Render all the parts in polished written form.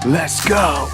Let's go.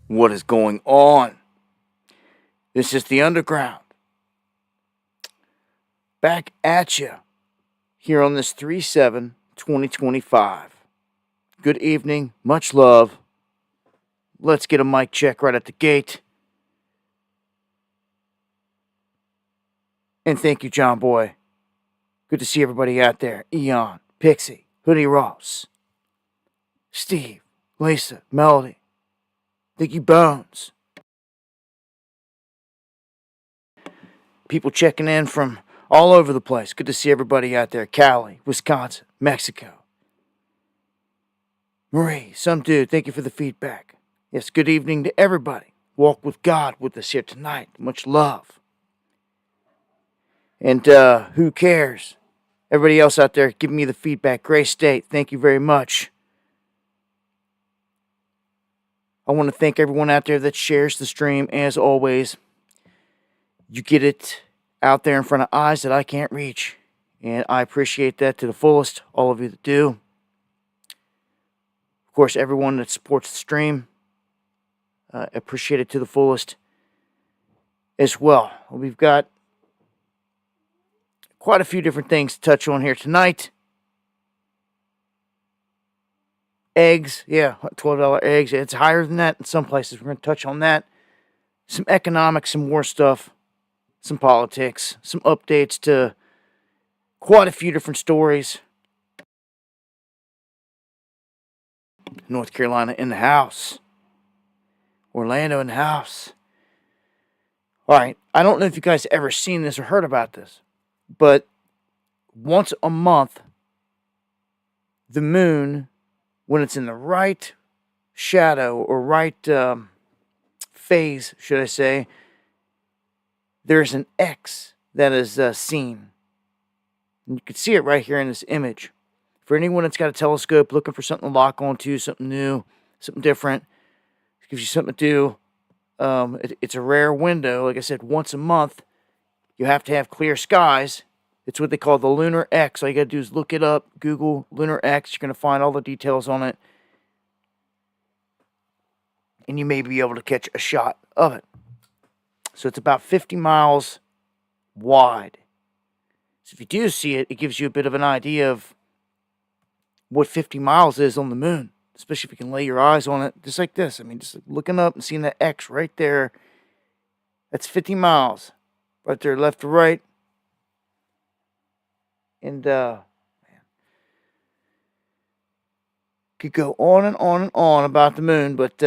What is going on? This is the Underground. Back at you here on this 3/7/2025. Good evening. Much love. Let's get a mic check right at the gate. And thank you, John Boy. Good to see everybody out there. Eon, Pixie, Hoodie Ross, Steve, Lisa, Melody. Thank you, Bones. People checking in from all over the place. Good to see everybody out there. Cali, Wisconsin, Mexico. Marie, some dude, thank you for the feedback. Yes, good evening to everybody. Walk with God with us here tonight. Much love. And who cares? Everybody else out there giving me the feedback. Gray State, thank you very much. I want to thank everyone out there that shares the stream. As always, you get it out there in front of eyes that I can't reach. And I appreciate that to the fullest, all of you that do. Of course, everyone that supports the stream, appreciate it to the fullest as well. We've got quite a few different things to touch on here tonight. Eggs, yeah, $12 eggs. It's higher than that in some places. We're going to touch on that. Some economics, some war stuff, some politics, some updates to quite a few different stories. North Carolina in the house. Orlando in the house. All right, I don't know if you guys ever seen this or heard about this, but once a month, the moon, when it's in the right shadow or right phase, should I say, there's an X that is seen. And you can see it right here in this image. For anyone that's got a telescope looking for something to lock onto, something new, something different, it gives you something to do. It's a rare window. Like I said, once a month, you have to have clear skies. It's what they call the Lunar X. All you got to do is look it up, Google Lunar X. You're going to find all the details on it. And you may be able to catch a shot of it. So it's about 50 miles wide. So if you do see it, it gives you a bit of an idea of what 50 miles is on the moon. Especially if you can lay your eyes on it, just like this. I mean, just looking up and seeing that X right there. That's 50 miles. Right there, left to right. And, man, could go on and on and on about the moon, but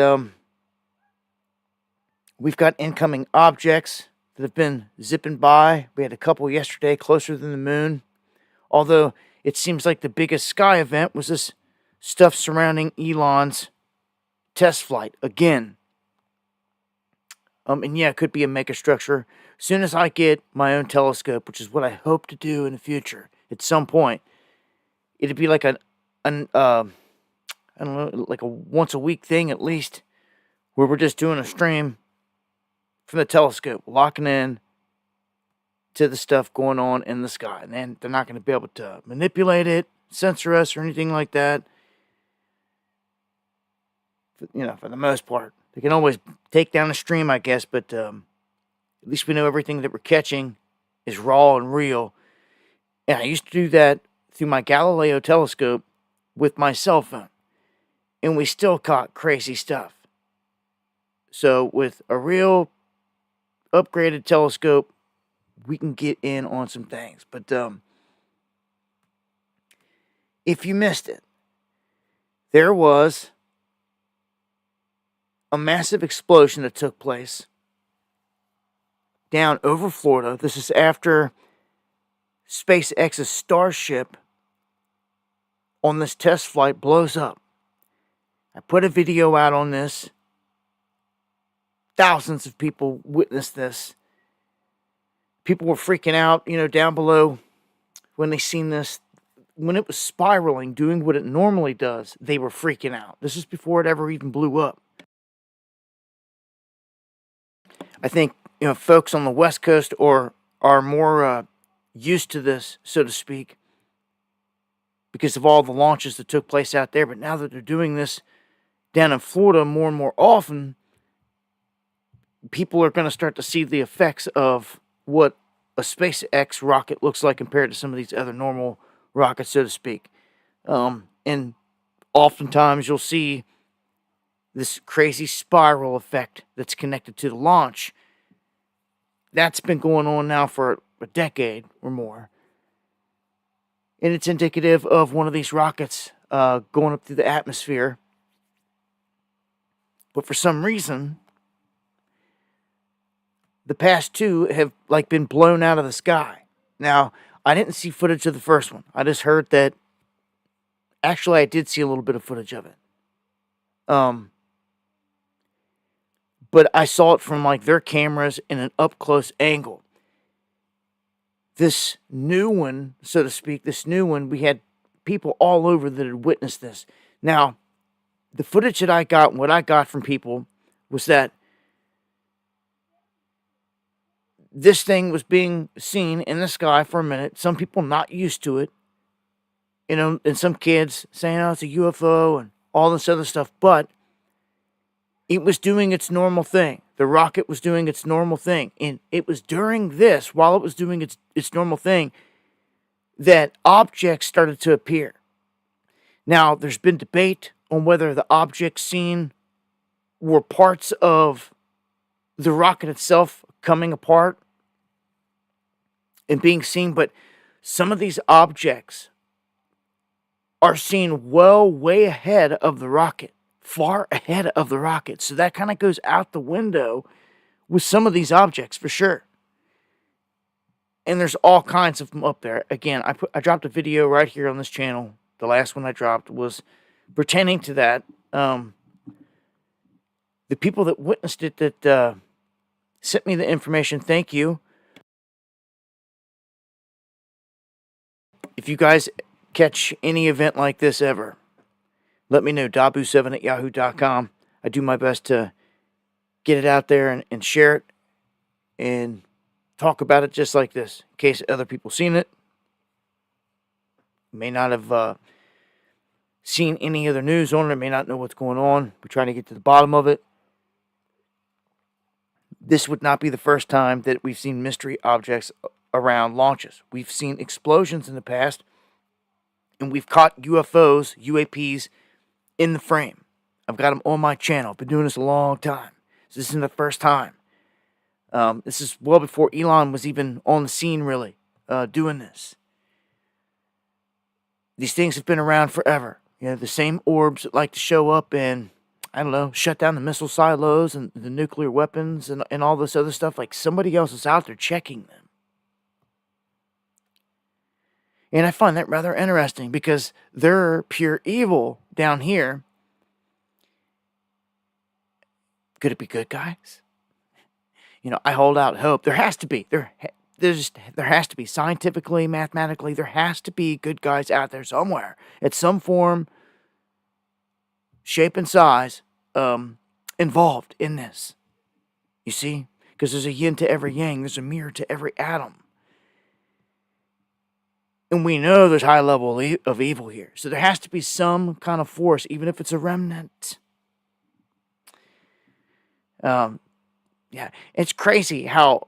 we've got incoming objects that have been zipping by. We had a couple yesterday closer than the moon. Although it seems like the biggest sky event was this stuff surrounding Elon's test flight again. And yeah, it could be a megastructure. As soon as I get my own telescope, which is what I hope to do in the future, at some point, it'd be like I don't know, like a once a week thing at least, where we're just doing a stream from the telescope, locking in to the stuff going on in the sky. And then they're not going to be able to manipulate it, censor us, or anything like that. For the most part. They can always take down the stream, I guess, but at least we know everything that we're catching is raw and real. And I used to do that through my Galileo telescope with my cell phone. And we still caught crazy stuff. So with a real upgraded telescope, we can get in on some things. But if you missed it, there was a massive explosion that took place down over Florida. This is after SpaceX's Starship on this test flight blows up. I put a video out on this. Thousands of people witnessed this. People were freaking out, down below when they seen this. When it was spiraling, doing what it normally does, they were freaking out. This is before it ever even blew up. I think, folks on the West Coast are more used to this, so to speak, because of all the launches that took place out there. But now that they're doing this down in Florida more and more often, people are going to start to see the effects of what a SpaceX rocket looks like compared to some of these other normal rockets, so to speak. And oftentimes you'll see this crazy spiral effect that's connected to the launch. That's been going on now for a decade or more. And it's indicative of one of these rockets going up through the atmosphere. But for some reason, the past two have been blown out of the sky. Now, I didn't see footage of the first one. I just heard that. Actually, I did see a little bit of footage of it. But I saw it from their cameras in an up close angle. This new one, so to speak, we had people all over that had witnessed this. Now, the footage that I got, what I got from people, was that this thing was being seen in the sky for a minute. Some people not used to it. And some kids saying, it's a UFO and all this other stuff. But it was doing its normal thing. The rocket was doing its normal thing. And it was during this, while it was doing its normal thing, that objects started to appear. Now, there's been debate on whether the objects seen were parts of the rocket itself coming apart and being seen, but some of these objects are seen way ahead of the rocket, far ahead of the rocket. So that kind of goes out the window with some of these objects for sure. And there's all kinds of them up there. Again, I dropped a video right here on this channel. The last one I dropped was pertaining to that. The people that witnessed it, that sent me the information, thank you. If you guys catch any event like this ever, let me know. Dabu7@yahoo.com. I do my best to get it out there and share it and talk about it just like this, in case other people seen it. May not have seen any other news on it, may not know what's going on. We're trying to get to the bottom of it. This would not be the first time that we've seen mystery objects around launches. We've seen explosions in the past, and we've caught UFOs, UAPs, in the frame. I've got them on my channel. I've been doing this a long time. So this isn't the first time. This is well before Elon was even on the scene, really, doing this. These things have been around forever. You know, the same orbs that like to show up and, I don't know, shut down the missile silos and the nuclear weapons and all this other stuff. Like somebody else is out there checking them. And I find that rather interesting because they're pure evil down here. Could it be good guys? You know, I hold out hope. There has to be. There has to be. Scientifically, mathematically, there has to be good guys out there somewhere. At some form, shape, and size involved in this. You see? Because there's a yin to every yang. There's a mirror to every atom. And we know there's high level of evil here. So there has to be some kind of force, even if it's a remnant. Yeah, it's crazy how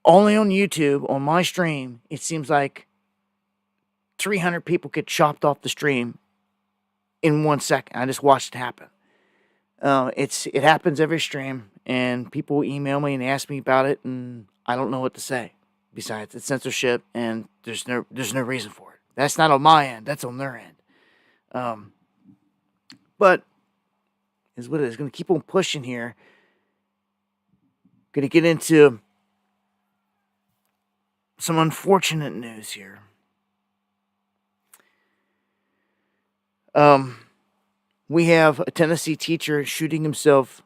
only on YouTube, on my stream, it seems like 300 people get chopped off the stream in 1 second. I just watched it happen. It happens every stream, and people email me and ask me about it, and I don't know what to say. Besides, it's censorship, and there's no reason for it. That's not on my end. That's on their end. But is what it is. Going to keep on pushing here. Going to get into some unfortunate news here. We have a Tennessee teacher shooting himself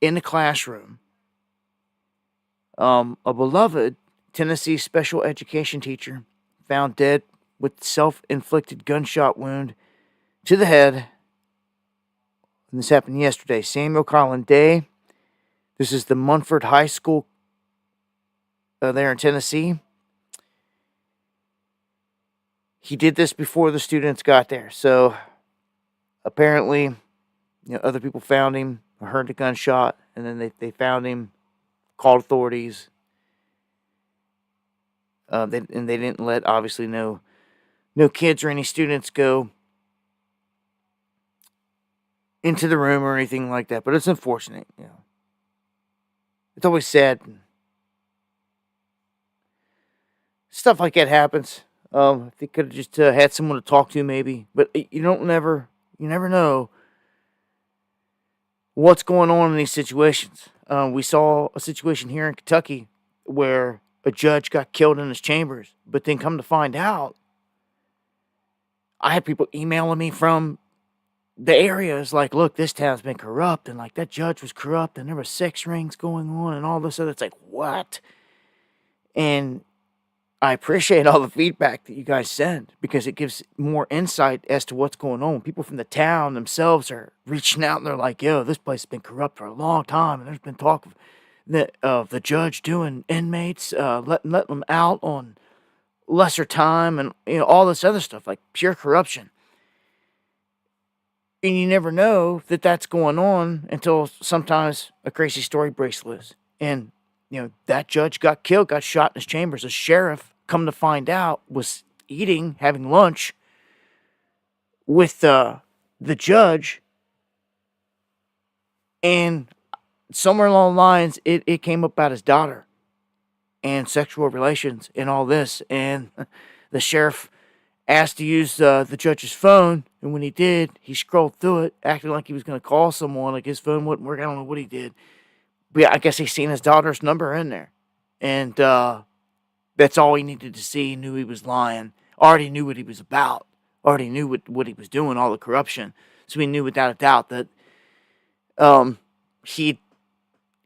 in the classroom. A beloved Tennessee special education teacher found dead with self-inflicted gunshot wound to the head. And this happened yesterday. Samuel Colin Day. This is the Munford High School there in Tennessee. He did this before the students got there. So apparently, other people found him, heard the gunshot, and then they found him, called authorities. They didn't let, obviously, no kids or any students go into the room or anything like that. But it's unfortunate, It's always sad. Stuff like that happens. They could have just had someone to talk to, maybe. But you never know what's going on in these situations. We saw a situation here in Kentucky where a judge got killed in his chambers, but then come to find out, I had people emailing me from the areas like, look, this town's been corrupt, and like that judge was corrupt, and there were sex rings going on, and all this other. It's like, what? And I appreciate all the feedback that you guys send because it gives more insight as to what's going on. People from the town themselves are reaching out, and they're like, yo, this place has been corrupt for a long time, and there's been talk of the judge doing inmates, letting them out on lesser time, and all this other stuff, like pure corruption. And you never know that that's going on until sometimes a crazy story breaks loose. And, that judge got killed, got shot in his chambers. A sheriff, come to find out, was having lunch with the judge. And somewhere along the lines, it came up about his daughter and sexual relations and all this. And the sheriff asked to use the judge's phone, and when he did, he scrolled through it, acting like he was going to call someone, like his phone wouldn't work. I don't know what he did. But yeah, I guess he seen his daughter's number in there. And that's all he needed to see. He knew he was lying. Already knew what he was about. Already knew what he was doing, all the corruption. So he knew without a doubt that he'd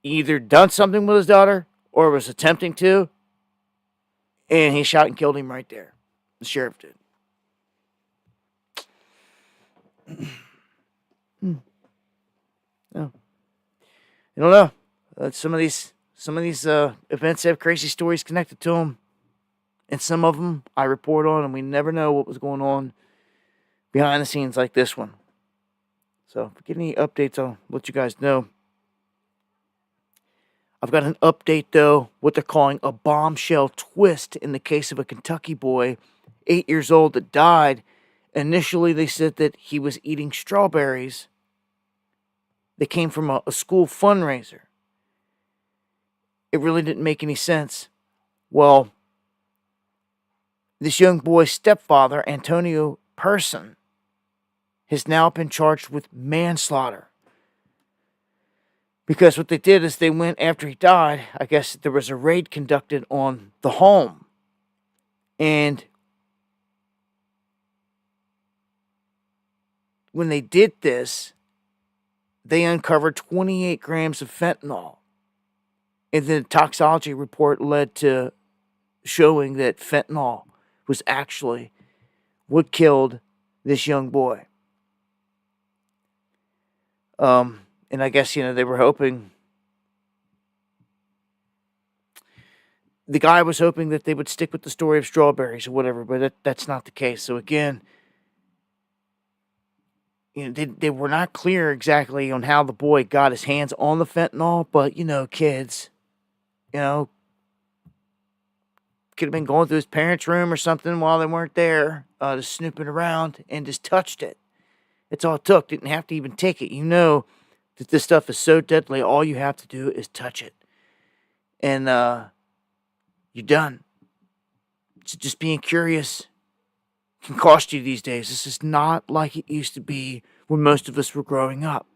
either done something with his daughter or was attempting to. And he shot and killed him right there. The sheriff did. No. I don't know. Some of these events have crazy stories connected to them, and some of them I report on, and we never know what was going on behind the scenes like this one. So if we get any updates, I'll let you guys know. I've got an update though, what they're calling a bombshell twist in the case of a Kentucky boy, 8 years old, that died. Initially, they said that he was eating strawberries that came from a school fundraiser. It really didn't make any sense. Well, this young boy's stepfather, Antonio Person, has now been charged with manslaughter. Because what they did is they went after he died. I guess there was a raid conducted on the home. And when they did this, they uncovered 28 grams of fentanyl. And the toxicology report led to showing that fentanyl was actually what killed this young boy. And I guess, they were hoping, the guy was hoping that they would stick with the story of strawberries or whatever, but that's not the case. So again, they were not clear exactly on how the boy got his hands on the fentanyl, but, kids, could have been going through his parents' room or something while they weren't there, just snooping around, and just touched it. It's all it took. Didn't have to even take it. That this stuff is so deadly, all you have to do is touch it. And you're done. So just being curious can cost you these days. This is not like it used to be when most of us were growing up.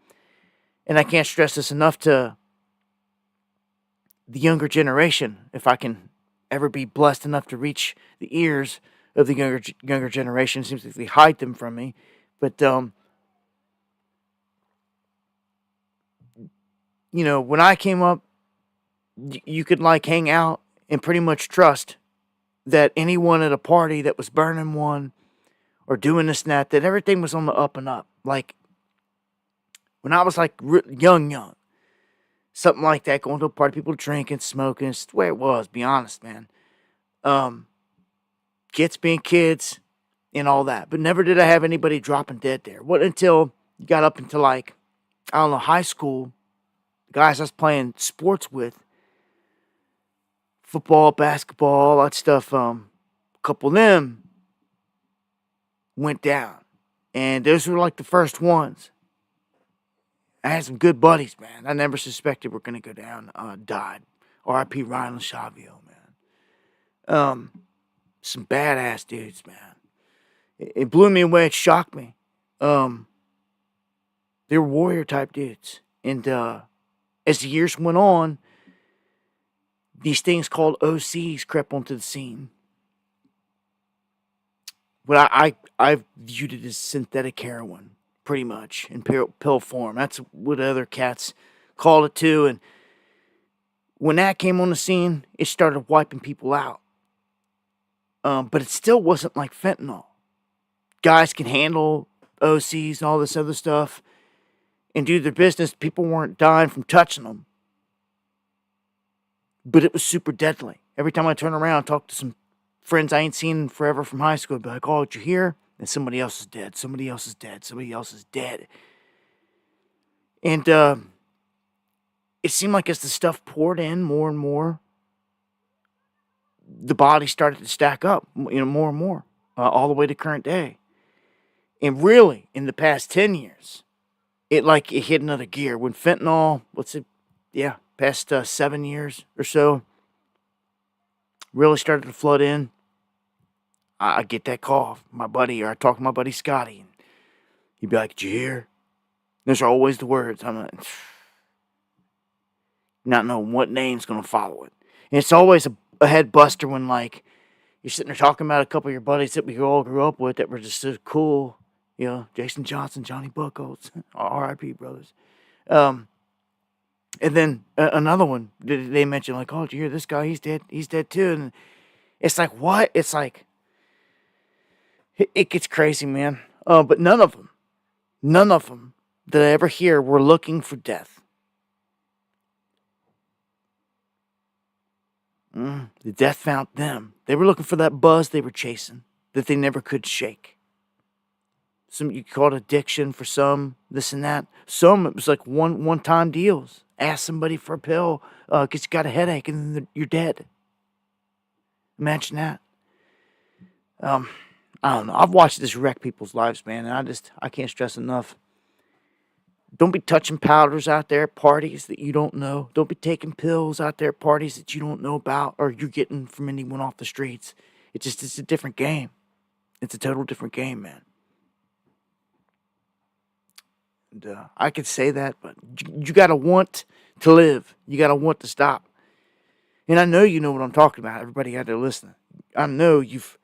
And I can't stress this enough to the younger generation, if I can ever be blessed enough to reach the ears of the younger generation. It seems like they hide them from me. But, when I came up, you could hang out and pretty much trust that anyone at a party that was burning one or doing this and that everything was on the up and up. Like, when I was young, something like that, going to a party, people drinking, smoking, it's the way it was, be honest, man. Kids being kids and all that. But never did I have anybody dropping dead there. What until you got up into high school, the guys I was playing sports with, football, basketball, all that stuff, a couple of them went down. And those were the first ones. I had some good buddies, man. I never suspected we're going to go down, died. R.I.P. Ryan LaShavio, man. Some badass dudes, man. It blew me away. It shocked me. They were warrior type dudes. And as the years went on, these things called OCs crept onto the scene. But I viewed it as synthetic heroin, pretty much, in pill form. That's what other cats called it too. And when that came on the scene, it started wiping people out. But it still wasn't like fentanyl. Guys can handle OCs and all this other stuff and do their business. People weren't dying from touching them. But it was super deadly. Every time I turn around and talk to some friends I ain't seen forever from high school, I'd be like, oh, did you hear? And somebody else is dead. Somebody else is dead. Somebody else is dead. And it seemed like as the stuff poured in more and more, the body started to stack up, more and more, all the way to current day. And really, in the past 10 years, it hit another gear. When fentanyl, past 7 years or so, really started to flood in, I get that call from my buddy, or I talk to my buddy Scotty, and he'd be like, did you hear? Those are always the words. I'm like, not knowing what name's going to follow it. And it's always a head buster when, like, you're sitting there talking about a couple of your buddies that we all grew up with that were just so cool. You know, Jason Johnson, Johnny Buckholz, R.I.P. brothers. And then another one, they mentioned, like, oh, did you hear this guy? He's dead. He's dead too. And it's like, what? It's like, it gets crazy, man. But none of them that I ever hear were looking for death. The death found them. They were looking for that buzz they were chasing that they never could shake. Some you call it addiction for some, this and that. Some it was like one-time deals. Ask somebody for a pill because you got a headache and then you're dead. Imagine that. I don't know. I've watched this wreck people's lives, man, and I can't stress enough. Don't be touching powders out there at parties that you don't know. Don't be taking pills out there at parties that you don't know about or you're getting from anyone off the streets. It's a different game. It's a total different game, man. And I could say that, but you got to want to live. You got to want to stop. And I know you know what I'm talking about. Everybody out there listening. I know you've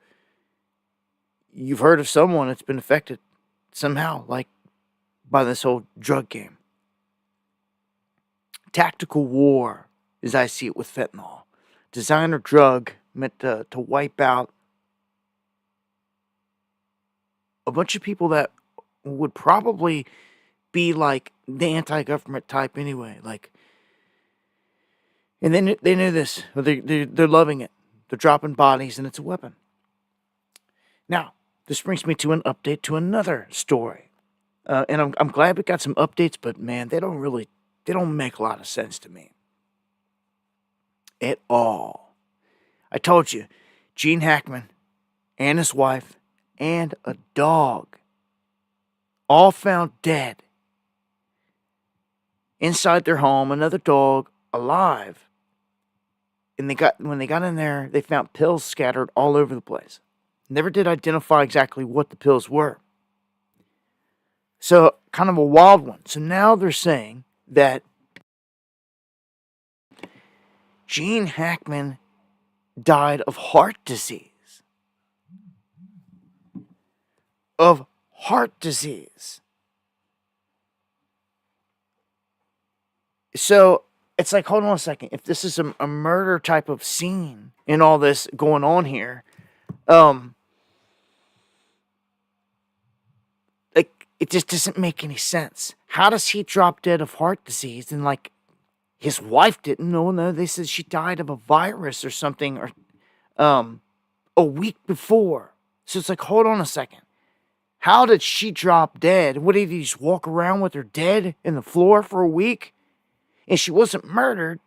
heard of someone that's been affected somehow, like by this whole drug game. Tactical war, as I see it with fentanyl. Designer drug meant to wipe out a bunch of people that would probably be like the anti-government type anyway. Like, and they knew this. They're loving it. They're dropping bodies, and it's a weapon. Now, this brings me to an update to another story. And I'm glad we got some updates, but man, they don't make a lot of sense to me. At all. I told you, Gene Hackman and his wife and a dog all found dead inside their home, another dog alive. And when they got in there, they found pills scattered all over the place. Never did identify exactly what the pills were. So, kind of a wild one. So now they're saying that Gene Hackman died of heart disease. Of heart disease. So, it's like, hold on a second. If this is a murder type of scene in all this going on here, it just doesn't make any sense. How does he drop dead of heart disease? And like his wife didn't know. No, they said she died of a virus or something, or a week before. So it's like, hold on a second. How did she drop dead? What did he just walk around with her dead in the floor for a week? And she wasn't murdered.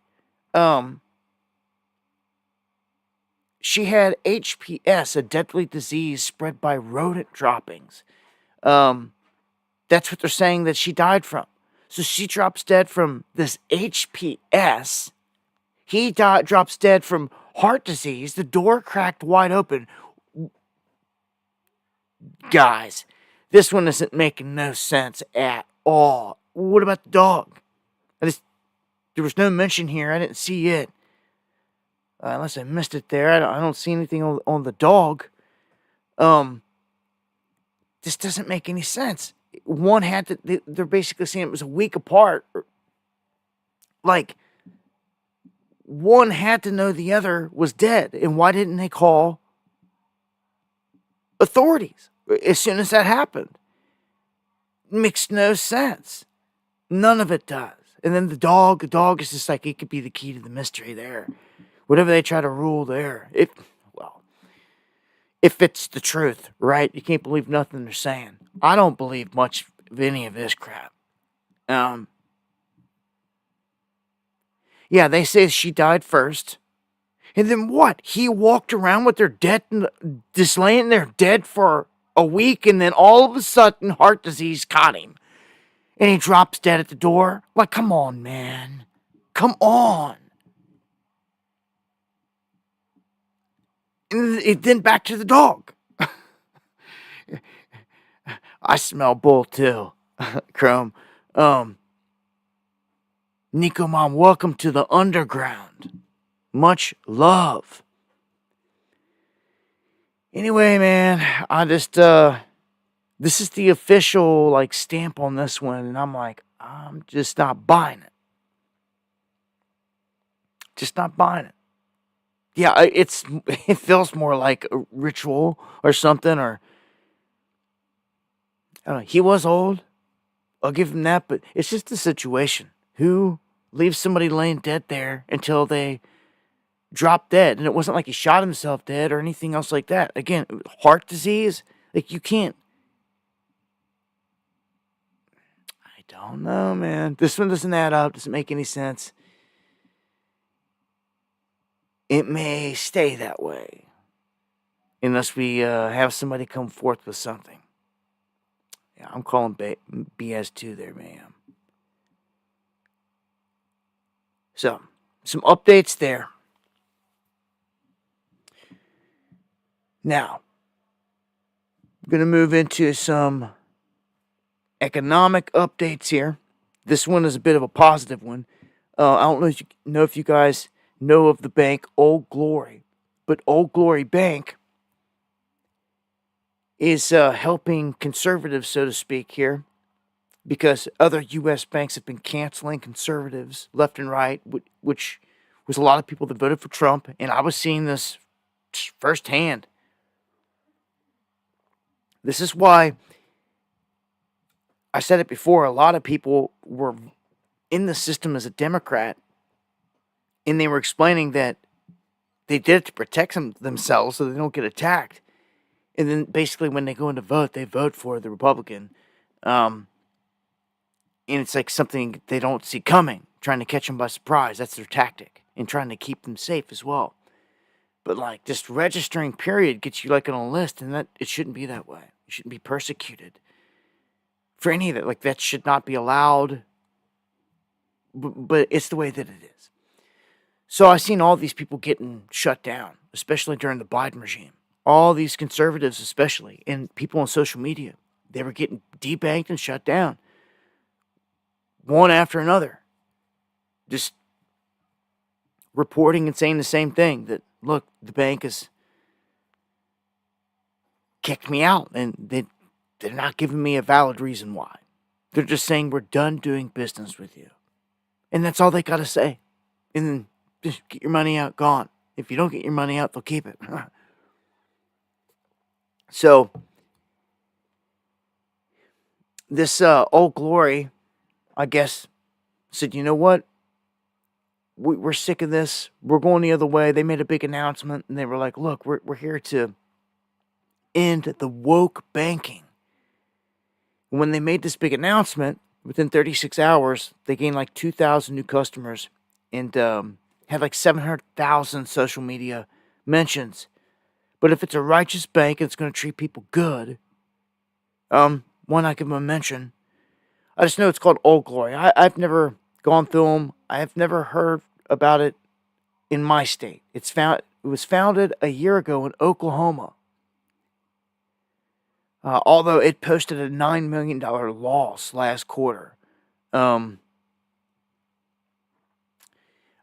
She had HPS, a deadly disease spread by rodent droppings. That's what they're saying that she died from. So she drops dead from this HPS. He drops dead from heart disease. The door cracked wide open. Guys, this one isn't making no sense at all. What about the dog? There was no mention here. I didn't see it. Unless I missed it there. I don't see anything on the dog. This doesn't make any sense. One had to, they're basically saying it was a week apart. Like, one had to know the other was dead. And why didn't they call authorities as soon as that happened? Makes no sense. None of it does. And then the dog is just like, it could be the key to the mystery there. Whatever they try to rule there. If it's the truth, right? You can't believe nothing they're saying. I don't believe much of any of this crap. Yeah, they say she died first. And then what? He walked around with her dead, just laying there dead for a week, and then all of a sudden, heart disease caught him. And he drops dead at the door. Like, come on, man. Come on. And then back to the dog. I smell bull too, Chrome. Nico Mom, welcome to the underground. Much love. Anyway, man, I just, this is the official, like, stamp on this one, and I'm like, I'm just not buying it. Just not buying it. Yeah, it feels more like a ritual or something, or, I don't know, he was old. I'll give him that, but it's just a situation. Who leaves somebody laying dead there until they drop dead? And it wasn't like he shot himself dead or anything else like that. Again, heart disease, like, you can't. I don't know, man. This one doesn't add up, doesn't make any sense. It may stay that way unless we have somebody come forth with something. Yeah, I'm calling BS too there, man. So, some updates there. Now, I'm going to move into some economic updates here. This one is a bit of a positive one. I don't know if you guys know of the bank Old Glory, but Old Glory Bank is helping conservatives, so to speak, here, because other U.S. banks have been canceling conservatives left and right, which was a lot of people that voted for Trump, and I was seeing this firsthand. This is why I said it before. A lot of people were in the system as a Democrat, and they were explaining that they did it to protect themselves so they don't get attacked. And then basically when they go in to vote, they vote for the Republican. And it's like something they don't see coming, trying to catch them by surprise. That's their tactic, and trying to keep them safe as well. But like, just registering period gets you like on a list, and that it shouldn't be that way. You shouldn't be persecuted for any of that. Like, that should not be allowed. But it's the way that it is. So I've seen all these people getting shut down, especially during the Biden regime. All these conservatives, especially, and people on social media, they were getting debanked and shut down, one after another. Just reporting and saying the same thing, that, look, the bank has kicked me out, and they're not giving me a valid reason why. They're just saying, we're done doing business with you. And that's all they got to say. And then just get your money out, gone. If you don't get your money out, they'll keep it. So, this Old Glory, I guess, said, you know what? We're sick of this. We're going the other way. They made a big announcement, and they were like, look, we're here to end the woke banking. When they made this big announcement, within 36 hours, they gained like 2,000 new customers and had like 700,000 social media mentions. But if it's a righteous bank and it's going to treat people good, why not give them a mention? I just know it's called Old Glory. I've never gone through them. I have never heard about it in my state. It was founded a year ago in Oklahoma. Although it posted a $9 million loss last quarter. I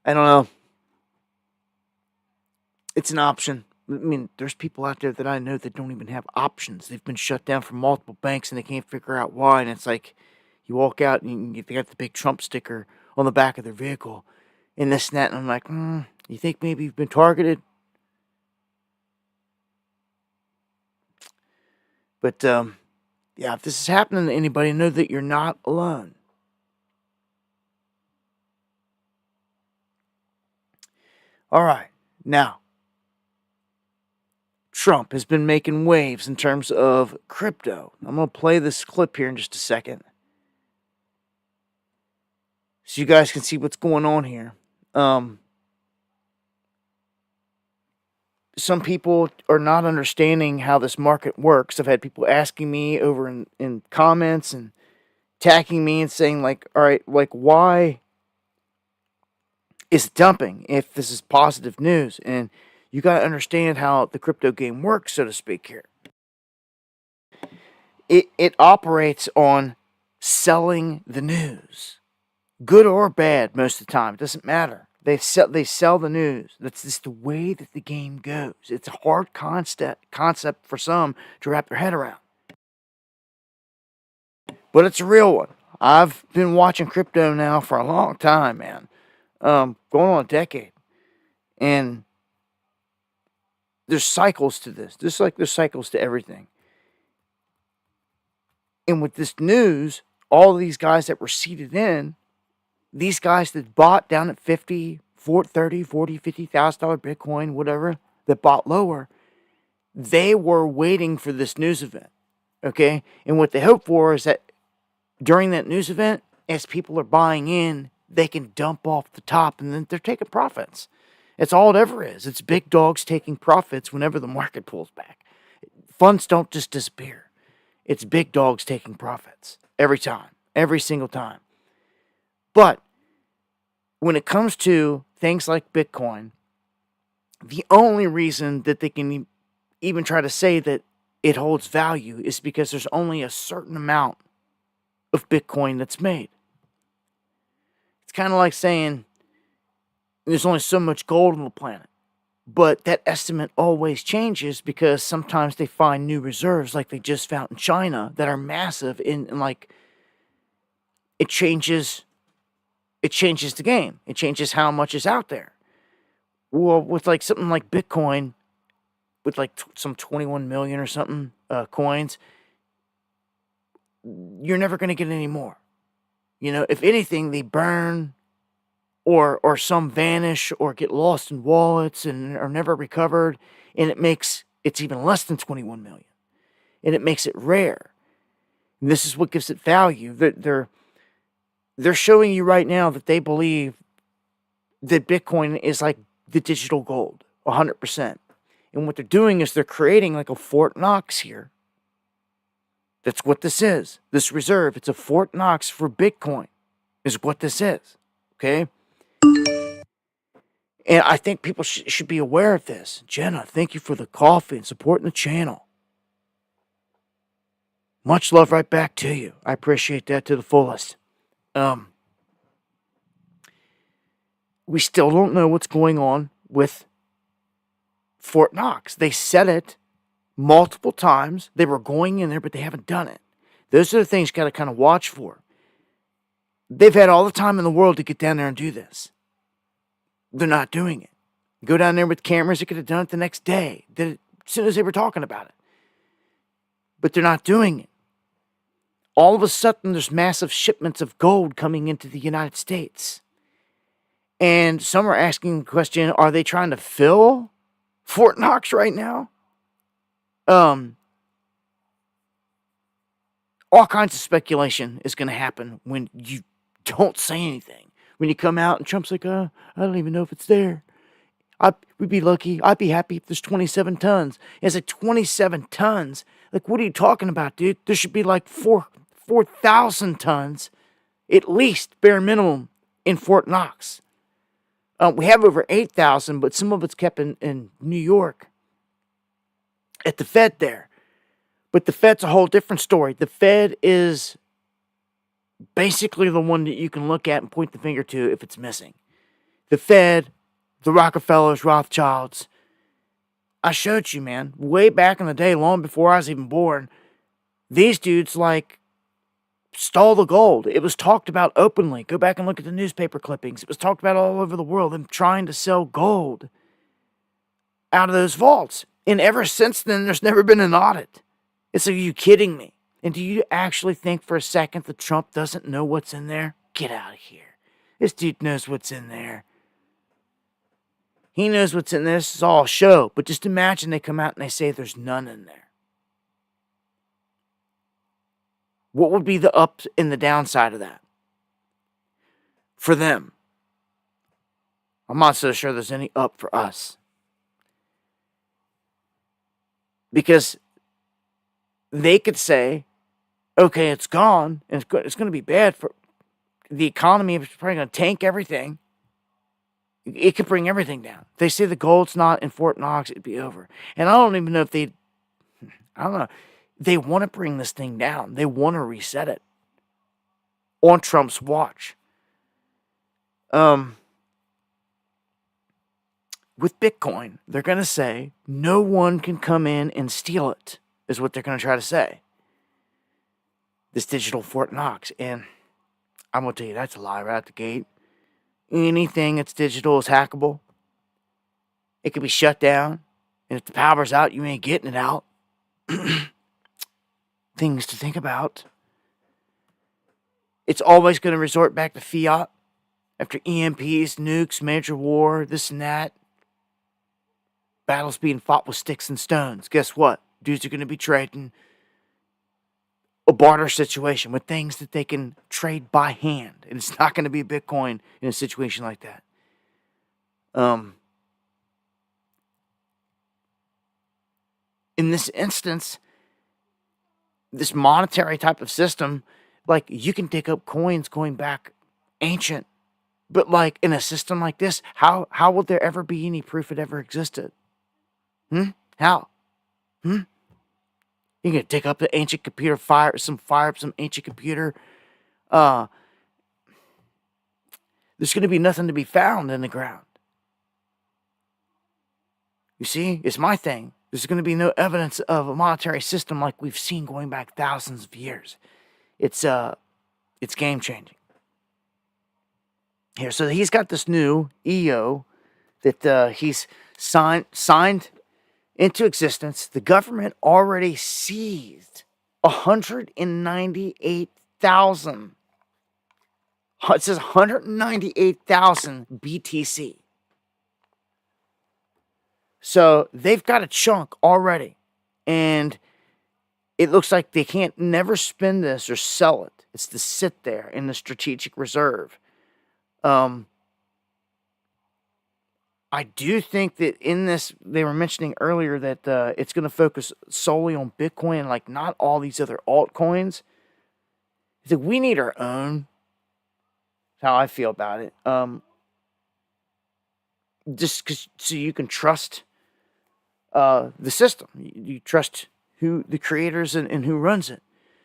don't know. It's an option. I mean, there's people out there that I know that don't even have options. They've been shut down from multiple banks and they can't figure out why. And it's like, you walk out and they got the big Trump sticker on the back of their vehicle and this and that. And I'm like, you think maybe you've been targeted? But, yeah, if this is happening to anybody, know that you're not alone. All right. Now, Trump has been making waves in terms of crypto. I'm going to play this clip here in just a second, so you guys can see what's going on here. Some people are not understanding how this market works. I've had people asking me over in comments and tagging me and saying, like, all right, like, why is it dumping if this is positive news? And you got to understand how the crypto game works, so to speak here. It operates on selling the news. good or bad most of the time. It doesn't matter. They sell the news. That's just the way that the game goes. It's a hard concept for some to wrap their head around. But it's a real one. I've been watching crypto now for a long time, man. Going on a decade. And there's cycles to this, just like there's cycles to everything. And with this news, all of these guys that were seated in, these guys that bought down at 50, 30, 40, $50,000 Bitcoin, whatever, that bought lower, they were waiting for this news event. Okay? And what they hope for is that during that news event, as people are buying in, they can dump off the top and then they're taking profits. It's all it ever is. It's big dogs taking profits whenever the market pulls back. Funds don't just disappear. It's big dogs taking profits every time, every single time. But when it comes to things like Bitcoin, the only reason that they can even try to say that it holds value is because there's only a certain amount of Bitcoin that's made. It's kind of like saying there's only so much gold on the planet. But that estimate always changes because sometimes they find new reserves like they just found in China that are massive and like it changes the game. It changes how much is out there. Well, with like something like Bitcoin, with like some 21 million or something coins, you're never going to get any more. You know, if anything, they burn or some vanish or get lost in wallets and are never recovered, and it's even less than 21 million. And it makes it rare. And this is what gives it value. They're showing you right now that they believe that Bitcoin is like the digital gold, 100%. And what they're doing is they're creating like a Fort Knox here. That's what this is. This reserve, it's a Fort Knox for Bitcoin, is what this is. Okay? And I think people should be aware of this. Jenna, thank you for the coffee and supporting the channel. Much love right back to you. I appreciate that to the fullest. We still don't know what's going on with Fort Knox. They said it multiple times. They were going in there, but they haven't done it. Those are the things you got to kind of watch for. They've had all the time in the world to get down there and do this. They're not doing it. Go down there with cameras, they could have done it the next day, as soon as they were talking about it. But they're not doing it. All of a sudden, there's massive shipments of gold coming into the United States. And some are asking the question, are they trying to fill Fort Knox right now? All kinds of speculation is going to happen when you don't say anything. When you come out and Trump's like, I don't even know if it's there. We'd be lucky. I'd be happy if there's 27 tons. It's like 27 tons. Like, what are you talking about, dude? There should be like 4,000 tons, at least, bare minimum, in Fort Knox. We have over 8,000, but some of it's kept in New York at the Fed there. But the Fed's a whole different story. The Fed is basically the one that you can look at and point the finger to if it's missing. The Fed, the Rockefellers, Rothschilds. I showed you, man, way back in the day, long before I was even born, these dudes, like, stole the gold. It was talked about openly. Go back and look at the newspaper clippings. It was talked about all over the world, them trying to sell gold out of those vaults. And ever since then, there's never been an audit. It's like, are you kidding me? And do you actually think for a second that Trump doesn't know what's in there? Get out of here. This dude knows what's in there. He knows what's in there. This is all a show. But just imagine they come out and they say there's none in there. What would be the up and the downside of that? For them. I'm not so sure there's any up for us. Because they could say, okay, it's gone, and it's going to be bad for the economy. It's probably going to tank everything. It could bring everything down. If they say the gold's not in Fort Knox, it'd be over. And I don't even know if I don't know. They want to bring this thing down. They want to reset it on Trump's watch. Um, with Bitcoin, they're going to say no one can come in and steal it, is what they're going to try to say. This digital Fort Knox. And I'm going to tell you, that's a lie right out the gate. Anything that's digital is hackable. It can be shut down. And if the power's out, you ain't getting it out. Things to think about. It's always going to resort back to fiat. After EMPs, nukes, major war, this and that. Battles being fought with sticks and stones. Guess what? Dudes are going to be trading a barter situation with things that they can trade by hand. And it's not going to be Bitcoin in a situation like that. In this instance, this monetary type of system, like, you can dig up coins going back ancient. But, like, in a system like this, how will there ever be any proof it ever existed? How? You can dig up the ancient computer, fire up some ancient computer. There's going to be nothing to be found in the ground. You see, it's my thing. There's going to be no evidence of a monetary system like we've seen going back thousands of years. It's game changing. Here, so he's got this new EO that he's signed into existence. The government already seized 198,000. It says 198,000 BTC. So they've got a chunk already. And it looks like they can't never spend this or sell it. It's to sit there in the strategic reserve. I do think that in this, they were mentioning earlier that it's going to focus solely on Bitcoin, like not all these other altcoins. It's like we need our own. That's how I feel about it. Just so you can trust the system. You trust who the creators and who runs it.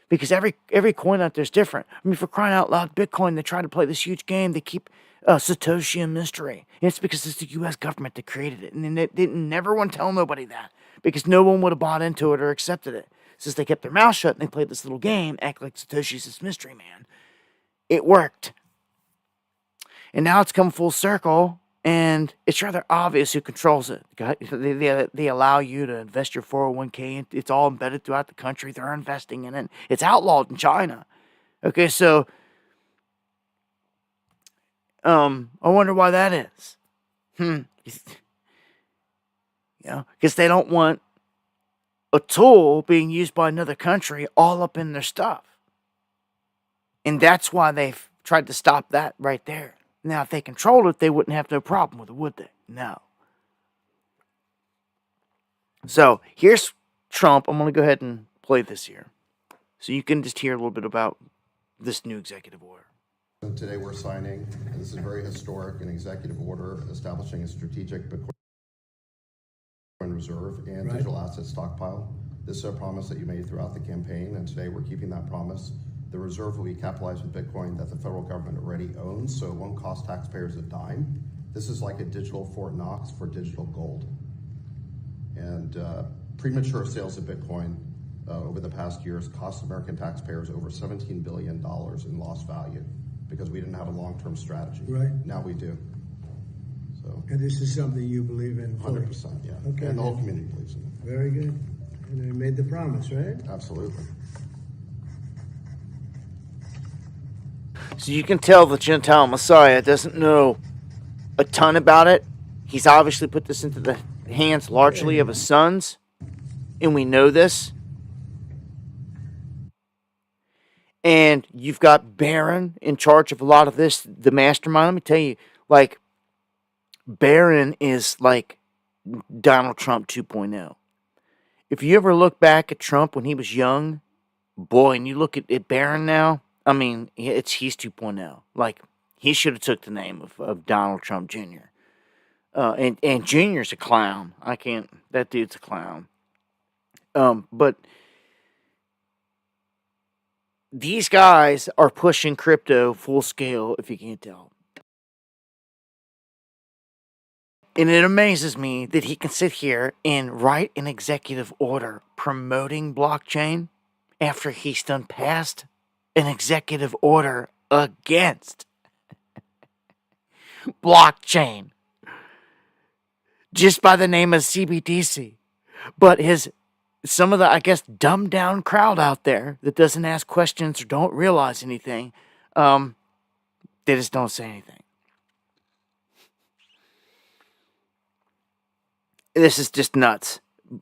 Because every coin out there is different. I mean, for crying out loud, Bitcoin, they try to play this huge game. They keep Satoshi a mystery. And it's because it's the U.S. government that created it. And they didn't never want to tell nobody that. Because no one would have bought into it or accepted it. Since they kept their mouth shut and they played this little game, act like Satoshi's this mystery man. It worked. And now it's come full circle. And it's rather obvious who controls it. They allow you to invest your 401k. It's all embedded throughout the country. They're investing in it. It's outlawed in China. Okay, so I wonder why that is. Because they don't want a tool being used by another country all up in their stuff. And that's why they've tried to stop that right there. Now, if they controlled it, they wouldn't have no problem with it, would they? No. So, here's Trump. I'm going to go ahead and play this here. So you can just hear a little bit about this new executive order. Today we're signing, and this is very historic, an executive order establishing a strategic Bitcoin reserve and digital asset stockpile. This is a promise that you made throughout the campaign, and today we're keeping that promise. The reserve will be capitalized with Bitcoin that the federal government already owns, so it won't cost taxpayers a dime. This is like a digital Fort Knox for digital gold. And premature sales of Bitcoin over the past years cost American taxpayers over $17 billion in lost value because we didn't have a long-term strategy. Right. Now we do. So. And this is something you believe in fully? 100%, yeah. Okay. And the whole community believes in it. Very good. And they made the promise, right? Absolutely. So you can tell the Gentile Messiah doesn't know a ton about it. He's obviously put this into the hands largely of his sons. And we know this. And you've got Barron in charge of a lot of this, the mastermind. Let me tell you, like, Barron is like Donald Trump 2.0. If you ever look back at Trump when he was young, boy, and you look at Barron now, I mean, he's 2.0. Like, he should have took the name of Donald Trump Jr. And Jr.'s a clown. That dude's a clown. But these guys are pushing crypto full scale, if you can't tell. And it amazes me that he can sit here and write an executive order promoting blockchain after he's done passed an executive order against blockchain just by the name of CBDC. But some of the, I guess, dumbed down crowd out there that doesn't ask questions or don't realize anything, they just don't say anything. This is just nuts.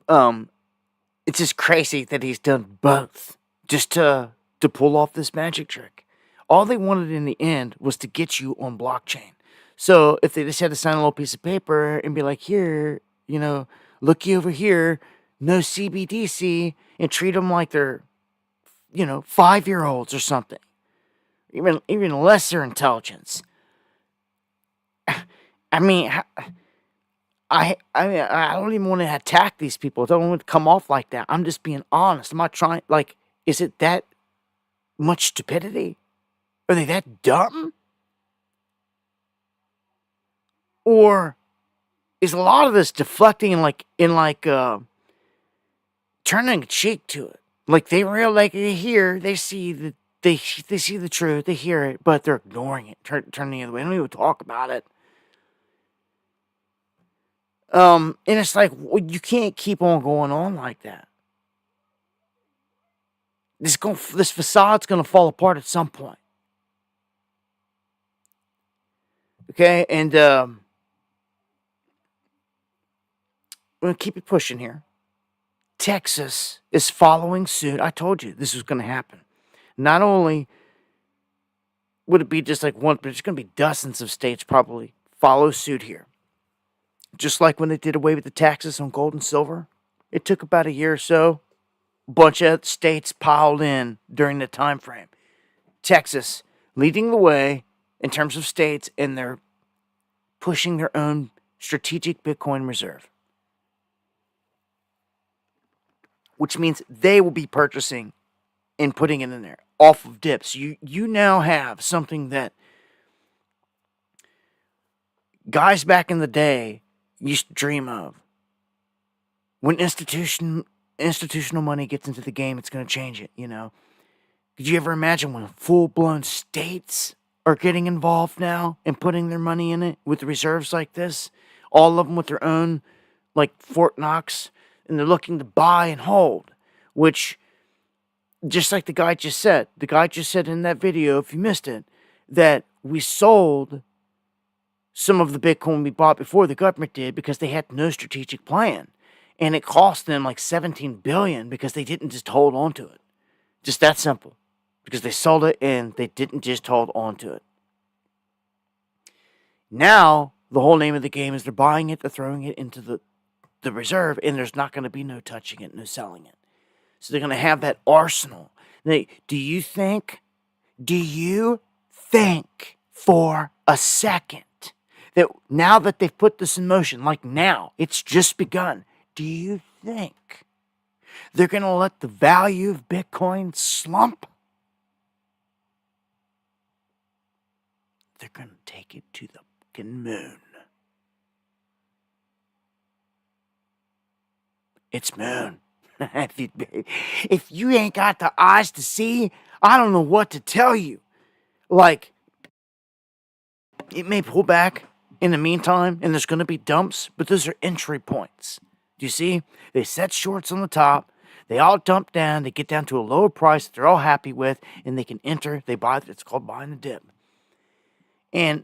It's just crazy that he's done both just to pull off this magic trick. All they wanted in the end was to get you on blockchain. So if they just had to sign a little piece of paper and be like, here, looky over here, no CBDC, and treat them like they're, 5-year-olds or something, even lesser intelligence. I mean, I don't even want to attack these people. I don't want to come off like that. I'm just being honest. I'm not trying, is it that much stupidity? Are they that dumb? Or is a lot of this deflecting turning a cheek to it? Like they hear, they see the truth, they hear it, but they're ignoring it, turning the other way. They don't even talk about it. And it's like, well, you can't keep on going on like that. This facade's gonna fall apart at some point. Okay, and I'm gonna keep it pushing here. Texas is following suit. I told you this was gonna happen. Not only would it be just like one, but it's gonna be dozens of states probably follow suit here. Just like when they did away with the taxes on gold and silver, it took about a year or so. A bunch of states piled in during the time frame. Texas leading the way in terms of states, and they're pushing their own strategic Bitcoin reserve, which means they will be purchasing and putting it in there off of dips. You now have something that guys back in the day used to dream of. When institutional money gets into the game, it's going to change it, Could you ever imagine when full-blown states are getting involved now and putting their money in it with reserves like this? All of them with their own, Fort Knox, and they're looking to buy and hold, which, just like the guy just said in that video, if you missed it, that we sold some of the Bitcoin we bought before the government did because they had no strategic plan. And it cost them like $17 billion because they didn't just hold on to it. Just that simple. Because they sold it and they didn't just hold on to it. Now, the whole name of the game is they're buying it, they're throwing it into the reserve, and there's not going to be no touching it, no selling it. So they're going to have that arsenal. Do you think for a second that now that they've put this in motion, now, it's just begun, do you think they're going to let the value of Bitcoin slump? They're going to take it to the fucking moon. It's moon. If you ain't got the eyes to see, I don't know what to tell you. It may pull back in the meantime, and there's going to be dumps, but those are entry points. Do you see? They set shorts on the top. They all dump down. They get down to a lower price that they're all happy with, and they can enter. They buy. It's called buying the dip. And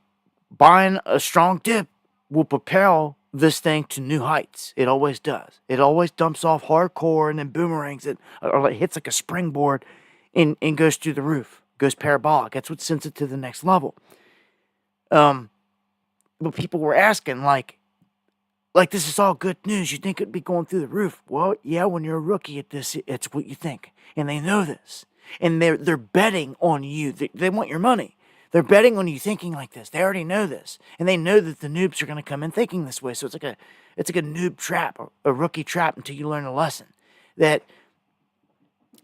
buying a strong dip will propel this thing to new heights. It always does. It always dumps off hardcore and then boomerangs it, or it hits like a springboard and goes through the roof. Goes parabolic. That's what sends it to the next level. But people were asking, this is all good news. You think it'd be going through the roof? Well, yeah, when you're a rookie at this, it's what you think. And they know this. And they're betting on you. They want your money. They're betting on you thinking like this. They already know this. And they know that the noobs are going to come in thinking this way. So it's like a noob trap, a rookie trap until you learn a lesson. That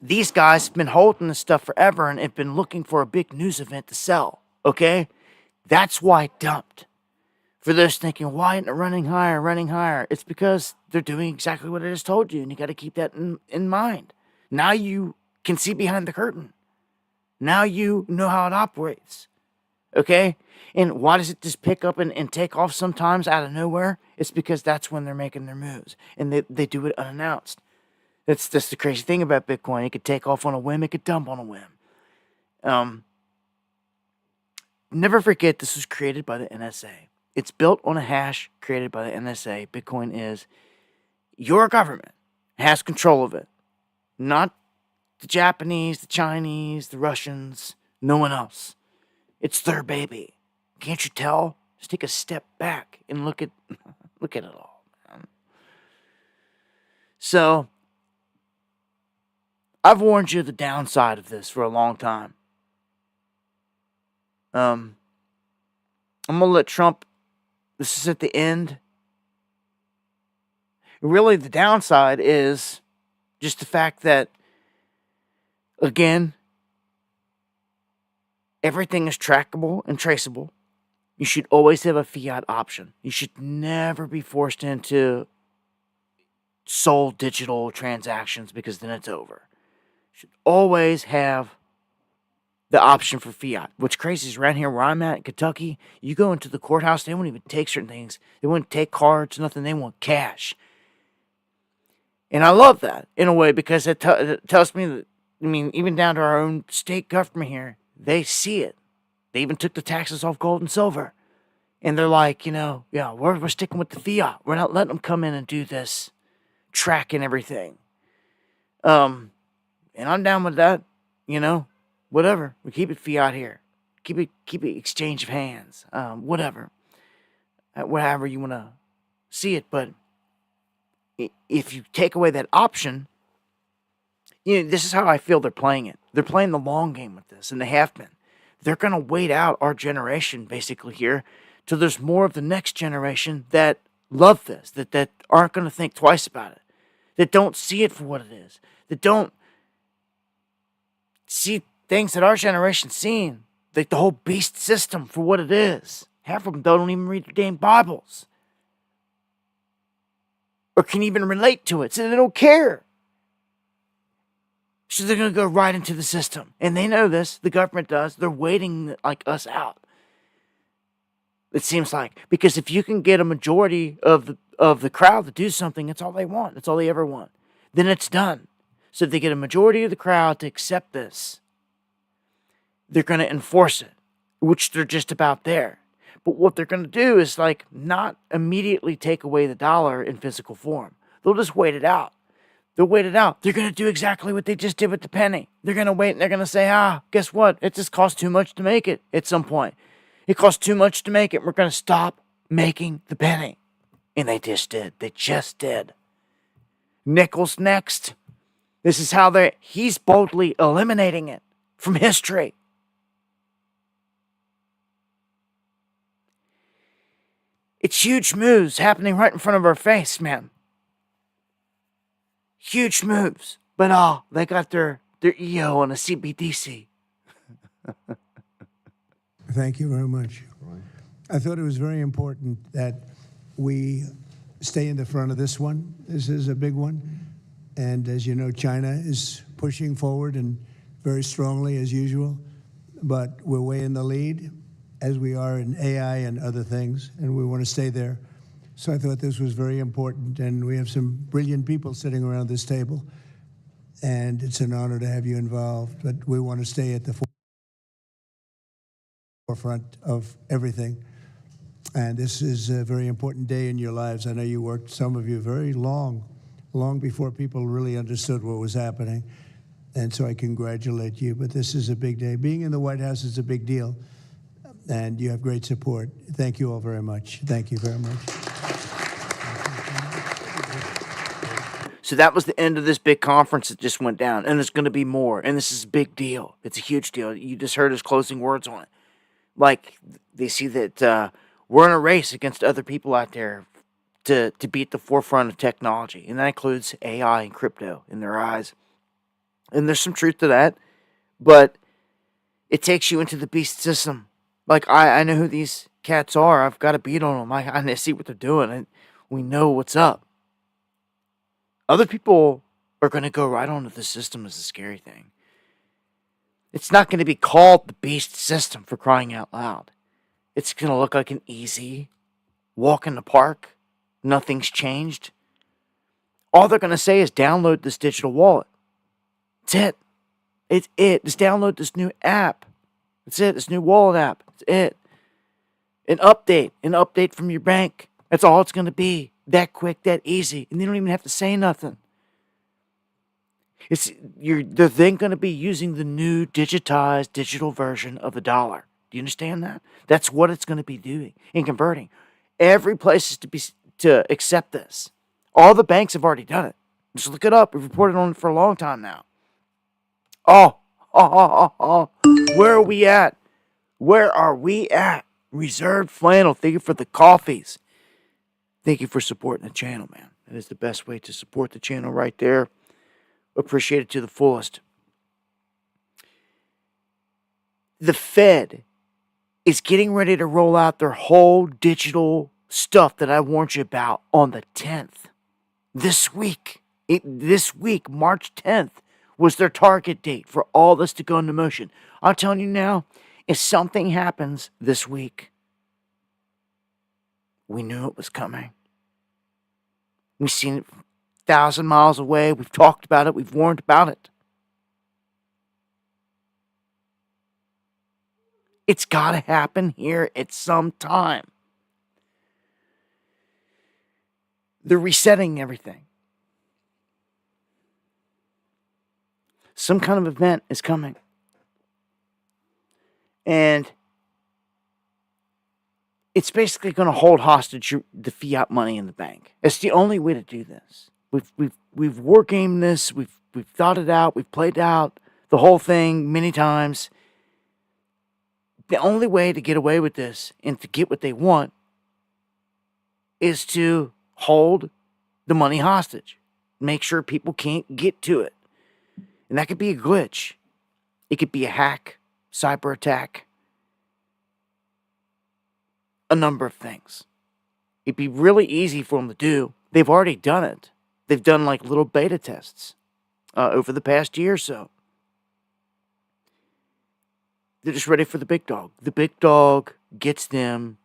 these guys have been holding this stuff forever and have been looking for a big news event to sell. Okay? That's why it dumped. For those thinking, why isn't it running higher, running higher? It's because they're doing exactly what I just told you, and you got to keep that in mind. Now you can see behind the curtain. Now you know how it operates. Okay? And why does it just pick up and take off sometimes out of nowhere? It's because that's when they're making their moves. And they do it unannounced. That's the crazy thing about Bitcoin. It could take off on a whim. It could dump on a whim. Never forget this was created by the NSA. It's built on a hash created by the NSA. Bitcoin is. Your government has control of it. Not the Japanese, the Chinese, the Russians, no one else. It's their baby. Can't you tell? Just take a step back and look at it all, man. So, I've warned you of the downside of this for a long time. I'm gonna let Trump. This is at the end. Really, the downside is just the fact that, again, everything is trackable and traceable. You should always have a fiat option. You should never be forced into sole digital transactions because then it's over. You should always have the option for fiat. What's crazy is around here where I'm at in Kentucky, you go into the courthouse, they won't even take certain things. They won't take cards, nothing. They want cash. And I love that in a way because it tells me that, I mean, even down to our own state government here, they see it. They even took the taxes off gold and silver. And they're like, we're sticking with the fiat. We're not letting them come in and do this tracking everything. And I'm down with that, whatever. We keep it fiat here. Keep it exchange of hands. Whatever. Whatever you want to see it. But if you take away that option, this is how I feel they're playing it. They're playing the long game with this, and they have been. They're going to wait out our generation, basically, here, till there's more of the next generation that love this, that aren't going to think twice about it, that don't see it for what it is, that don't see things that our generation's seen, like the whole beast system for what it is. Half of them don't even read their damn Bibles. Or can even relate to it, so they don't care. So they're going to go right into the system. And they know this. The government does. They're waiting like us out. It seems like. Because if you can get a majority of the crowd to do something, that's all they want. That's all they ever want. Then it's done. So if they get a majority of the crowd to accept this, they're going to enforce it. Which they're just about there. But what they're going to do is not immediately take away the dollar in physical form. They'll just wait it out. They'll wait it out. They're going to do exactly what they just did with the penny. They're going to wait and they're going to say, guess what? It just costs too much to make it at some point. It costs too much to make it. We're going to stop making the penny. And they just did. They just did. Nickels next. This is how he's boldly eliminating it from history. It's huge moves happening right in front of our face, man. Huge moves. But they got their EO on a CBDC. Thank you very much. I thought it was very important that we stay in the front of this one. This is a big one. And as you know, China is pushing forward and very strongly as usual. But we're way in the lead as we are in AI and other things, and we want to stay there. So I thought this was very important, and we have some brilliant people sitting around this table, and it's an honor to have you involved, but we want to stay at the forefront of everything. And this is a very important day in your lives. I know you worked, some of you, very long before people really understood what was happening, and so I congratulate you, but this is a big day. Being in the White House is a big deal, and you have great support. Thank you all very much. Thank you very much. So that was the end of this big conference that just went down. And there's going to be more. And this is a big deal. It's a huge deal. You just heard his closing words on it. They see that we're in a race against other people out there to be at the forefront of technology. And that includes AI and crypto in their eyes. And there's some truth to that. But it takes you into the beast system. Like, I know who these cats are. I've got a beat on them. I see what they're doing, and we know what's up. Other people are going to go right onto the system as a scary thing. It's not going to be called the beast system, for crying out loud. It's going to look like an easy walk in the park. Nothing's changed. All they're going to say is download this digital wallet. That's it. It's it. Just download this new app. That's it. This new wallet app. That's it. An update from your bank. That's all it's going to be. That quick, that easy. And they don't even have to say nothing. They're then going to be using the new digitized digital version of the dollar. Do you understand that? That's what it's going to be doing and converting. Every place is to accept this. All the banks have already done it. Just look it up. We've reported on it for a long time now. Where are we at? Where are we at? Reserved Flannel, thank you for the coffees. Thank you for supporting the channel, man. That is the best way to support the channel right there. Appreciate it to the fullest. The Fed is getting ready to roll out their whole digital stuff that I warned you about on the 10th. This week, March 10th, was their target date for all this to go into motion. I'm telling you now, if something happens this week, we knew it was coming. We've seen it 1,000 miles away. We've talked about it. We've warned about it. It's got to happen here at some time. They're resetting everything. Some kind of event is coming. And it's basically going to hold hostage the fiat money in the bank. It's the only way to do this. We've wargamed this. We've thought it out. We've played out the whole thing many times. The only way to get away with this and to get what they want is to hold the money hostage. Make sure people can't get to it. And that could be a glitch. It could be a hack, cyber attack, a number of things. It'd be really easy for them to do. They've already done it. They've done like little beta tests over the past year or so. They're just ready for the big dog. The big dog gets them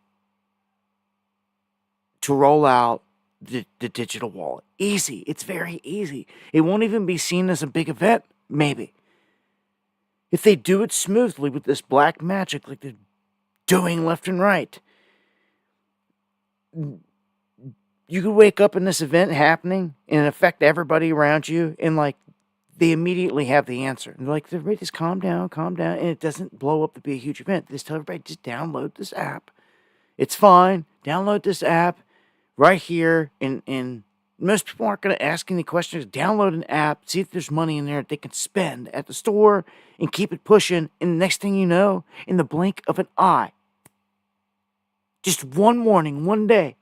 to roll out the digital wallet. Easy. It's very easy. It won't even be seen as a big event, maybe. If they do it smoothly with this black magic like they're doing left and right, you could wake up in this event happening and affect everybody around you, and like they immediately have the answer. And they're like, everybody just calm down, and it doesn't blow up to be a huge event. They just tell everybody, just download this app. It's fine. Download this app right here, and most people aren't going to ask any questions. Download an app, see if there's money in there that they can spend at the store, and keep it pushing. And the next thing you know, in the blink of an eye, just one morning, one day,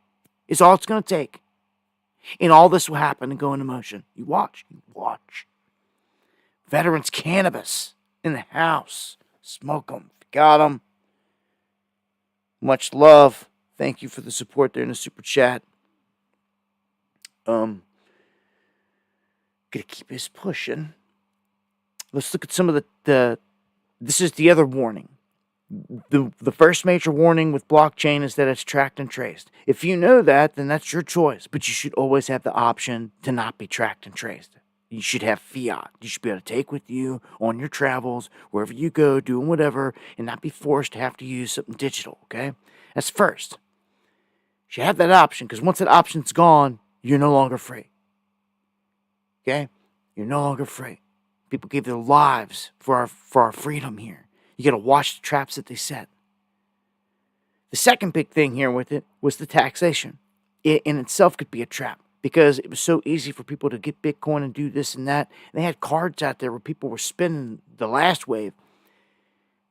is all it's going to take. And all this will happen and go into motion. You watch. Veterans cannabis in the house. Smoke them. Got them. Much love. Thank you for the support there in the super chat. Gonna keep this pushing. Let's look at some of the this is the other warning. The first major warning with blockchain is that it's tracked and traced. If you know that, then that's your choice. But you should always have the option to not be tracked and traced. You should have fiat. You should be able to take with you on your travels, wherever you go, doing whatever, and not be forced to have to use something digital, okay? That's first. You should have that option, because once that option's gone, you're no longer free. Okay? You're no longer free. People gave their lives for our freedom here. You got to watch the traps that they set. The second big thing here with it was the taxation. It in itself could be a trap, because it was so easy for people to get Bitcoin and do this and that. And they had cards out there where people were spending the last wave.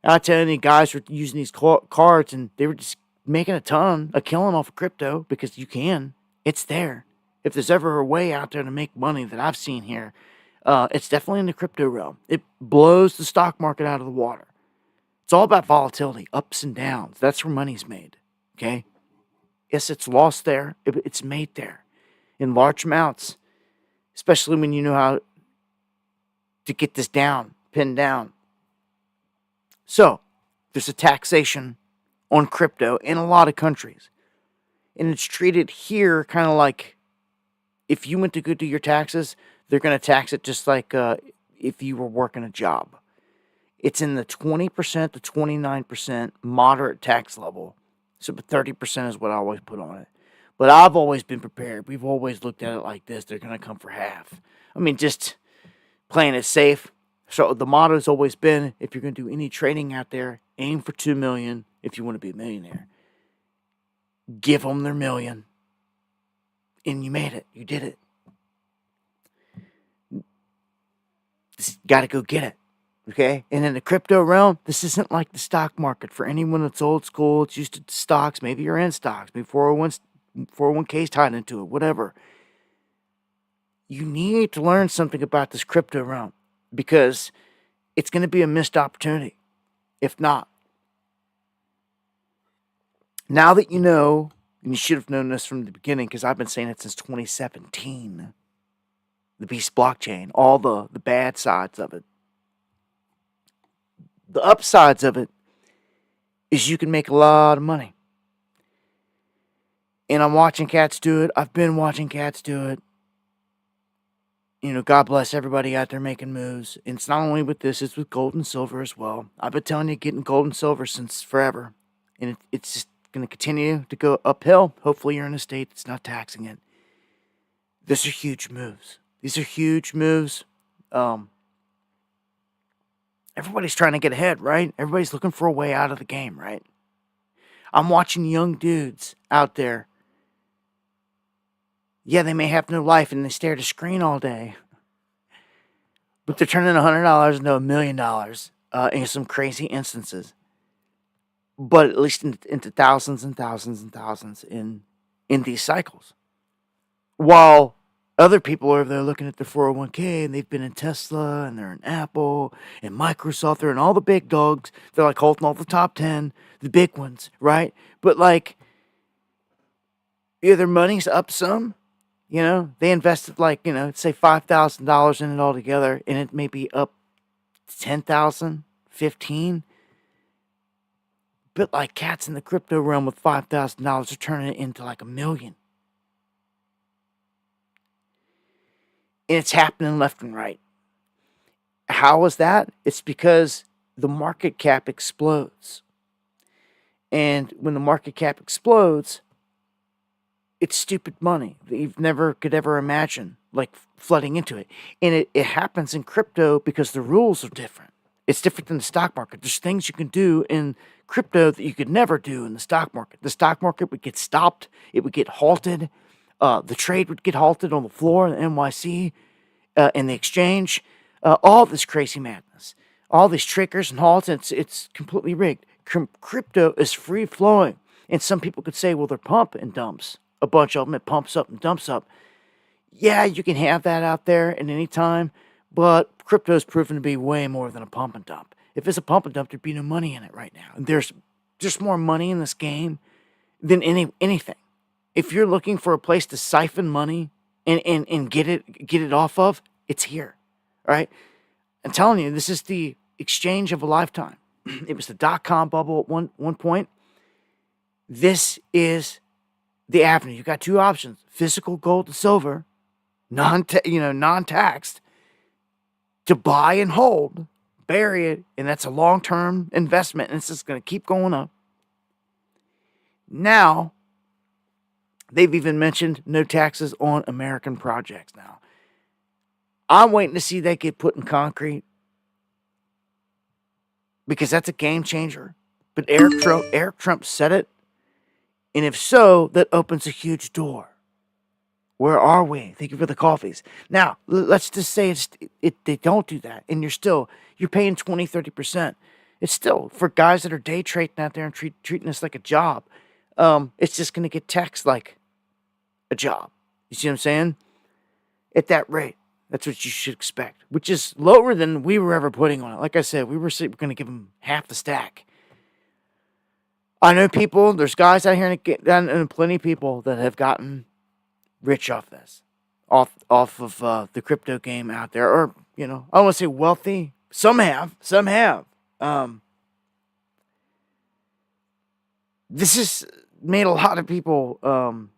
I tell you, guys were using these cards, and they were just making a ton of killing off of crypto, because you can. It's there. If there's ever a way out there to make money that I've seen here, it's definitely in the crypto realm. It blows the stock market out of the water. It's all about volatility, ups and downs. That's where money's made, okay? Yes, it's lost there. It's made there in large amounts, especially when you know how to get this down, pinned down. So, there's a taxation on crypto in a lot of countries. And it's treated here kind of like if you went to go do your taxes, they're going to tax it just like if you were working a job. It's in the 20% to 29% moderate tax level. So, but 30% is what I always put on it. But I've always been prepared. We've always looked at it like this. They're going to come for half. I mean, just playing it safe. So the motto's always been, if you're going to do any trading out there, aim for $2 million if you want to be a millionaire. Give them their $1 million. And you made it. You did it. Just got to go get it. Okay? And in the crypto realm, this isn't like the stock market. For anyone that's old school, it's used to stocks. Maybe you're in stocks. Maybe 401k is tied into it. Whatever. You need to learn something about this crypto realm because it's going to be a missed opportunity. If not. Now that you know, and you should have known this from the beginning because I've been saying it since 2017, the Beast blockchain, all the bad sides of it. The upsides of it is you can make a lot of money. And I'm watching cats do it. I've been watching cats do it. You know, God bless everybody out there making moves. And it's not only with this, it's with gold and silver as well. I've been telling you, getting gold and silver since forever. And it's just going to continue to go uphill. Hopefully you're in a state that's not taxing it. These are huge moves. These are huge moves. Everybody's trying to get ahead, right? Everybody's looking for a way out of the game, right? I'm watching young dudes out there. Yeah, they may have no life and they stare at a screen all day. But they're turning $100 into $1 million in some crazy instances. But at least into thousands and thousands and thousands in these cycles. While other people are there looking at their 401k and they've been in Tesla and they're in Apple and Microsoft. They're in all the big dogs. They're like holding all the top 10, the big ones, right? But like, yeah, their money's up some. You know, they invested like, you know, say $5,000 in it altogether and it may be up 10,000, 15. But like cats in the crypto realm with $5,000 are turning it into like $1 million. And it's happening left and right. How is that? It's because the market cap explodes. And when the market cap explodes, it's stupid money that you've never could ever imagine, like flooding into it. And it happens in crypto because the rules are different. It's different than the stock market. There's things you can do in crypto that you could never do in the stock market. The stock market would get stopped. It would get halted. The trade would get halted on the floor in the NYC, in the exchange. All this crazy madness. All these triggers and halts. It's completely rigged. Crypto is free flowing. And some people could say, well, they're pump and dumps. A bunch of them, it pumps up and dumps up. Yeah, you can have that out there at any time, but crypto's proven to be way more than a pump and dump. If it's a pump and dump, there'd be no money in it right now. And there's just more money in this game than anything. If you're looking for a place to siphon money and get it off of, it's here. All right? I'm telling you, this is the exchange of a lifetime. It was the dot-com bubble at one point. This is the avenue. You got two options: physical gold and silver, non-taxed, to buy and hold, bury it, and that's a long-term investment, and it's just going to keep going up. Now, they've even mentioned no taxes on American projects now. I'm waiting to see that get put in concrete because that's a game changer. But Eric Trump said it. And if so, that opens a huge door. Where are we? Thank you for the coffees. Now, let's just say they don't do that. And you're paying 20, 30%. It's still, for guys that are day trading out there and treating this like a job, it's just going to get taxed like a job. You see what I'm saying? At that rate. That's what you should expect, which is lower than we were ever putting on it. Like I said, we were going to give them half the stack. I know people, there's guys out here and plenty of people that have gotten rich off this, off of the crypto game out there. Or, I don't want to say wealthy. Some have. This has made a lot of people,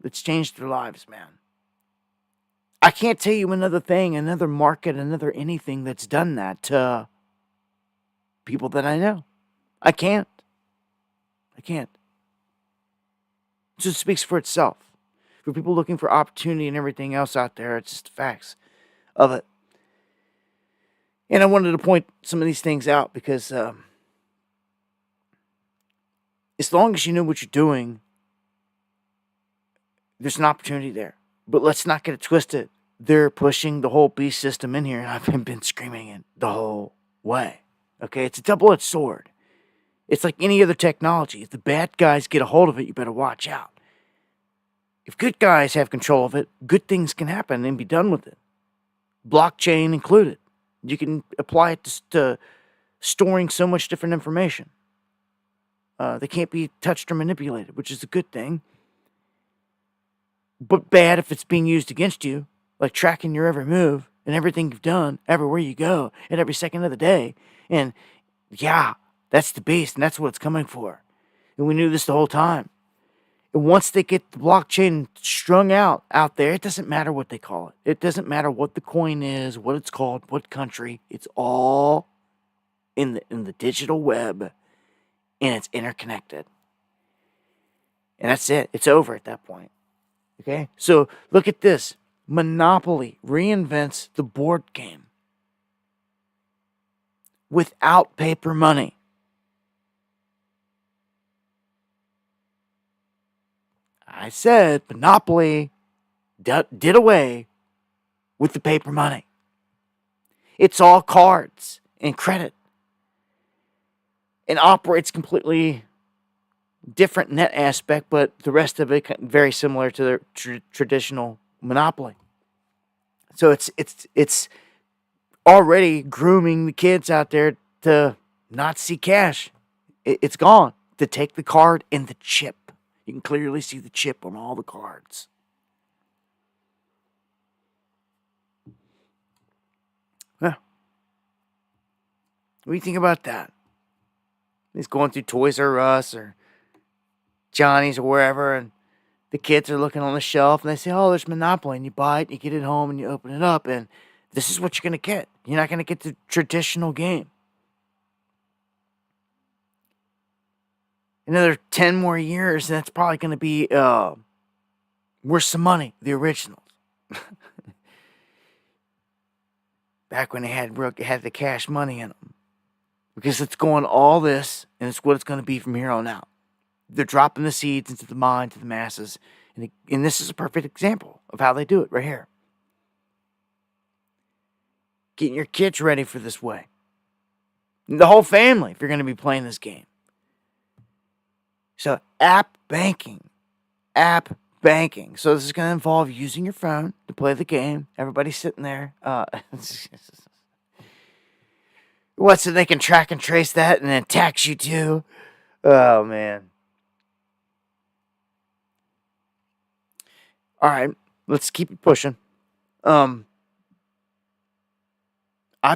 it's changed their lives, man. I can't tell you another thing, another market, another anything that's done that to people that I know. I can't. So it speaks for itself. For people looking for opportunity and everything else out there, it's just the facts of it. And I wanted to point some of these things out because as long as you know what you're doing, there's an opportunity there. But let's not get it twisted. They're pushing the whole beast system in here, and I've been screaming it the whole way. Okay, it's a double-edged sword. It's like any other technology. If the bad guys get a hold of it, you better watch out. If good guys have control of it, good things can happen and be done with it. Blockchain included. You can apply it to storing so much different information. They can't be touched or manipulated, which is a good thing. But bad if it's being used against you, like tracking your every move and everything you've done, everywhere you go, at every second of the day. And yeah, that's the beast, and that's what it's coming for. And we knew this the whole time. And once they get the blockchain strung out there, it doesn't matter what they call it. It doesn't matter what the coin is, what it's called, what country. It's all in the digital web, and it's interconnected. And that's it. It's over at that point. Okay? So look at this. Monopoly reinvents the board game without paper money. I said Monopoly did away with the paper money. It's all cards and credit. And operates completely different in that aspect, but the rest of it very similar to the traditional Monopoly. So it's already grooming the kids out there to not see cash. It's gone. To take the card and the chip. You can clearly see the chip on all the cards. Huh. What do you think about that? He's going through Toys R Us or Johnny's or wherever, and the kids are looking on the shelf, and they say, oh, there's Monopoly, and you buy it, and you get it home, and you open it up, and this is what you're going to get. You're not going to get the traditional game. Another 10 more years, and that's probably going to be Worth Some Money, the originals. Back when they had the cash money in them. Because it's going all this, and it's what it's going to be from here on out. They're dropping the seeds into the mind, to the masses. And this is a perfect example of how they do it right here. Getting your kids ready for this way. The whole family, if you're going to be playing this game. So, app banking. So, this is going to involve using your phone to play the game. Everybody's sitting there. What, so they can track and trace that and then tax you too? Oh, man. All right, let's keep it pushing. I've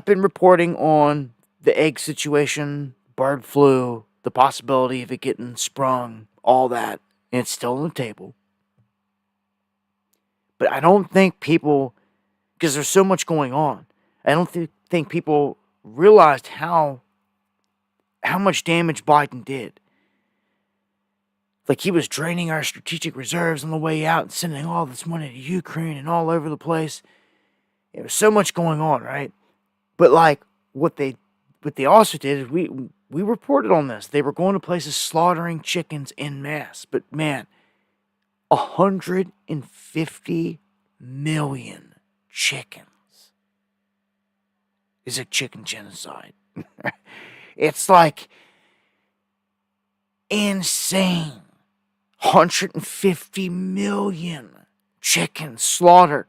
been reporting on the egg situation, bird flu, the possibility of it getting sprung, all that, and it's still on the table. But I don't think people, because there's so much going on, I don't think people realized how much damage Biden did. Like he was draining our strategic reserves on the way out and sending all this money to Ukraine and all over the place. There was so much going on, right? But like what they also did is we reported on this. They were going to places slaughtering chickens en masse. But man, 150 million chickens is a chicken genocide. It's like insane. 150 million chickens slaughtered.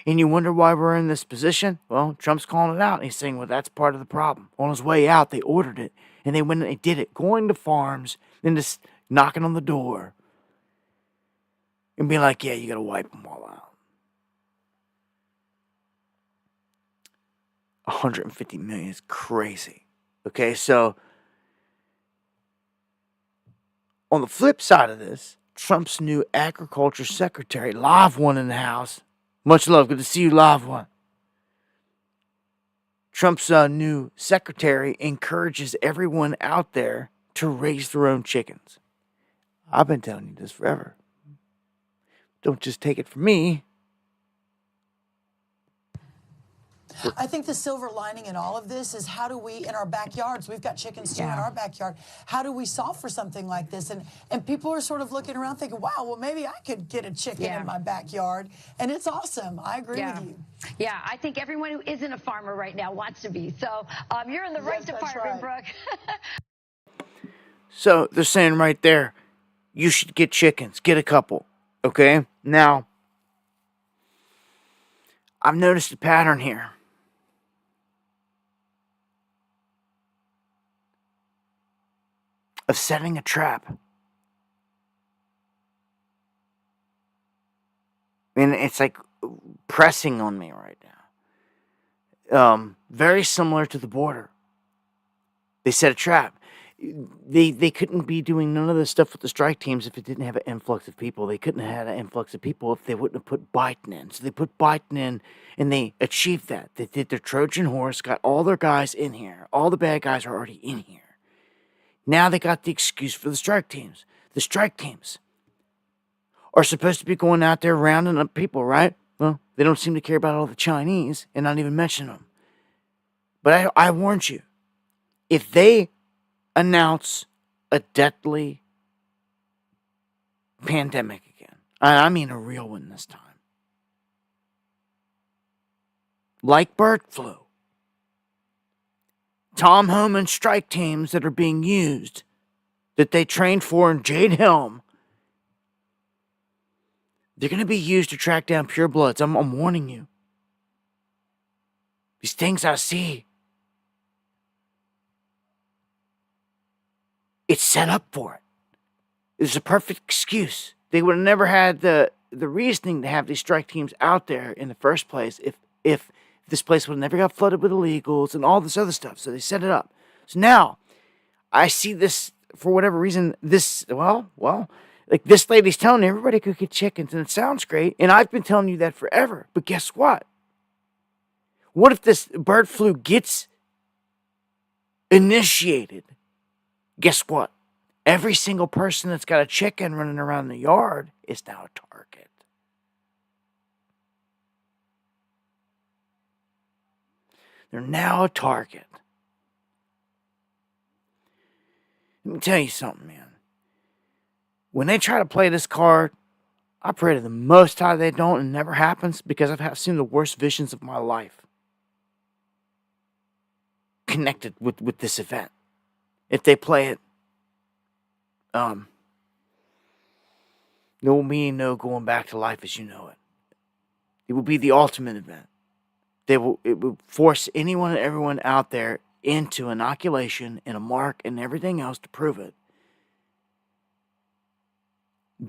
And you wonder why we're in this position? Well, Trump's calling it out. He's saying, well, that's part of the problem. On his way out, they ordered it. And they went and they did it, going to farms and just knocking on the door and being like, yeah, you got to wipe them all out. 150 million is crazy. Okay, so on the flip side of this, Trump's new agriculture secretary, live one in the house. Much love. Good to see you, live one. Trump's new secretary encourages everyone out there to raise their own chickens. I've been telling you this forever. Don't just take it from me. I think the silver lining in all of this is how do we, in our backyards, we've got chickens too in our backyard, how do we solve for something like this? And people are sort of looking around thinking, wow, well, maybe I could get a chicken in my backyard. And it's awesome. I agree with you. Yeah, I think everyone who isn't a farmer right now wants to be. So you're in the right department, Brooke. So they're saying right there, you should get chickens. Get a couple. Okay? Now, I've noticed a pattern here. Of setting a trap. And it's like pressing on me right now. Very similar to the border. They set a trap. They couldn't be doing none of this stuff with the strike teams if it didn't have an influx of people. They couldn't have had an influx of people if they wouldn't have put Biden in. So they put Biden in, and they achieved that. They did their Trojan horse, got all their guys in here. All the bad guys are already in here. Now they got the excuse for the strike teams. The strike teams are supposed to be going out there rounding up people, right? Well, they don't seem to care about all the Chinese and not even mention them. But I warned you, if they announce a deadly pandemic again, I mean a real one this time, like bird flu, Tom Homan strike teams that are being used, that they trained for in Jade Helm, they're going to be used to track down purebloods. I'm warning you. These things I see, it's set up for it. It's a perfect excuse. They would have never had the reasoning to have these strike teams out there in the first place if this place would have never got flooded with illegals and all this other stuff. So they set it up. So now, I see this, for whatever reason, like this lady's telling everybody could get chickens, and it sounds great, and I've been telling you that forever. But guess what? What if this bird flu gets initiated? Guess what? Every single person that's got a chicken running around the yard is now a target. They're now a target. Let me tell you something, man. When they try to play this card, I pray to the Most High they don't, and it never happens, because I've seen the worst visions of my life connected with this event. If they play it, there will be no going back to life as you know it. It will be the ultimate event. It will force anyone and everyone out there into inoculation and a mark and everything else to prove it.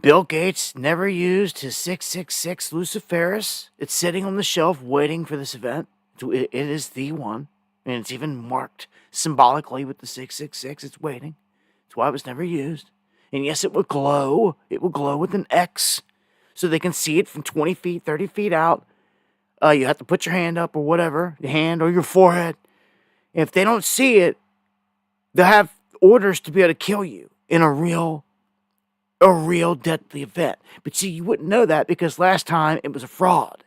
Bill Gates never used his 666 Luciferus. It's sitting on the shelf waiting for this event. It is the one. And it's even marked symbolically with the 666. It's waiting. That's why it was never used. And yes, it will glow. It will glow with an X. So they can see it from 20 feet, 30 feet out. You have to put your hand up or whatever. Your hand or your forehead. If they don't see it, they'll have orders to be able to kill you in a real deadly event. But see, you wouldn't know that because last time it was a fraud.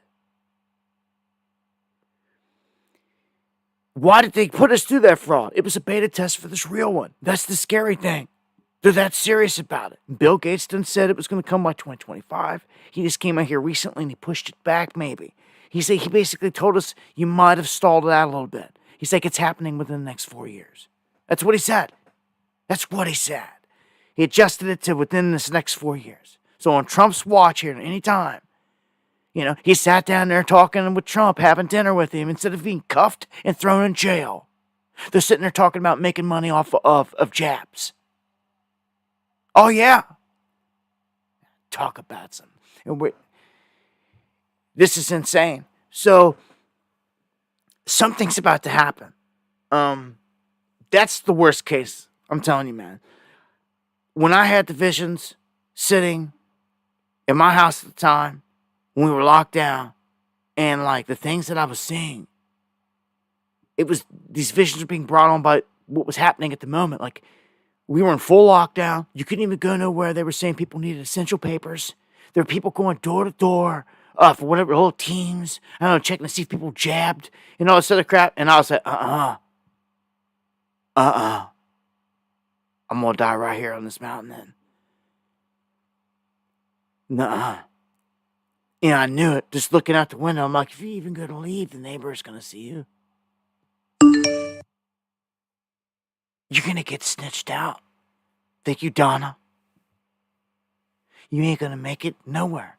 Why did they put us through that fraud? It was a beta test for this real one. That's the scary thing. They're that serious about it. Bill Gates done said it was going to come by 2025. He just came out here recently and he pushed it back maybe. He basically told us you might have stalled it out a little bit. He's like, it's happening within the next 4 years. That's what he said. That's what he said. He adjusted it to within this next 4 years. So on Trump's watch here at any time, You know, he sat down there talking with Trump, having dinner with him instead of being cuffed and thrown in jail. They're sitting there talking about making money off of jabs. Oh, yeah. Talk about some. This is insane. So, something's about to happen. That's the worst case. I'm telling you, man. When I had the visions sitting in my house at the time, when we were locked down, and like the things that I was seeing, it was these visions were being brought on by what was happening at the moment. Like, we were in full lockdown. You couldn't even go nowhere. They were saying people needed essential papers. There were people going door to door for whatever, little teams. I don't know, checking to see if people jabbed and all this other crap. And I was like, I'm going to die right here on this mountain then. Nuh-uh. And I knew it. Just looking out the window, I'm like, if you even go to leave, the neighbor's going to see you. You're going to get snitched out. Thank you, Donna. You ain't going to make it nowhere.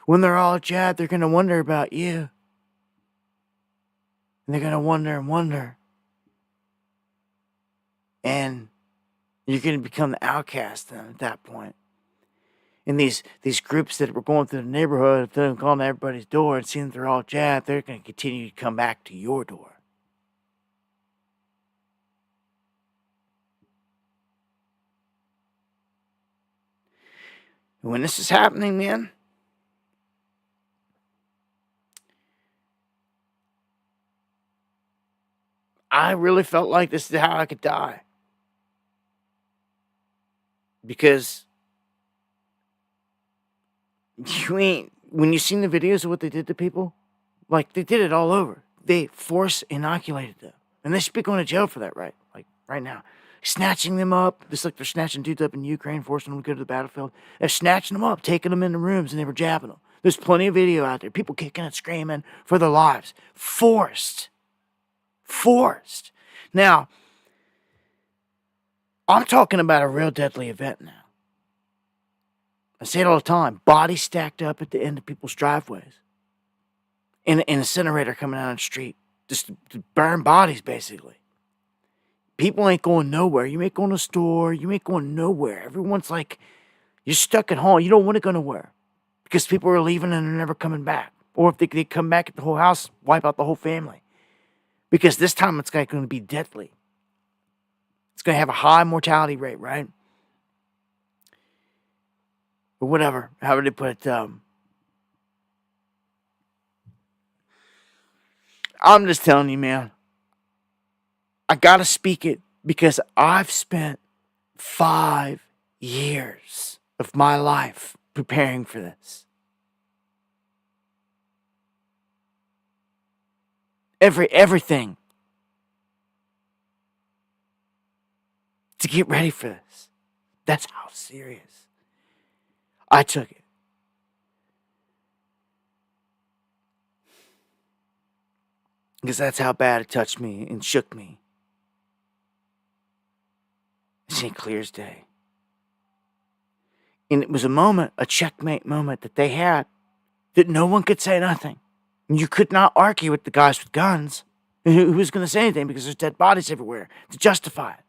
When they're all jabbed, they're going to wonder about you. And they're going to wonder and wonder. And you're going to become the outcast then at that point. And these groups that were going through the neighborhood, if they're calling everybody's door and seeing that they're all jabbed, they're going to continue to come back to your door. And when this is happening, man, I really felt like this is how I could die. Because when you seen the videos of what they did to people, like, they did it all over. They force inoculated them. And they should be going to jail for that, right? Like, right now. Snatching them up, just like they're snatching dudes up in Ukraine, forcing them to go to the battlefield. They're snatching them up, taking them into rooms, and they were jabbing them. There's plenty of video out there. People kicking and screaming for their lives. Forced. Now, I'm talking about a real deadly event now. I say it all the time. Bodies stacked up at the end of people's driveways. In an incinerator coming out on the street. Just to burn bodies, basically. People ain't going nowhere. You ain't going to the store. You ain't going nowhere. Everyone's like, you're stuck at home. You don't want to go nowhere. Because people are leaving and they're never coming back. Or if they come back at the whole house, wipe out the whole family. Because this time it's going to be deadly. It's going to have a high mortality rate, right? Or whatever, however they put it. I'm just telling you, man. I gotta speak it because I've spent 5 years of my life preparing for this. Everything. To get ready for this. That's how serious I took it. Because that's how bad it touched me and shook me. I see it clear as day. And it was a moment, a checkmate moment that they had, that no one could say nothing. And you could not argue with the guys with guns. Who was going to say anything because there's dead bodies everywhere to justify it.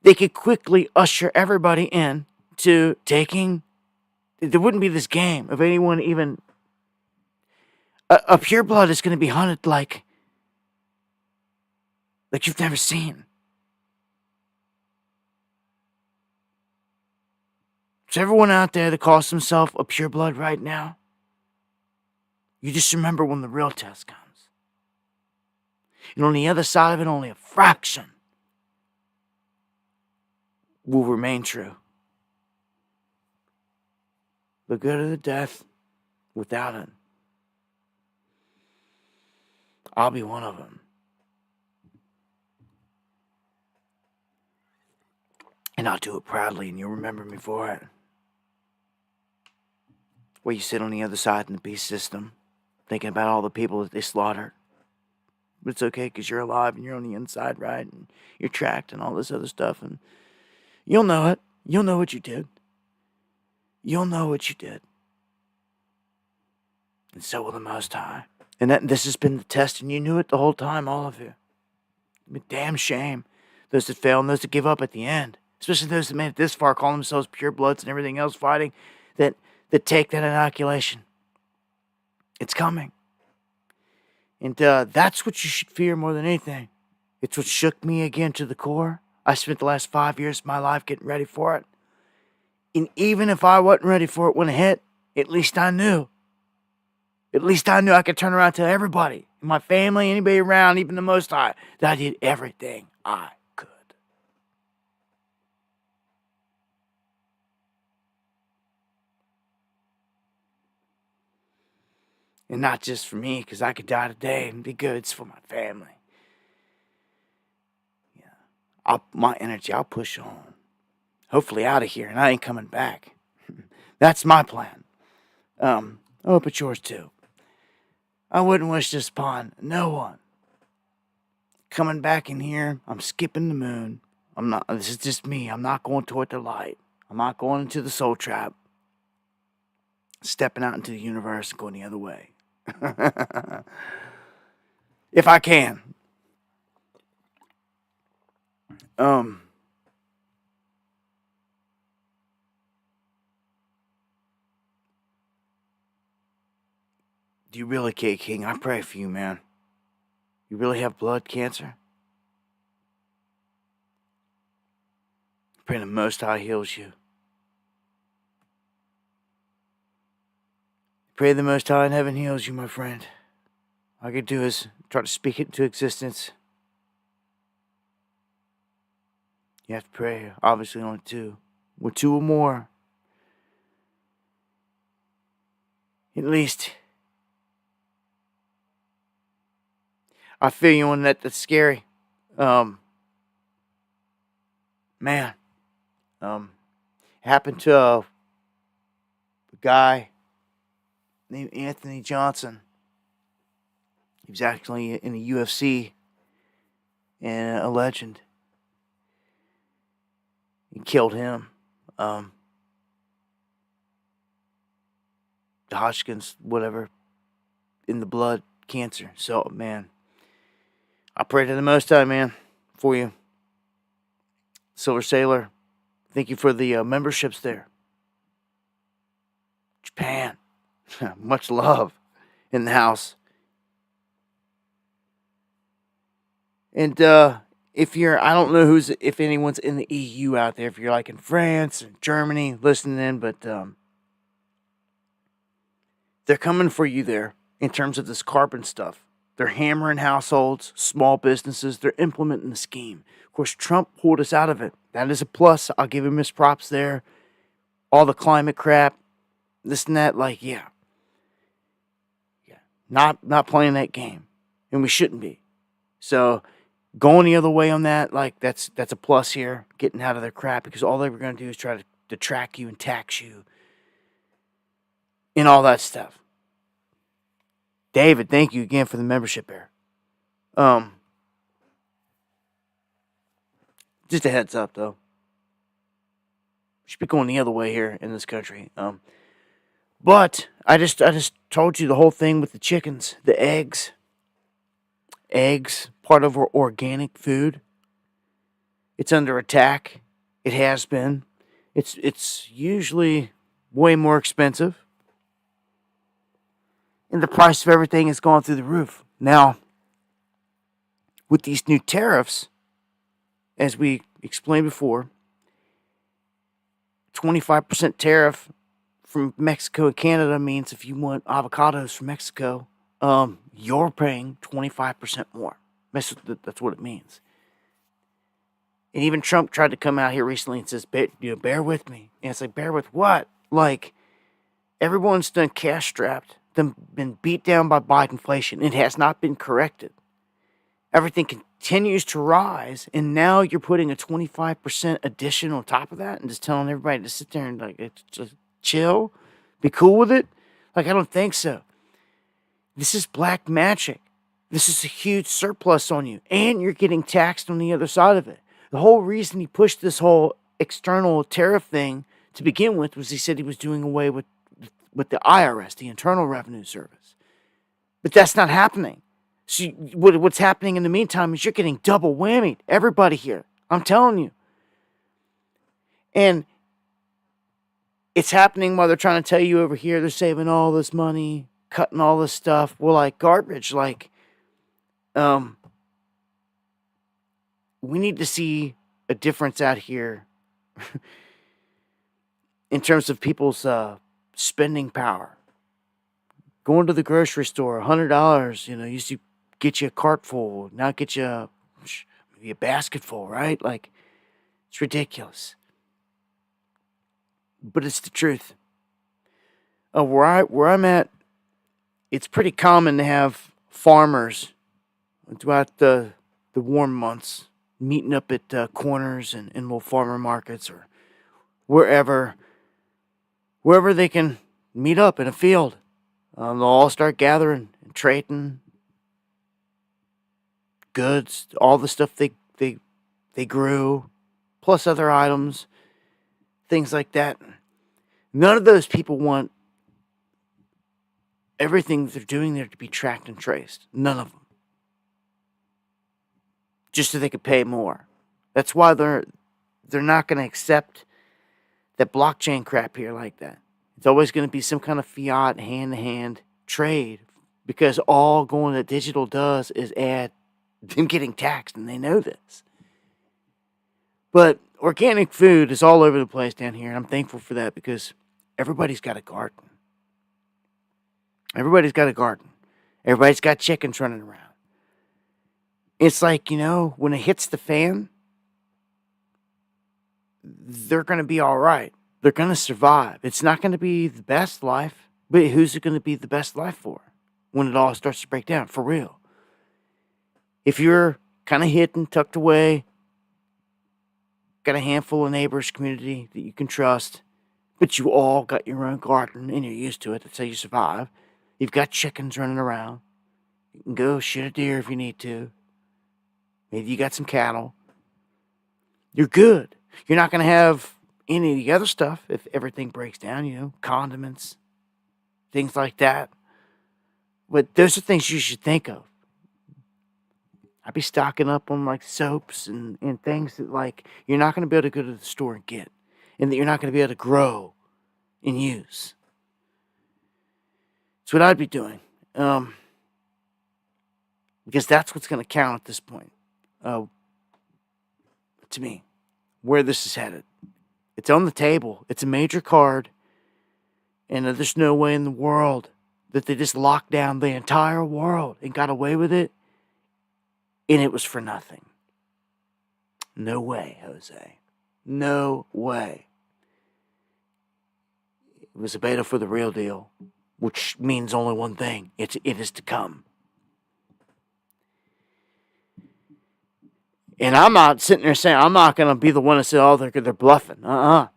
They could quickly usher everybody in to taking. There wouldn't be this game of anyone even. A pureblood is going to be hunted like you've never seen. So everyone out there that calls himself a pureblood right now, you just remember when the real test comes. And on the other side of it, only a fraction will remain true. They'll go to the death without it. I'll be one of them. And I'll do it proudly, and you'll remember me for it. Where you sit on the other side in the beast system, thinking about all the people that they slaughtered. But it's okay, because you're alive, and you're on the inside, right? And you're tracked, and all this other stuff, and you'll know it. You'll know what you did. you'll know what you did. And so will the Most High. And this has been the test, and you knew it the whole time, all of you. It's a damn shame. Those that fail and those that give up at the end. Especially those that made it this far, calling themselves purebloods and everything else fighting, that take that inoculation. It's coming. And that's what you should fear more than anything. It's what shook me again to the core. I spent the last 5 years of my life getting ready for it. And even if I wasn't ready for it when it hit, at least I knew. At least I knew I could turn around and tell everybody, my family, anybody around, even the Most High, that I did everything I could. And not just for me, because I could die today and be good. It's for my family. Yeah, my energy, I'll push on. Hopefully out of here, and I ain't coming back. That's my plan. I hope it's yours too. I wouldn't wish this upon no one. Coming back in here, I'm skipping the moon. This is just me. I'm not going toward the light. I'm not going into the soul trap. Stepping out into the universe and going the other way. If I can. Do you really, King? I pray for you, man. You really have blood cancer? Pray the Most High heals you. Pray the Most High in heaven heals you, my friend. All I can do is try to speak it into existence. You have to pray, obviously, only two. With two or more. At least. I feel you on that. That's scary. Man. It happened to a guy named Anthony Johnson. He was actually in the UFC and a legend. He killed him. The Hodgkin's, whatever, in the blood, cancer. So, man, I pray to the Most High, man, for you. Silver Sailor, thank you for the memberships there. Japan, much love in the house. And if you're, I don't know if anyone's in the EU out there, if you're like in France or Germany listening in, but they're coming for you there in terms of this carbon stuff. They're hammering households, small businesses. They're implementing the scheme. Of course, Trump pulled us out of it. That is a plus. I'll give him his props there. All the climate crap, this and that, like, yeah. Not playing that game. And we shouldn't be. So going the other way on that, like, that's a plus here. Getting out of their crap, because all they were going to do is try to track you and tax you. And all that stuff. David, thank you again for the membership there. Just a heads up, though. We should be going the other way here in this country. But I just told you the whole thing with the chickens, the eggs. Eggs, part of our organic food. It's under attack. It has been. It's usually way more expensive. And the price of everything has gone through the roof. Now, with these new tariffs, as we explained before, 25% tariff from Mexico and Canada means if you want avocados from Mexico, you're paying 25% more. That's what it means. And even Trump tried to come out here recently and says, bear with me. And it's like, bear with what? Like, everyone's done cash-strapped. Been beat down by Bidenflation. It has not been corrected. Everything continues to rise, and now you're putting a 25% addition on top of that and just telling everybody to sit there and like just chill, be cool with it? Like, I don't think so. This is black magic. This is a huge surplus on you, and you're getting taxed on the other side of it. The whole reason he pushed this whole external tariff thing to begin with was he said he was doing away with the IRS, the Internal Revenue Service. But that's not happening. So what's happening in the meantime is you're getting double whammied. Everybody here. I'm telling you. And it's happening while they're trying to tell you over here they're saving all this money, cutting all this stuff. Well, like garbage. Like, we need to see a difference out here in terms of people's spending power. Going to the grocery store, $100, used to get you a cart full, now get you maybe a basket full, right? Like, it's ridiculous. But it's the truth. Where I'm at, it's pretty common to have farmers throughout the warm months meeting up at corners and in little farmer markets or wherever they can meet up in a field. They'll all start gathering and trading goods, all the stuff they grew, plus other items, things like that. None of those people want everything they're doing there to be tracked and traced. None of them. Just so they could pay more. That's why they're not going to accept that blockchain crap here like that. It's always going to be some kind of fiat, hand-to-hand trade, because all going to digital does is add them getting taxed, and they know this. But organic food is all over the place down here, and I'm thankful for that because everybody's got a garden. Everybody's got a garden. Everybody's got chickens running around. It's like, when it hits the fan, they're going to be all right. They're going to survive. It's not going to be the best life, but who's it going to be the best life for when it all starts to break down? For real. If you're kind of hidden, tucked away, got a handful of neighbors, community that you can trust, but you all got your own garden and you're used to it, that's how you survive. You've got chickens running around. You can go shoot a deer if you need to. Maybe you got some cattle. You're good. You're not going to have any of the other stuff if everything breaks down, condiments, things like that. But those are things you should think of. I'd be stocking up on like soaps and things that like you're not going to be able to go to the store and get, and that you're not going to be able to grow and use. That's what I'd be doing. Because that's what's going to count at this point. To me, where this is headed. It's on the table. It's a major card. And there's no way in the world that they just locked down the entire world and got away with it. And it was for nothing. No way, Jose. No way. It was a beta for the real deal, which means only one thing. It is to come. And I'm not sitting there saying, I'm not going to be the one to say, oh, they're bluffing. I'm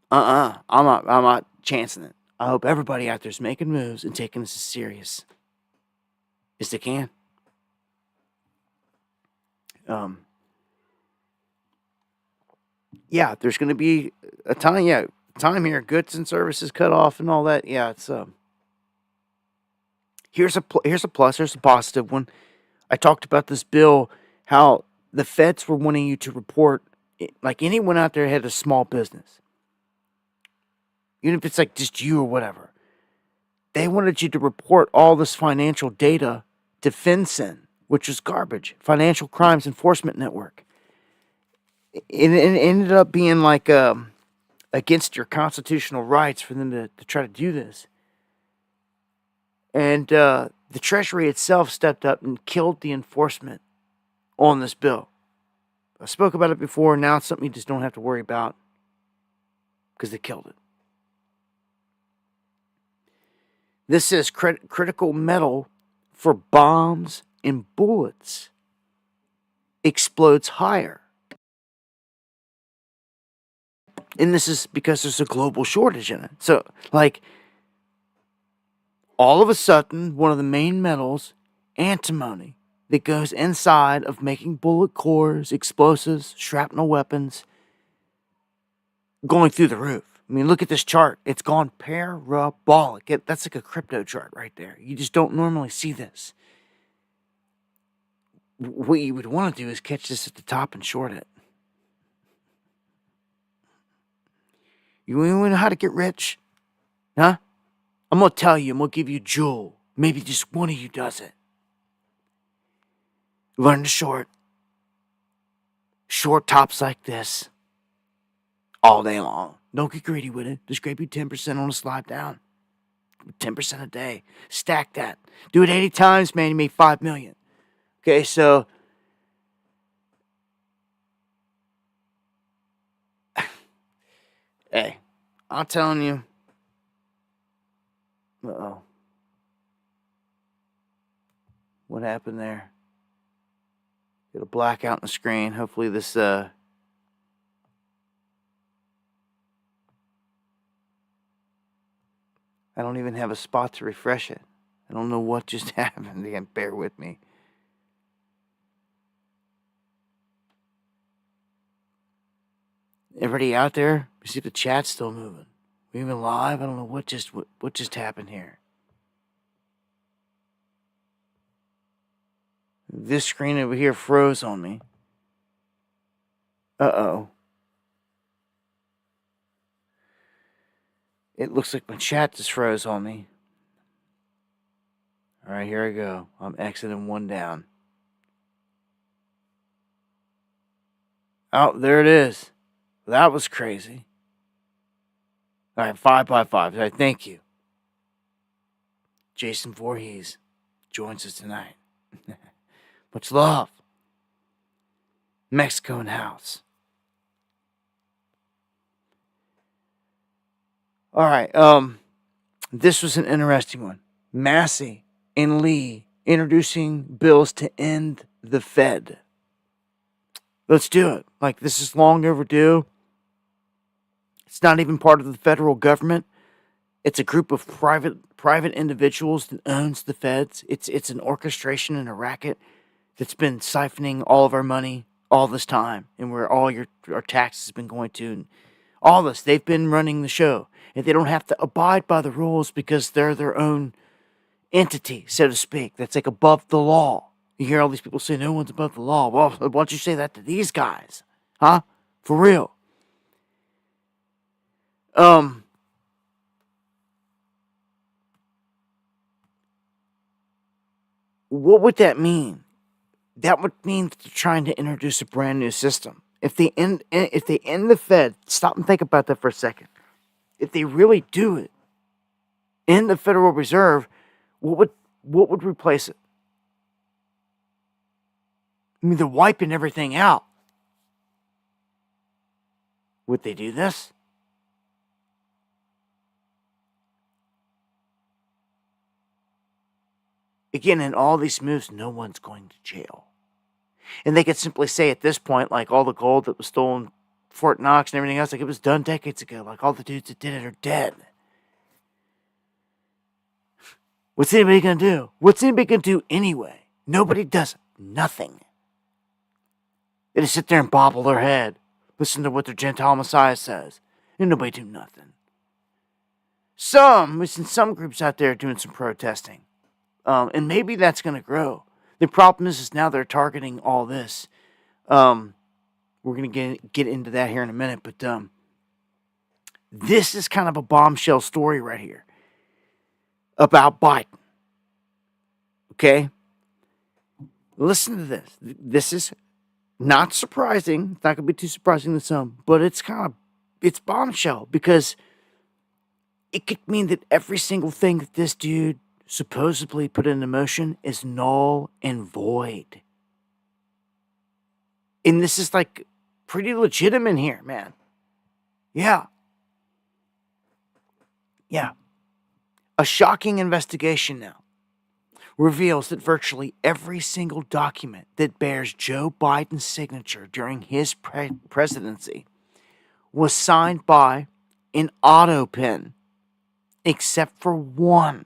not chancing it. I hope everybody out there is making moves and taking this as serious as they can. Yeah, there's going to be a time here, goods and services cut off and all that. Yeah, it's here's a plus, here's a positive one. I talked about this bill, how the feds were wanting you to report, like anyone out there had a small business, even if it's like just you or whatever, they wanted you to report all this financial data to FinCEN, which is garbage, Financial Crimes Enforcement Network. It ended up being like against your constitutional rights for them to try to do this. And the Treasury itself stepped up and killed the enforcement on this bill. I spoke about it before. Now it's something you just don't have to worry about because they killed it. This says critical metal for bombs and bullets explodes higher. And this is because there's a global shortage in it. So, like, all of a sudden, one of the main metals, antimony, that goes inside of making bullet cores, explosives, shrapnel weapons, going through the roof. I mean, look at this chart. It's gone parabolic. That's like a crypto chart right there. You just don't normally see this. What you would want to do is catch this at the top and short it. You want to know how to get rich? Huh? I'm going to tell you. I'm going to give you a jewel. Maybe just one of you does it. Learn to short. Short tops like this. All day long. Don't get greedy with it. Just grab you 10% on a slide down. 10% a day. Stack that. Do it 80 times, man. You make $5 million. Okay, so... Hey, I'm telling you. Uh-oh. What happened there? Got a blackout on the screen. Hopefully this, I don't even have a spot to refresh it. I don't know what just happened. Again, bear with me. Everybody out there? You see if the chat's still moving. We're even live? I don't know what just happened here. This screen over here froze on me. Uh-oh. It looks like my chat just froze on me. All right, here I go. I'm exiting one down. Oh, there it is. That was crazy. All right, 5 by 5. All right, thank you. Jason Voorhees joins us tonight. Much love. Mexico in house. All right, this was an interesting one. Massey and Lee introducing bills to end the Fed. Let's do it. Like, this is long overdue. It's not even part of the federal government. It's a group of private individuals that owns the feds. It's an orchestration and a racket that's been siphoning all of our money all this time, and where all our taxes have been going to, and all this. They've been running the show, and they don't have to abide by the rules because they're their own entity, so to speak, that's like above the law. You hear all these people say no one's above the law. Well, why don't you say that to these guys? Huh? For real. What would that mean? That would mean that they're trying to introduce a brand new system. If they end the Fed, stop and think about that for a second. If they really do it, in the Federal Reserve, what would replace it? I mean, they're wiping everything out. Would they do this? Again, in all these moves, no one's going to jail. And they could simply say at this point, like all the gold that was stolen, Fort Knox and everything else, like it was done decades ago. Like all the dudes that did it are dead. What's anybody going to do? What's anybody going to do anyway? Nobody does nothing. They just sit there and bobble their head, listen to what their Gentile Messiah says, and nobody do nothing. We've seen some groups out there doing some protesting. And maybe that's going to grow. The problem is now they're targeting all this. We're going to get into that here in a minute, but this is kind of a bombshell story right here about Biden. Okay? Listen to this. This is not surprising. It's not going to be too surprising to some, but it's bombshell because it could mean that every single thing that this dude supposedly put into motion is null and void. And this is like pretty legitimate here, man. Yeah. A shocking investigation now reveals that virtually every single document that bears Joe Biden's signature during his presidency was signed by an autopen, except for one.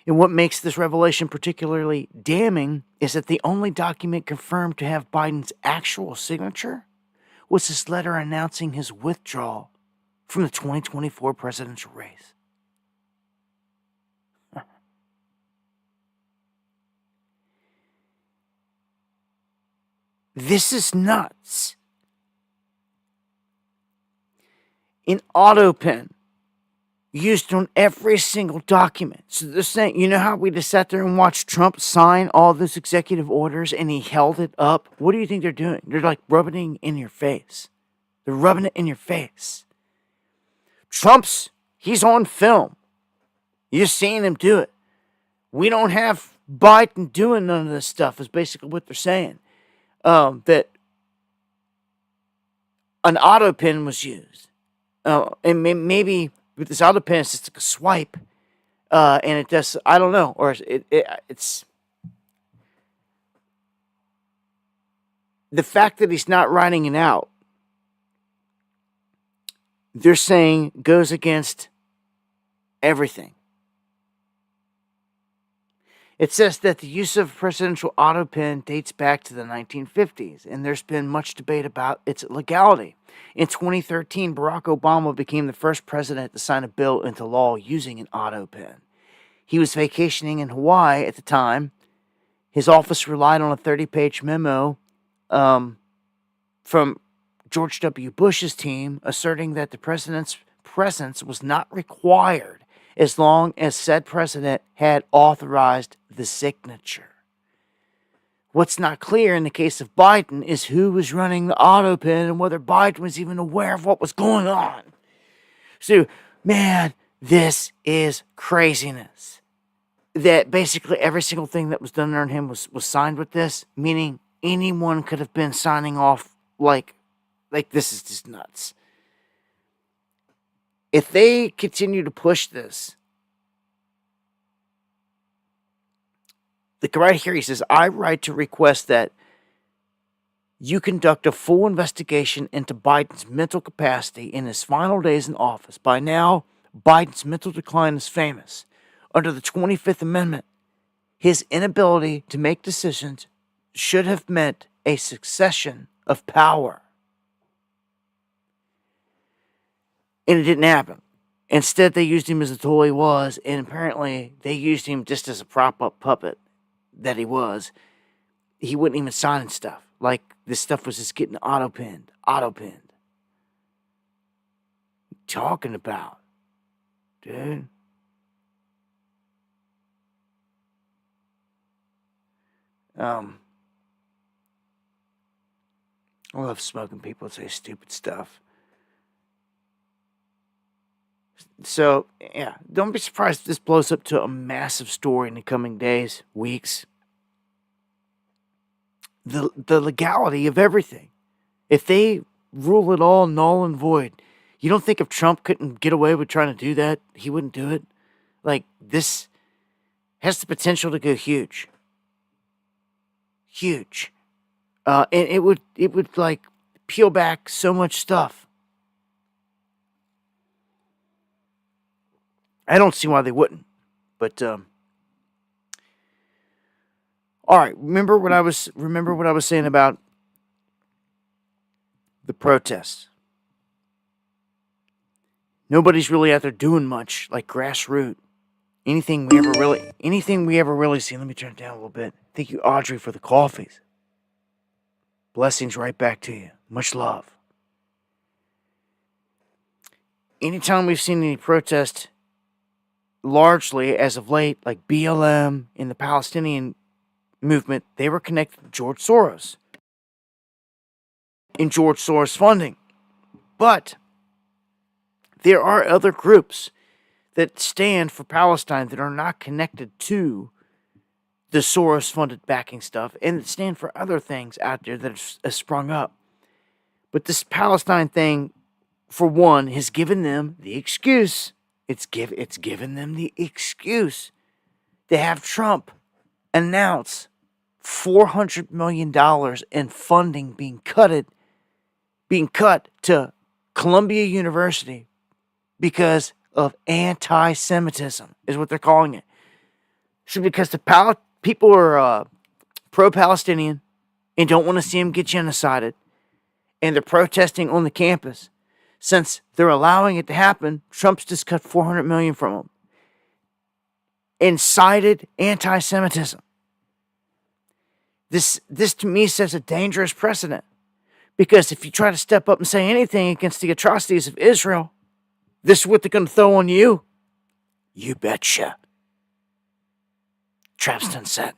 And what makes this revelation particularly damning is that the only document confirmed to have Biden's actual signature was his letter announcing his withdrawal from the 2024 presidential race. This is nuts. An autopen used on every single document. So they're saying, you know how we just sat there and watched Trump sign all those executive orders and he held it up? What do you think they're doing? They're like rubbing it in your face. They're rubbing it in your face. He's on film. You're seeing him do it. We don't have Biden doing none of this stuff is basically what they're saying. That an autopen was used. And maybe with this autopen, it's just like a swipe. And it does, I don't know. Or it's the fact that he's not writing it out, they're saying goes against everything. It says that the use of presidential autopen dates back to the 1950s, and there's been much debate about its legality. In 2013, Barack Obama became the first president to sign a bill into law using an autopen. He was vacationing in Hawaii at the time. His office relied on a 30-page memo from George W. Bush's team asserting that the president's presence was not required as long as said president had authorized the signature. What's not clear in the case of Biden is who was running the autopen and whether Biden was even aware of what was going on. So, man, this is craziness. That basically every single thing that was done on him was signed with this, meaning anyone could have been signing off like this is just nuts. If they continue to push this, right here he says, I write to request that you conduct a full investigation into Biden's mental capacity in his final days in office. By now, Biden's mental decline is famous. Under the 25th Amendment, his inability to make decisions should have meant a succession of power. And it didn't happen. Instead, they used him as a tool he was, and apparently they used him just as a prop-up puppet that he was. He wouldn't even sign stuff. Like, this stuff was just getting autopenned. Talking about, dude. I love smoking people that say stupid stuff. So, yeah, don't be surprised if this blows up to a massive story in the coming days, weeks. The legality of everything. If they rule it all null and void, you don't think if Trump couldn't get away with trying to do that, he wouldn't do it? Like, this has the potential to go huge. Huge. And it would like peel back so much stuff. I don't see why they wouldn't. But all right, remember what I was saying about the protests. Nobody's really out there doing much like grassroots. Anything we ever really see. Let me turn it down a little bit. Thank you, Audrey, for the coffees. Blessings right back to you. Much love. Anytime we've seen any protest, largely as of late, like BLM in the Palestinian movement, they were connected to George Soros and George Soros funding. But there are other groups that stand for Palestine that are not connected to the Soros-funded backing stuff, and that stand for other things out there that have sprung up. But this Palestine thing, for one, has given them the excuse. It's given them the excuse to have Trump announce $400 million in funding being cut to Columbia University because of anti-Semitism, is what they're calling it. So because the people are pro-Palestinian and don't want to see them get genocided, and they're protesting on the campus. Since they're allowing it to happen, Trump's just cut $400 million from them. Incited anti-Semitism. This to me sets a dangerous precedent. Because if you try to step up and say anything against the atrocities of Israel, this is what they're going to throw on you. You betcha. Trap's done set.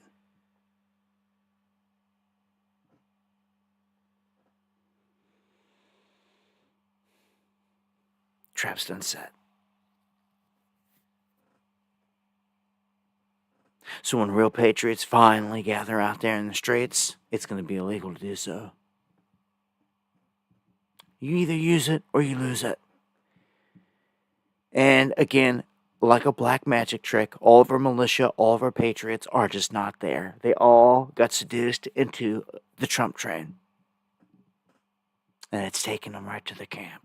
Trap's done set. So when real patriots finally gather out there in the streets, it's going to be illegal to do so. You either use it or you lose it. And again, like a black magic trick, all of our militia, all of our patriots are just not there. They all got seduced into the Trump train. And it's taken them right to the camp.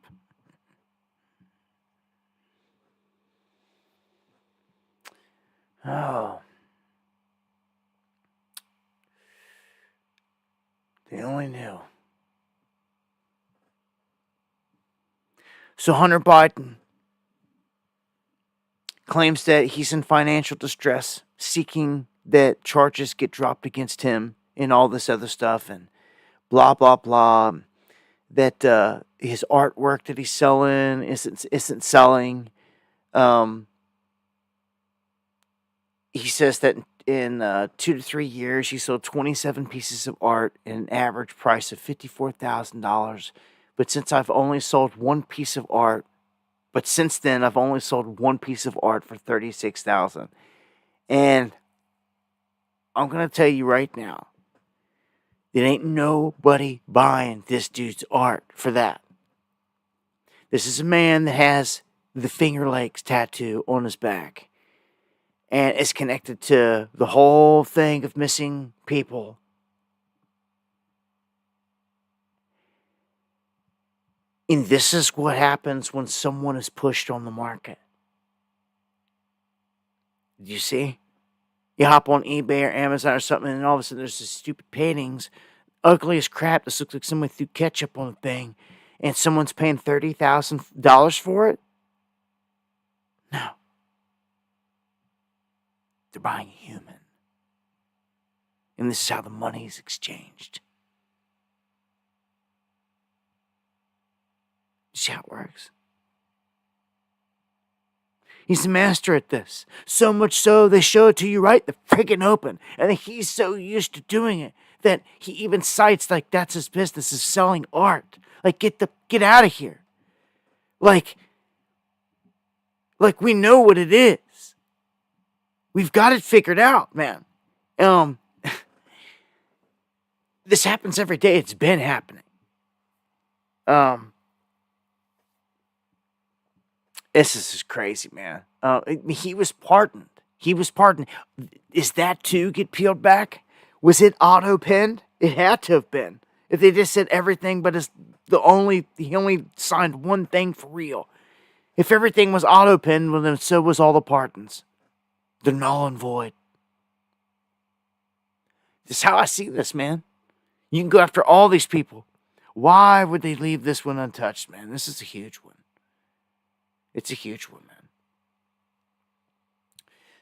Oh. They only knew. So Hunter Biden claims that he's in financial distress, seeking that charges get dropped against him and all this other stuff and blah, blah, blah. That his artwork that he's selling isn't selling. He says that in 2 to 3 years, he sold 27 pieces of art at an average price of $54,000. But since I've only sold one piece of art, since then I've only sold one piece of art for $36,000. And I'm gonna tell you right now, there ain't nobody buying this dude's art for that. This is a man that has the Finger Lakes tattoo on his back. And it's connected to the whole thing of missing people. And this is what happens when someone is pushed on the market. Did you see? You hop on eBay or Amazon or something, and all of a sudden there's these stupid paintings, ugly as crap. This looks like somebody threw ketchup on the thing, and someone's paying $30,000 for it? No. They're buying a human. And this is how the money is exchanged. See how it works? He's a master at this. So much so, they show it to you right the friggin' open. And he's so used to doing it that he even cites like that's his business, is selling art. Like, get out of here. Like we know what it is. We've got it figured out, man. This happens every day. It's been happening. This is just crazy, man. He was pardoned. Is that to get peeled back? Was it auto-penned? It had to have been. If they just said everything, but he only signed one thing for real. If everything was auto-penned, well, then so was all the pardons. They're null and void. This is how I see this, man. You can go after all these people. Why would they leave this one untouched, man? This is a huge one. It's a huge one, man.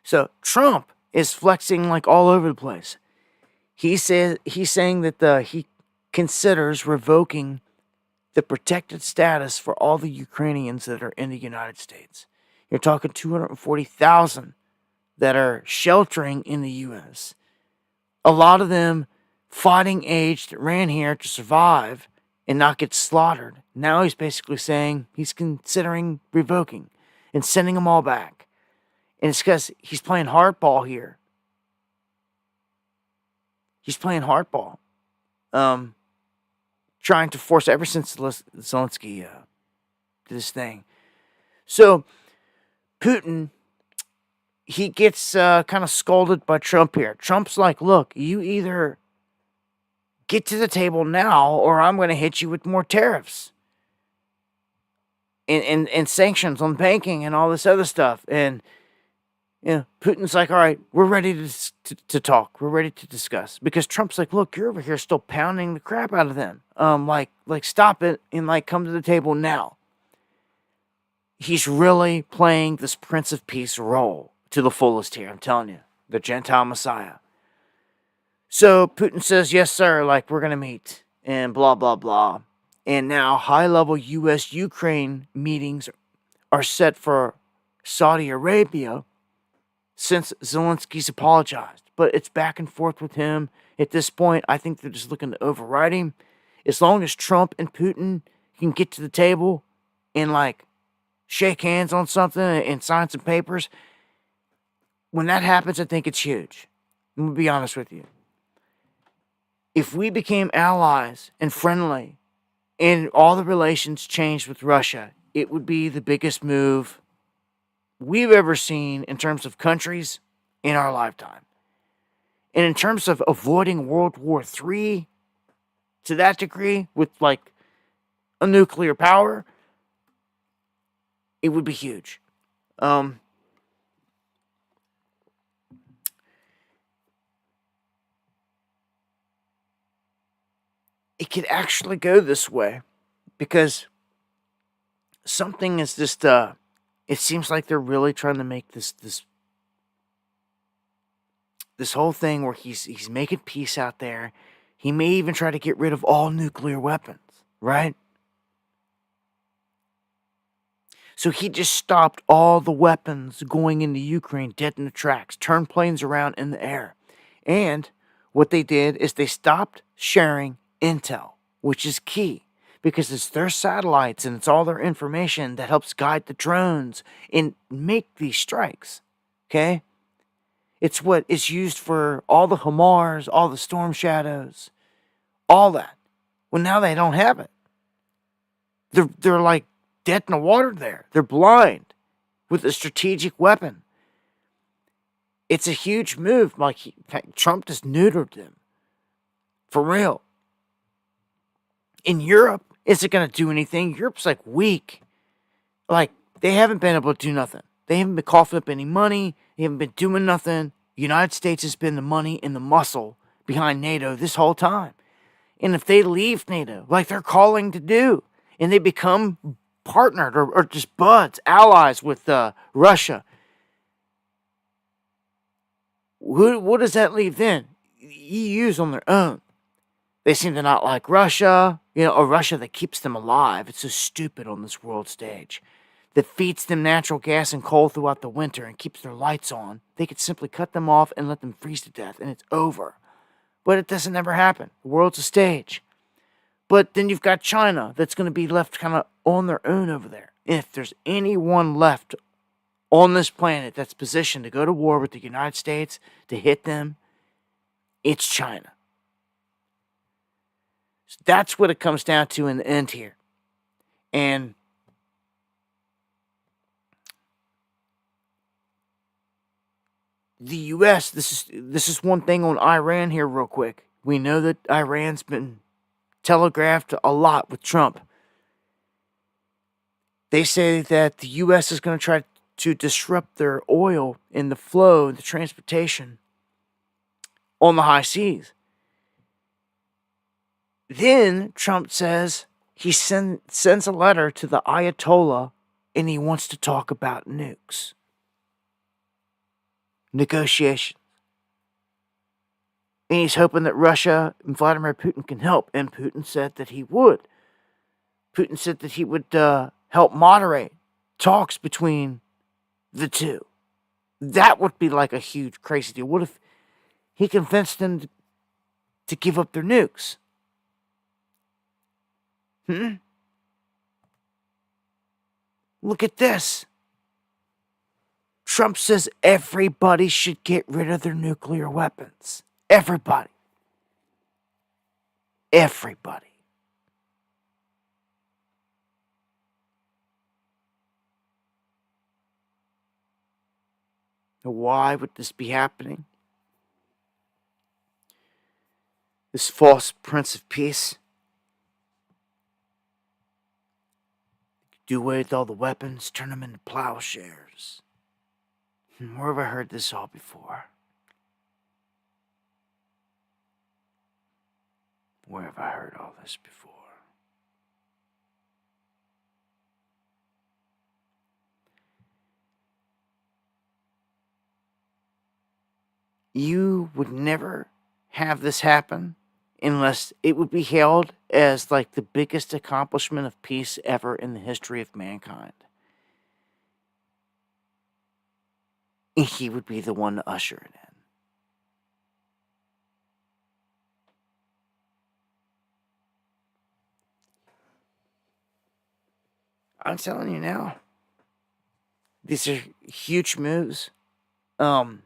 So Trump is flexing like all over the place. He's saying that he considers revoking the protected status for all the Ukrainians that are in the United States. You're talking 240,000 that are sheltering in the U.S. A lot of them fighting age that ran here to survive and not get slaughtered. Now he's basically saying he's considering revoking and sending them all back. And it's because he's playing hardball here. He's playing hardball. Trying to force, ever since Zelensky did this thing. So, Putin, he gets kind of scolded by Trump here. Trump's like, look, you either get to the table now or I'm going to hit you with more tariffs. And sanctions on banking and all this other stuff. And Putin's like, all right, we're ready to talk. We're ready to discuss. Because Trump's like, look, you're over here still pounding the crap out of them. Like stop it and like come to the table now. He's really playing this Prince of Peace role to the fullest here. I'm telling you, the Gentile Messiah. So Putin says, yes, sir, like we're going to meet and blah, blah, blah. And now high-level U.S.-Ukraine meetings are set for Saudi Arabia since Zelensky's apologized. But it's back and forth with him. At this point, I think they're just looking to override him. As long as Trump and Putin can get to the table and, like, shake hands on something and sign some papers, when that happens, I think it's huge. I'm going to be honest with you. If we became allies and friendly and all the relations changed with Russia, it would be the biggest move we've ever seen in terms of countries in our lifetime. And in terms of avoiding World War III to that degree with like a nuclear power, it would be huge. It could actually go this way because something is just, it seems like they're really trying to make this whole thing where he's making peace out there. He may even try to get rid of all nuclear weapons, right? So he just stopped all the weapons going into Ukraine dead in the tracks, turned planes around in the air. And what they did is they stopped sharing intel, which is key because it's their satellites and it's all their information that helps guide the drones and make these strikes, okay? It's what is used for all the HIMARS, all the Storm Shadows, all that. Well, now they don't have it. They're like dead in the water there. They're blind with a strategic weapon. It's a huge move. Like Trump just neutered them. For real. In Europe, is it going to do anything? Europe's like weak. Like they haven't been able to do nothing. They haven't been coughing up any money. They haven't been doing nothing. The United States has been the money and the muscle behind NATO this whole time. And if they leave NATO, like they're calling to do, and they become partnered or just buds, allies with Russia, what does that leave then? EU's on their own. They seem to not like Russia, or Russia that keeps them alive. It's so stupid on this world stage. That feeds them natural gas and coal throughout the winter and keeps their lights on. They could simply cut them off and let them freeze to death, and it's over. But it doesn't ever happen. The world's a stage. But then you've got China that's going to be left kind of on their own over there. And if there's anyone left on this planet that's positioned to go to war with the United States, to hit them, it's China. So that's what it comes down to in the end here. And the U.S., this is one thing on Iran here real quick. We know that Iran's been telegraphed a lot with Trump. They say that the U.S. is going to try to disrupt their oil in the flow, the transportation on the high seas. Then Trump says he sends a letter to the Ayatollah and he wants to talk about nukes. Negotiations. And he's hoping that Russia and Vladimir Putin can help. And Putin said that he would. Putin said that he would help moderate talks between the two. That would be like a huge, crazy deal. What if he convinced them to give up their nukes? Look at this. Trump says everybody should get rid of their nuclear weapons. Everybody. Everybody. Now, why would this be happening? This false Prince of Peace. Do away with all the weapons, turn them into plowshares. Where have I heard this all before? Where have I heard all this before? You would never have this happen unless it would be hailed as like the biggest accomplishment of peace ever in the history of mankind. And he would be the one to usher it in. I'm telling you now, these are huge moves. And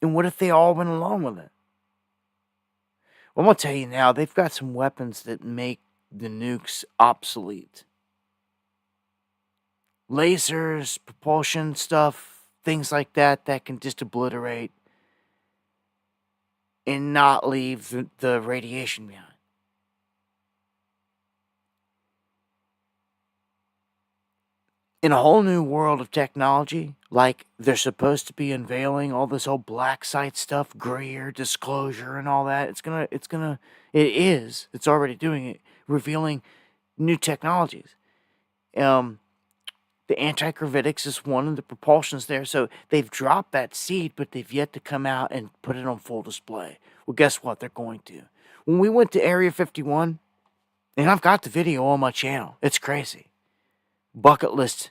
what if they all went along with it? Well, I'm going to tell you now, they've got some weapons that make the nukes obsolete. Lasers, propulsion stuff, things like that can just obliterate and not leave the radiation behind. In a whole new world of technology, like they're supposed to be unveiling all this old black site stuff, Greer, disclosure, and all that, it's already doing it, revealing new technologies. The anti-gravitics is one of the propulsions there, so they've dropped that seed, but they've yet to come out and put it on full display. Well, guess what? They're going to. When we went to Area 51, and I've got the video on my channel, it's crazy. Bucket list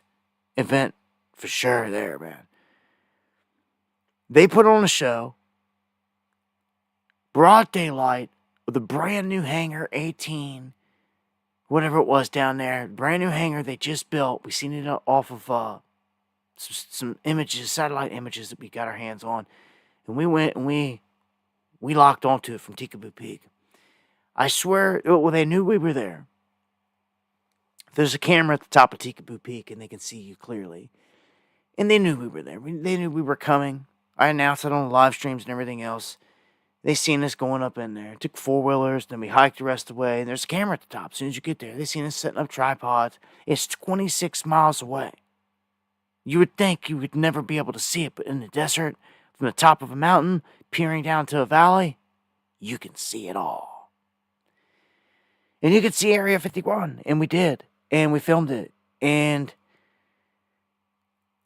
event for sure there, man. They put on a show, broad daylight, with a brand new hangar 18, whatever it was down there, brand new hangar they just built. We seen it off of some images, satellite images that we got our hands on, and we went and we locked onto it from Tikaboo Peak. I swear, well, they knew we were there. There's a camera at the top of Tikaboo Peak, and they can see you clearly. And they knew we were there. They knew we were coming. I announced it on the live streams and everything else. They seen us going up in there. Took four-wheelers, then we hiked the rest of the way. And there's a camera at the top. As soon as you get there, they seen us setting up tripods. It's 26 miles away. You would think you would never be able to see it, but in the desert, from the top of a mountain, peering down to a valley, you can see it all. And you could see Area 51, and we did. And we filmed it. And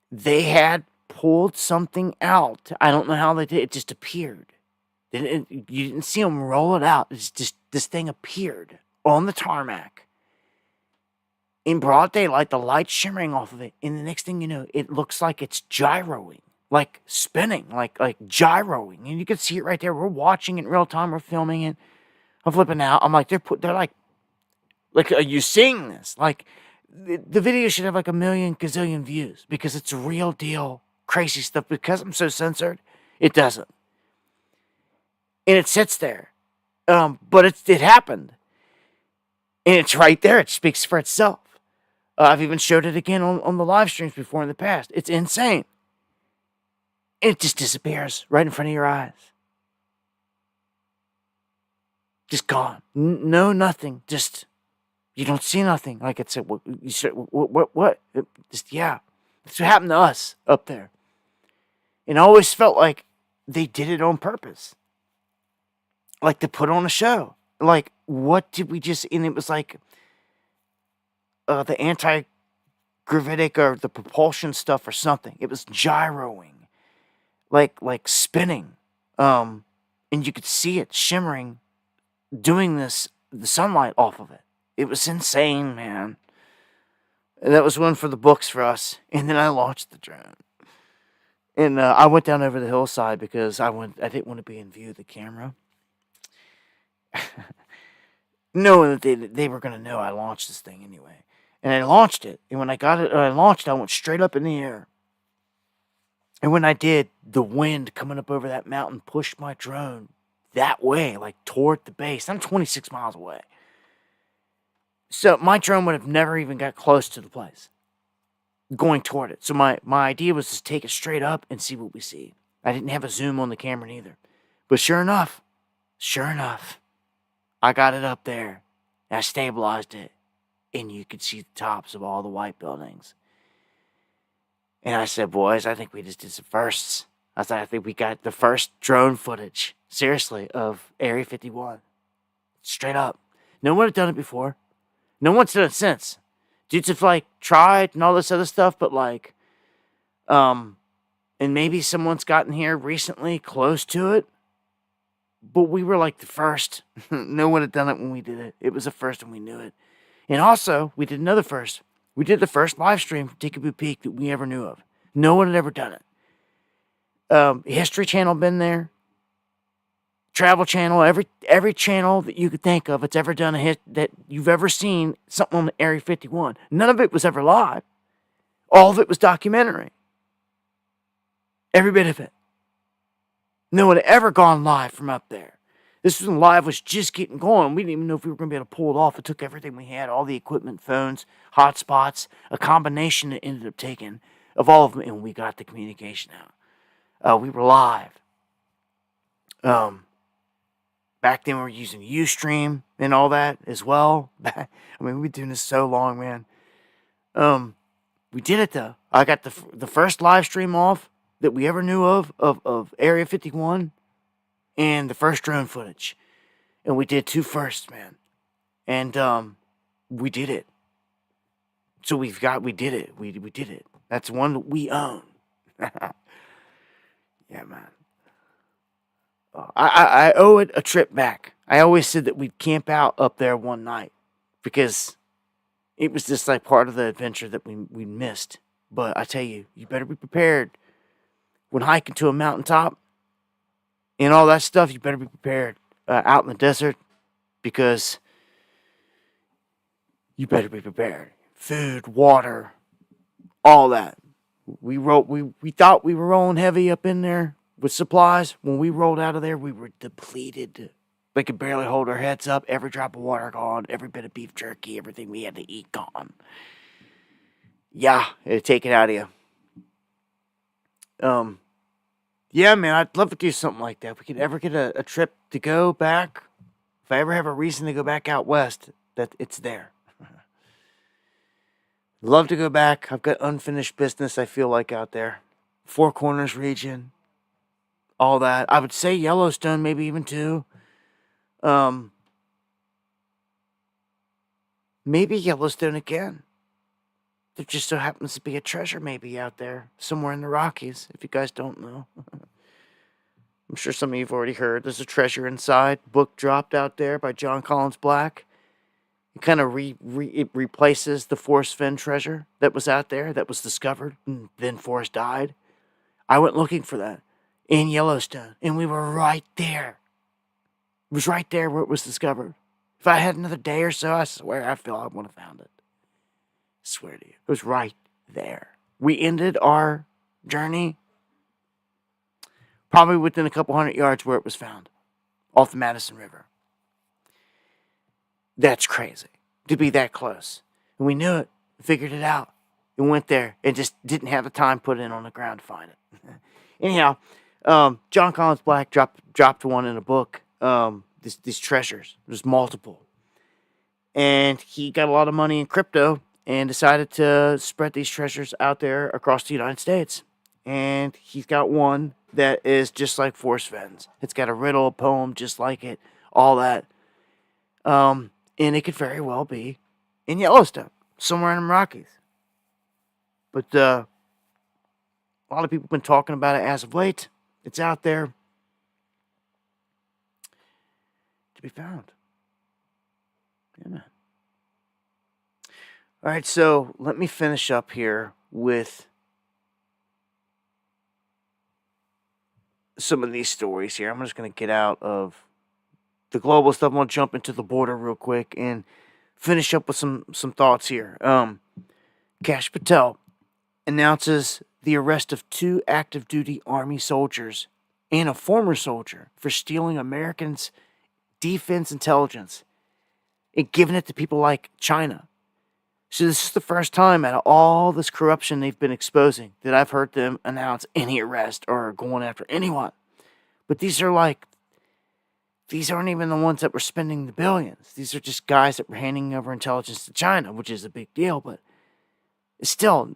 they had pulled something out. I don't know how they did. It just appeared. You didn't see them roll it out. It's just this thing appeared on the tarmac in broad daylight, the light shimmering off of it. And the next thing you know, it looks like it's gyroing, like spinning, like gyroing. And you can see it right there. We're watching it in real time. We're filming it. I'm flipping out. I'm like, they're like, are you seeing this? Like, the video should have like 1 million gazillion views because it's real deal crazy stuff. Because I'm so censored, it doesn't. And it sits there. But it happened. And it's right there. It speaks for itself. I've even showed it again on the live streams before in the past. It's insane. And it just disappears right in front of your eyes. Just gone. No, nothing. Just... You don't see nothing. Like I said, you said, what? Just, yeah. That's what happened to us up there. And I always felt like they did it on purpose. Like to put on a show. Like, what did we just... And it was like the anti-gravitic or the propulsion stuff or something. It was gyroing. Like spinning. And you could see it shimmering, doing this, the sunlight off of it. It was insane, man. That was one for the books for us. And then I launched the drone. And I went down over the hillside because I didn't want to be in view of the camera. Knowing that they were going to know I launched this thing anyway. And I launched it. And when I launched it, I went straight up in the air. And when I did, the wind coming up over that mountain pushed my drone that way, like toward the base. I'm 26 miles away. So my drone would have never even got close to the place, going toward it. So my idea was to take it straight up and see what we see. I didn't have a zoom on the camera neither. But sure enough, I got it up there. And I stabilized it. And you could see the tops of all the white buildings. And I said, boys, I think we just did some firsts. I think we got the first drone footage, seriously, of Area 51. Straight up. No one had done it before. No one's done it since. Dudes have, like, tried and all this other stuff, but, like, and maybe someone's gotten here recently close to it. But we were, like, the first. No one had done it when we did it. It was the first and we knew it. And also, we did another first. We did the first live stream from Tikaboo Peak that we ever knew of. No one had ever done it. History Channel been there. Travel Channel, every channel that you could think of that's ever done that you've ever seen something on Area 51. None of it was ever live. All of it was documentary. Every bit of it. No one had ever gone live from up there. This was when live was just getting going. We didn't even know if we were going to be able to pull it off. It took everything we had, all the equipment, phones, hotspots, a combination that ended up taking of all of them, and we got the communication out. We were live. Back then we were using Ustream and all that as well. I mean, we've been doing this so long, man. We did it, though. I got the first live stream off that we ever knew of Area 51 and the first drone footage. And we did two firsts, man. And we did it. So we did it. We did it. That's one that we own. Yeah, man. I owe it a trip back. I always said that we'd camp out up there one night because it was just like part of the adventure that we missed. But I tell you, you better be prepared. When hiking to a mountaintop and all that stuff, you better be prepared out in the desert because you better be prepared. Food, water, all that. We thought we were rolling heavy up in there with supplies. When we rolled out of there, we were depleted. We could barely hold our heads up. Every drop of water gone. Every bit of beef jerky. Everything we had to eat gone. Yeah, it'd take it out of you. Yeah, man, I'd love to do something like that. If we could ever get a trip to go back. If I ever have a reason to go back out west, that it's there. Love to go back. I've got unfinished business, I feel like, out there. Four Corners region. All that. I would say Yellowstone, maybe even two. Maybe Yellowstone again. There just so happens to be a treasure maybe out there. Somewhere in the Rockies, if you guys don't know. I'm sure some of you have already heard. There's a treasure inside. Book dropped out there by John Collins Black. It kind of it replaces the Forrest Fenn treasure that was out there, that was discovered, and then Forrest died. I went looking for that in Yellowstone, and we were right there. It was right there where it was discovered. If I had another day or so, I swear I feel I would have found it. I swear to you. It was right there. We ended our journey probably within a couple hundred yards where it was found, off the Madison River. That's crazy, to be that close. And we knew it, figured it out, and went there, and just didn't have the time put in on the ground to find it. Anyhow, John Collins Black dropped one in a book, these treasures. There's multiple. And he got a lot of money in crypto and decided to spread these treasures out there across the United States. And he's got one that is just like Forrest Fenn's. It's got a riddle, a poem just like it, all that. And it could very well be in Yellowstone, somewhere in the Rockies. But a lot of people have been talking about it as of late. It's out there to be found. Yeah, man. All right, so let me finish up here with some of these stories here. I'm just going to get out of the global stuff. I'm going to jump into the border real quick and finish up with some thoughts here. Kash Patel announces the arrest of 2 active duty Army soldiers and a former soldier for stealing Americans' defense intelligence and giving it to people like China. So this is the first time out of all this corruption they've been exposing that I've heard them announce any arrest or going after anyone. But these aren't even the ones that were spending the billions. These are just guys that were handing over intelligence to China, which is a big deal. But still,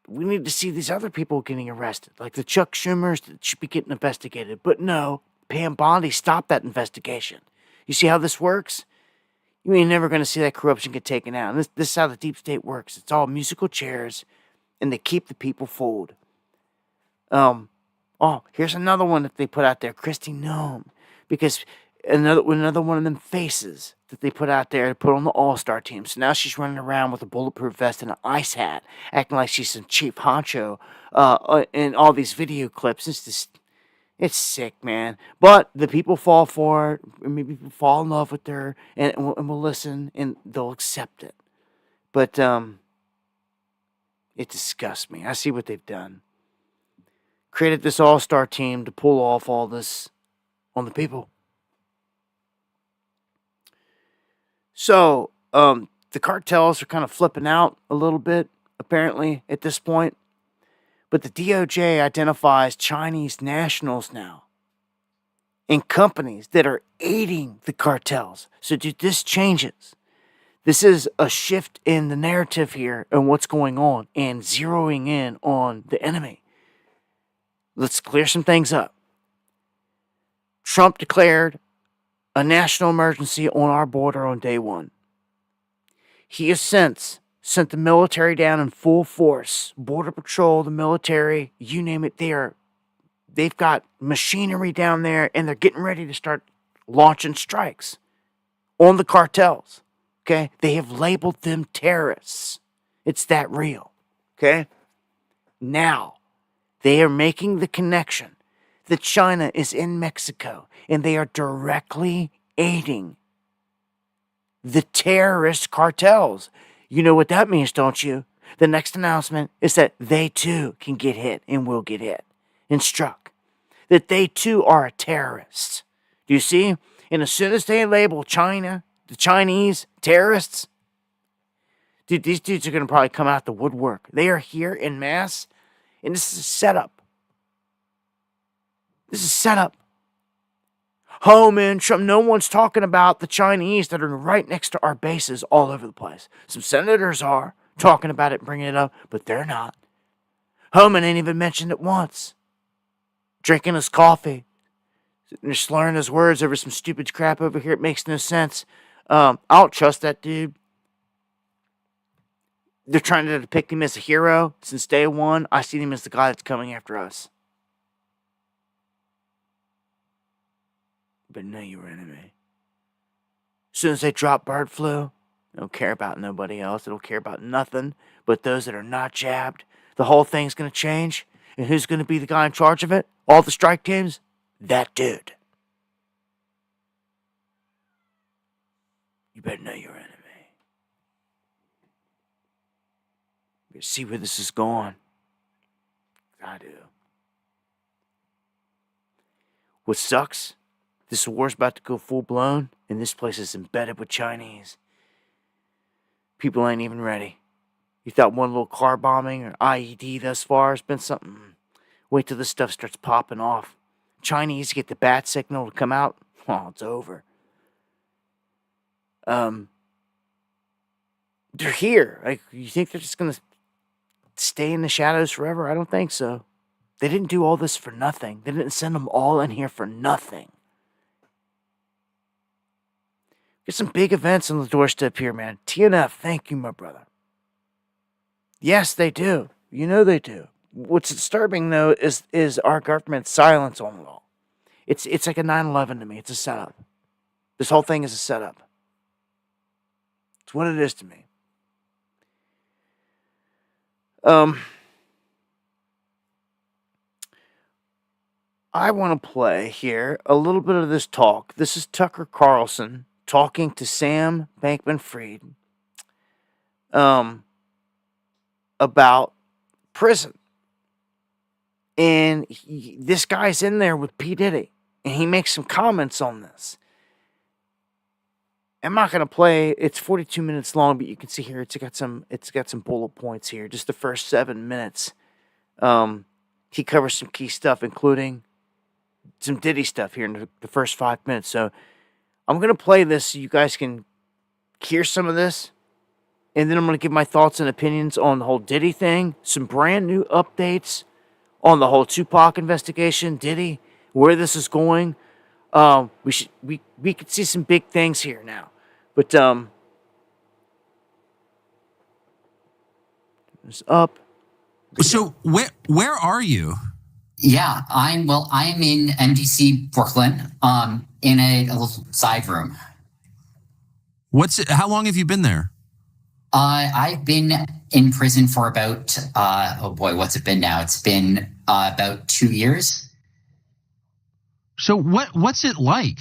we need to see these other people getting arrested, like the Chuck Schumers that should be getting investigated. But no, Pam Bondi stopped that investigation. You see how this works? You ain't never going to see that corruption get taken out. And this is how the deep state works. It's all musical chairs, and they keep the people fooled. Oh, here's another one that they put out there, Kristi Noem, because another one of them faces that they put out there to put on the All-Star team. So now she's running around with a bulletproof vest and an ice hat, acting like she's some chief honcho in all these video clips. It's sick, man. But the people fall for it. Maybe people fall in love with her and will listen and they'll accept it. But it disgusts me. I see what they've done. Created this all-star team to pull off all this on the people. So, the cartels are kind of flipping out a little bit, apparently, at this point. But the DOJ identifies Chinese nationals now in companies that are aiding the cartels. So, dude, this changes. This is a shift in the narrative here and what's going on and zeroing in on the enemy. Let's clear some things up. Trump declared a national emergency on our border on day one. He has since sent the military down in full force. Border Patrol, the military, you name it, they've got machinery down there and they're getting ready to start launching strikes on the cartels. Okay? They have labeled them terrorists. It's that real. Okay? Now, they are making the connection that China is in Mexico and they are directly aiding the terrorist cartels. You know what that means, don't you? The next announcement is that they too can get hit and will get hit and struck. That they too are a terrorist. Do you see? And as soon as they label China, the Chinese terrorists, dude, these dudes are going to probably come out the woodwork. They are here in mass. And this is a setup. This is set up. Oh, man, Trump, no one's talking about the Chinese that are right next to our bases all over the place. Some senators are talking about it, bringing it up, but they're not. Homan ain't even mentioned it once. Drinking his coffee. They're slurring his words over some stupid crap over here. It makes no sense. I don't trust that dude. They're trying to depict him as a hero since day one. I see him as the guy that's coming after us. But know your enemy. As soon as they drop bird flu, they don't care about nobody else. They don't care about nothing but those that are not jabbed. The whole thing's going to change. And who's going to be the guy in charge of it? All the strike teams? That dude. You better know your enemy. You see where this is going. I do. What sucks, this war's about to go full blown, and this place is embedded with Chinese. People ain't even ready. You thought one little car bombing or IED thus far has been something? Wait till this stuff starts popping off. Chinese get the bat signal to come out. Oh, it's over. They're here. Like, you think they're just gonna stay in the shadows forever? I don't think so. They didn't do all this for nothing. They didn't send them all in here for nothing. Get some big events on the doorstep here, man. TNF, thank you, my brother. Yes, they do. You know they do. What's disturbing, though, is our government's silence on it all. It's like a 9/11 to me. It's a setup. This whole thing is a setup. It's what it is to me. I want to play here a little bit of this talk. This is Tucker Carlson talking to Sam Bankman-Fried about prison. And this guy's in there with P. Diddy, and he makes some comments on this. I'm not going to play. It's 42 minutes long, but you can see here it's got some bullet points here. Just the first 7 minutes. He covers some key stuff, including some Diddy stuff here in the first 5 minutes. So I'm going to play this so you guys can hear some of this And then I'm going to give my thoughts and opinions on the whole Diddy thing, some brand new updates on the whole Tupac investigation, Diddy, where this is going. We could see some big things here now. But it's up. So where are you? Yeah, I'm in MDC Brooklyn, in a little side room. How long have you been there? I've been in prison for about what's it been now? It's been about 2 years. So what's it like?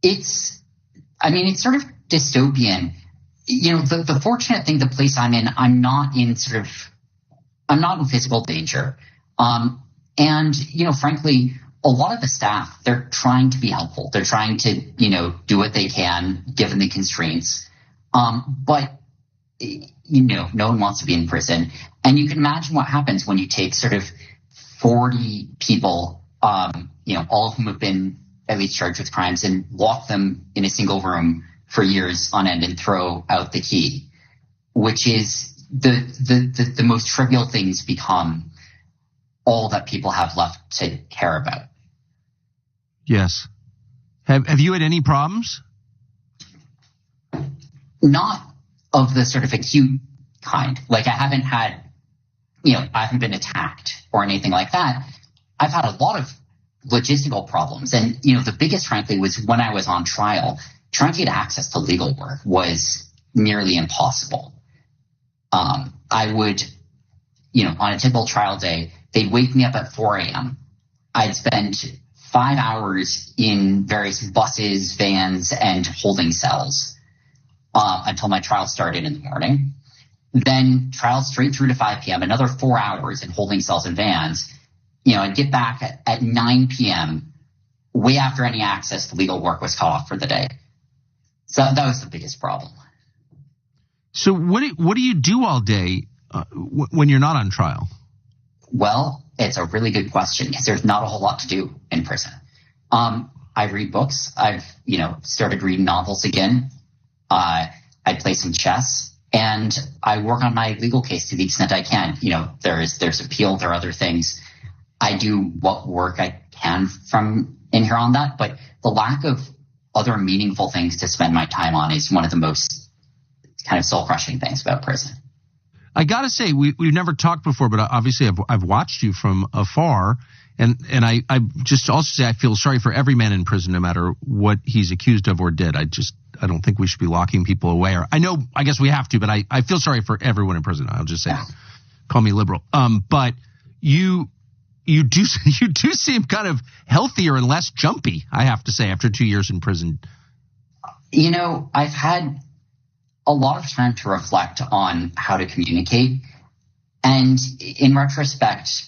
It's sort of dystopian. You know, the fortunate thing, the place I'm in, I'm not in physical danger. And, you know, frankly, a lot of the staff, they're trying to be helpful. They're trying to, you know, do what they can given the constraints. But, you know, no one wants to be in prison. And you can imagine what happens when you take sort of 40 people, you know, all of whom have been at least charged with crimes, and lock them in a single room for years on end and throw out the key, which is the most trivial things become all that people have left to care about. Yes. Have you had any problems? Not of the sort of acute kind. Like, I haven't had, you know, I haven't been attacked or anything like that. I've had a lot of logistical problems. And, you know, the biggest, frankly, was when I was on trial, trying to get access to legal work was nearly impossible. I would, you know, on a typical trial day, they'd wake me up at 4 a.m. I'd spend 5 hours in various buses, vans, and holding cells until my trial started in the morning. Then trial straight through to 5 p.m., another 4 hours in holding cells and vans. You know, I'd get back at 9 p.m., way after any access to legal work was cut off for the day. So that was the biggest problem. So what do you do all day when you're not on trial? Well, it's a really good question, because there's not a whole lot to do in prison. I read books. I've, you know, started reading novels again. I play some chess, and I work on my legal case to the extent I can. You know, there's appeal, there are other things. I do what work I can from in here on that, but the lack of other meaningful things to spend my time on is one of the most kind of soul-crushing things about prison. I got to say, we've never talked before, but obviously I've watched you from afar. And I just also say I feel sorry for every man in prison, no matter what he's accused of or did. I don't think we should be locking people away. Or I guess we have to, but I feel sorry for everyone in prison. I'll just say that. Call me liberal. But you do seem kind of healthier and less jumpy, I have to say, after 2 years in prison. You know, I've had a lot of time to reflect on how to communicate. And in retrospect,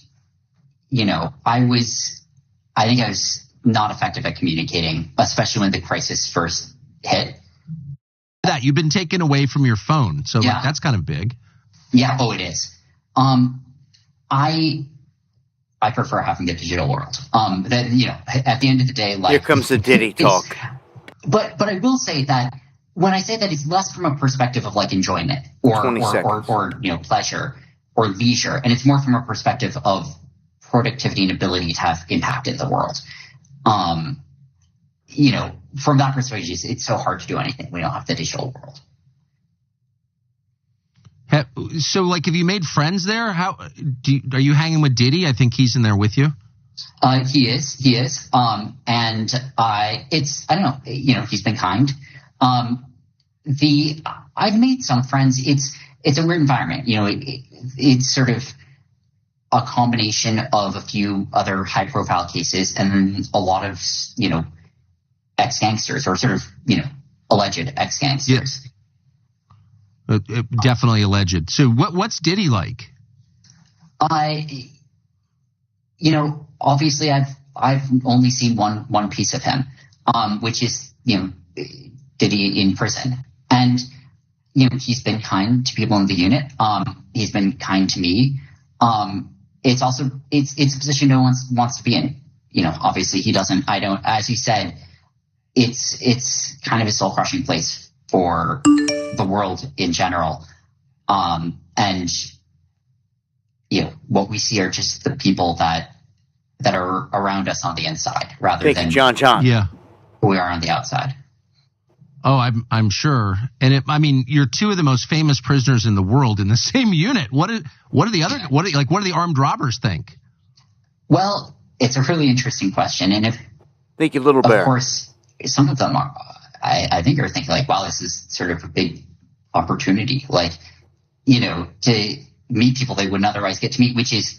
you know, I think I was not effective at communicating, especially when the crisis first hit. That you've been taken away from your phone. So yeah. Like, that's kind of big. Yeah. Oh, it is. I prefer having the digital world. That, you know, at the end of the day, like, here comes the Diddy talk. But I will say that when I say that, it's less from a perspective of like enjoyment or you know, pleasure or leisure, and it's more from a perspective of productivity and ability to have impact in the world. You know, from that perspective, it's so hard to do anything when we don't have the digital world. So, like, have you made friends there? Are you hanging with Diddy? I think he's in there with you. He is. And I don't know, you know, he's been kind. I've made some friends. It's a weird environment. You know, it's sort of a combination of a few other high profile cases and then a lot of, you know, ex-gangsters or sort of, you know, alleged ex-gangsters. Yeah. Definitely alleged. So what's Diddy like? You know, obviously I've only seen one piece of him, which is, you know, Diddy in prison. And, you know, he's been kind to people in the unit. He's been kind to me. It's also, it's a position no one wants to be in. You know, obviously he doesn't, I don't, as you said, it's kind of a soul crushing place for the world in general. And, what we see are just the people that are around us on the inside rather than John. Yeah. who we are on the outside. Oh, I'm sure. And you're two of the most famous prisoners in the world in the same unit. What do the armed robbers think? Well, it's a really interesting question. And Thank you, Little Bear. Of course, some of them are, I think are thinking like, wow, this is sort of a big opportunity. Like, to meet people they wouldn't otherwise get to meet, which is,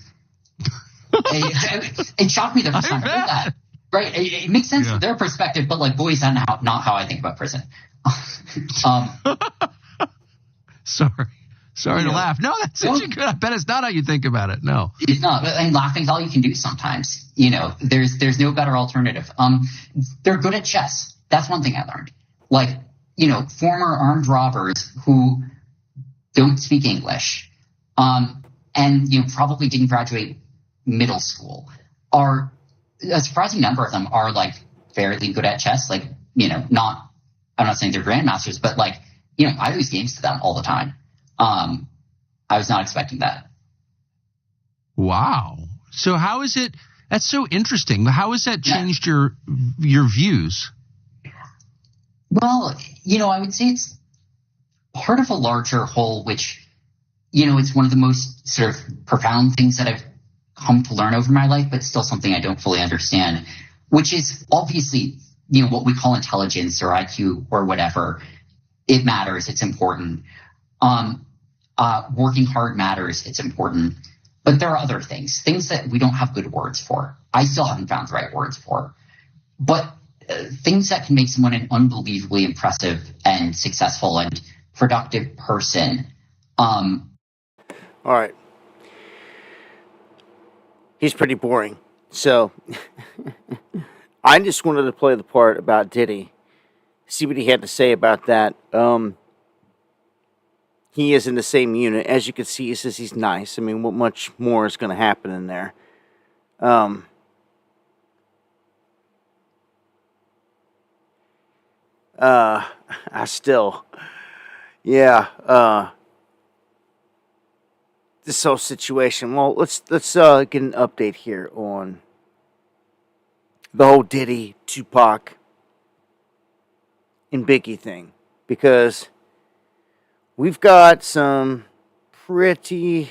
it shocked me the first time I heard that. Right. It makes sense from their perspective, but like, boy, is that not how I think about prison. Sorry to laugh. No, that's such a good. I bet it's not how you think about it. No, it's not. And laughing's all you can do sometimes. There's no better alternative. They're good at chess. That's one thing I learned. Like, former armed robbers who don't speak English, and probably didn't graduate middle school are. A surprising number of them are like fairly good at chess. Like, I'm not saying they're grandmasters, but like, I lose games to them all the time. I was not expecting that. Wow. So how is it? That's so interesting. How has that changed your views? Well, I would say it's part of a larger whole, which, it's one of the most sort of profound things that I've come to learn over my life, but still something I don't fully understand, which is obviously, what we call intelligence or IQ or whatever. It matters. It's important. Working hard matters. It's important. But there are other things that we don't have good words for. I still haven't found the right words for. But things that can make someone an unbelievably impressive and successful and productive person. All right. He's pretty boring. So I just wanted to play the part about Diddy, see what he had to say about that. He is in the same unit. As you can see, he says he's nice. I mean, what much more is going to happen in there? This whole situation. Well, let's get an update here on the whole Diddy, Tupac, and Biggie thing, because we've got some pretty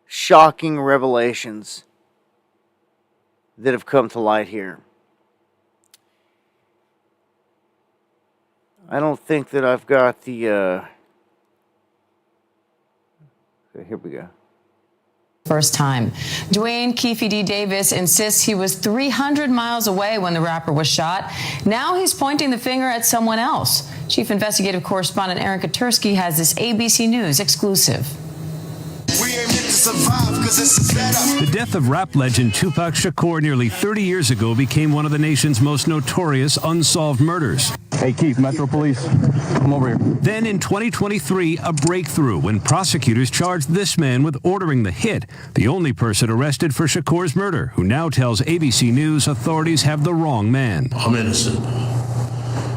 shocking revelations that have come to light here. I don't think that I've got the okay, here we go. First time. Dwayne Keefe D. Davis insists he was 300 miles away when the rapper was shot. Now he's pointing the finger at someone else. Chief investigative correspondent Aaron Katursky has this ABC News exclusive. The death of rap legend Tupac Shakur nearly 30 years ago became one of the nation's most notorious unsolved murders. Hey, Keith, Metro Police, come over here. Then in 2023, a breakthrough when prosecutors charged this man with ordering the hit, the only person arrested for Shakur's murder, who now tells ABC News authorities have the wrong man. I'm innocent.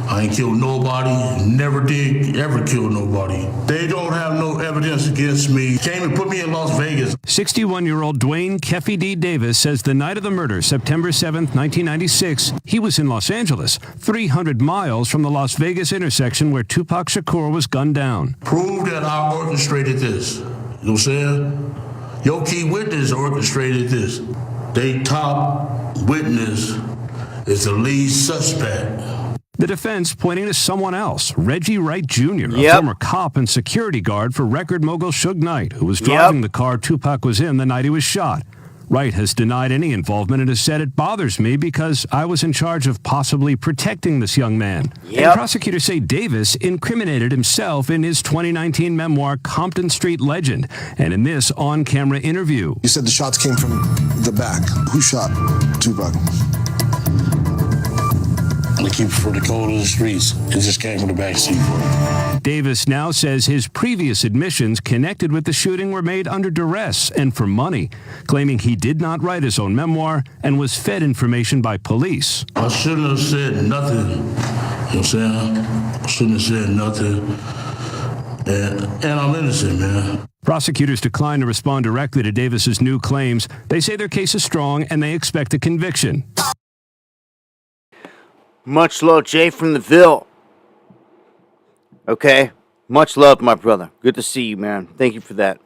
I ain't killed nobody, never did ever kill nobody. They don't have no evidence against me. Came and put me in Las Vegas. 61-year-old Dwayne Keefe D. Davis says the night of the murder, September 7th, 1996, he was in Los Angeles, 300 miles from the Las Vegas intersection where Tupac Shakur was gunned down. Prove that I orchestrated this. You know what I'm saying? Your key witness orchestrated this. They top witness is the lead suspect. The defense pointing to someone else, Reggie Wright Jr., a former cop and security guard for record mogul Suge Knight, who was driving the car Tupac was in the night he was shot. Wright has denied any involvement and has said, "It bothers me because I was in charge of possibly protecting this young man." And prosecutors say Davis incriminated himself in his 2019 memoir, Compton Street Legend, and in this on-camera interview. You said the shots came from the back. Who shot Tupac? They keep it for the code of the streets. It just came from the backseat. Davis now says his previous admissions connected with the shooting were made under duress and for money, claiming he did not write his own memoir and was fed information by police. I shouldn't have said nothing what I'm saying? I shouldn't have said nothing. And I'm innocent, man. Prosecutors declined to respond directly to Davis's new claims. They say their case is strong and they expect a conviction. Much love, Jay from the Ville. Okay? Much love, my brother. Good to see you, man. Thank you for that.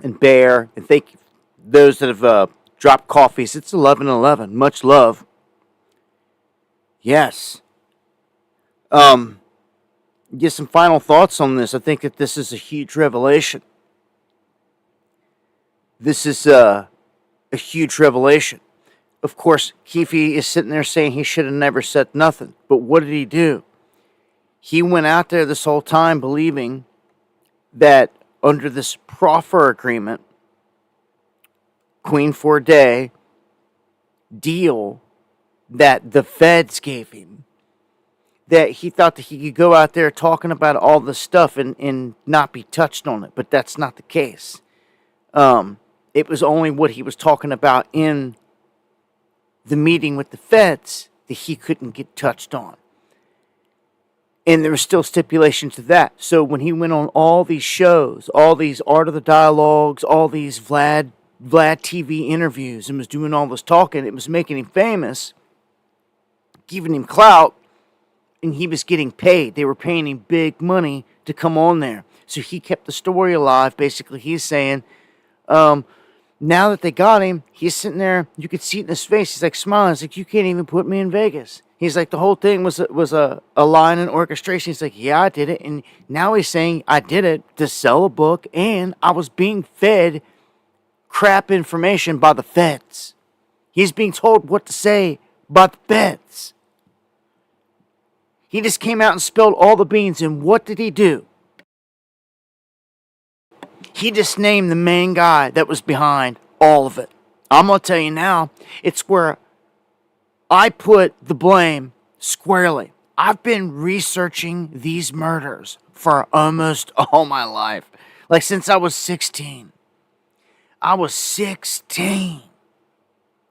And Bear, and thank you those that have dropped coffees. It's 11:11. Much love. Yes. Get some final thoughts on this. I think that this is a huge revelation. This is a huge revelation. Of course, Keefe is sitting there saying he should have never said nothing. But what did he do? He went out there this whole time believing that under this proffer agreement, Queen for a Day deal that the feds gave him, that he thought that he could go out there talking about all this stuff and not be touched on it. But that's not the case. It was only what he was talking about in the meeting with the feds that he couldn't get touched on. And there was still stipulations to that. So when he went on all these shows, all these Art of the Dialogues, all these Vlad TV interviews, and was doing all this talking, it was making him famous, giving him clout, and he was getting paid. They were paying him big money to come on there. So he kept the story alive. Basically, he's saying, now that they got him, he's sitting there, you could see it in his face, he's like smiling, he's like, you can't even put me in Vegas. He's like, the whole thing was a line in orchestration. He's like, yeah, I did it. And now he's saying, I did it to sell a book, and I was being fed crap information by the feds. He's being told what to say by the feds. He just came out and spilled all the beans, and what did he do? He just named the main guy that was behind all of it. I'm going to tell you now, it's where I put the blame squarely. I've been researching these murders for almost all my life. Like since I was 16. I was 16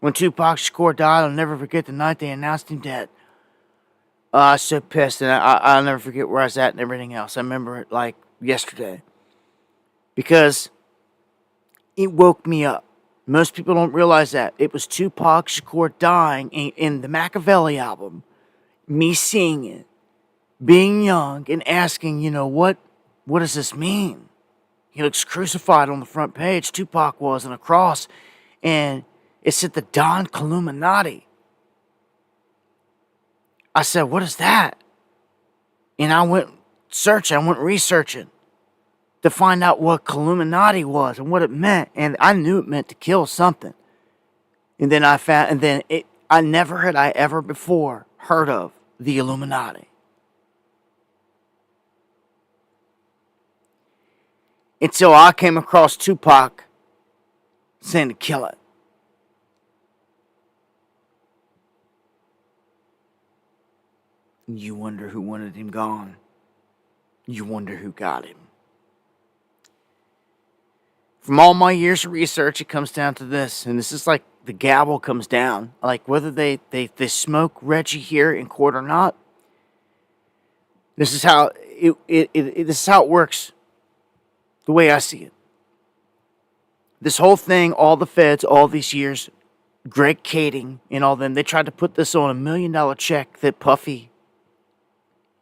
when Tupac Shakur died. I'll never forget the night they announced him dead. I was so pissed, and I'll never forget where I was at and everything else. I remember it like yesterday. Because it woke me up. Most people don't realize that. It was Tupac Shakur dying in the Machiavelli album. Me seeing it. Being young and asking, what does this mean? He looks crucified on the front page. Tupac was on a cross. And it said the Don Illuminati. I said, what is that? And I went searching. I went researching to find out what Illuminati was and what it meant. And I knew it meant to kill something. And then I never had I ever before heard of the Illuminati. Until I came across Tupac saying to kill it. You wonder who wanted him gone. You wonder who got him. From all my years of research, it comes down to this. And this is like the gavel comes down. Like whether they smoke Reggie here in court or not. This is how this is how it works. The way I see it. This whole thing, all the feds, all these years, Greg Kading and all them, they tried to put this on $1 million check that Puffy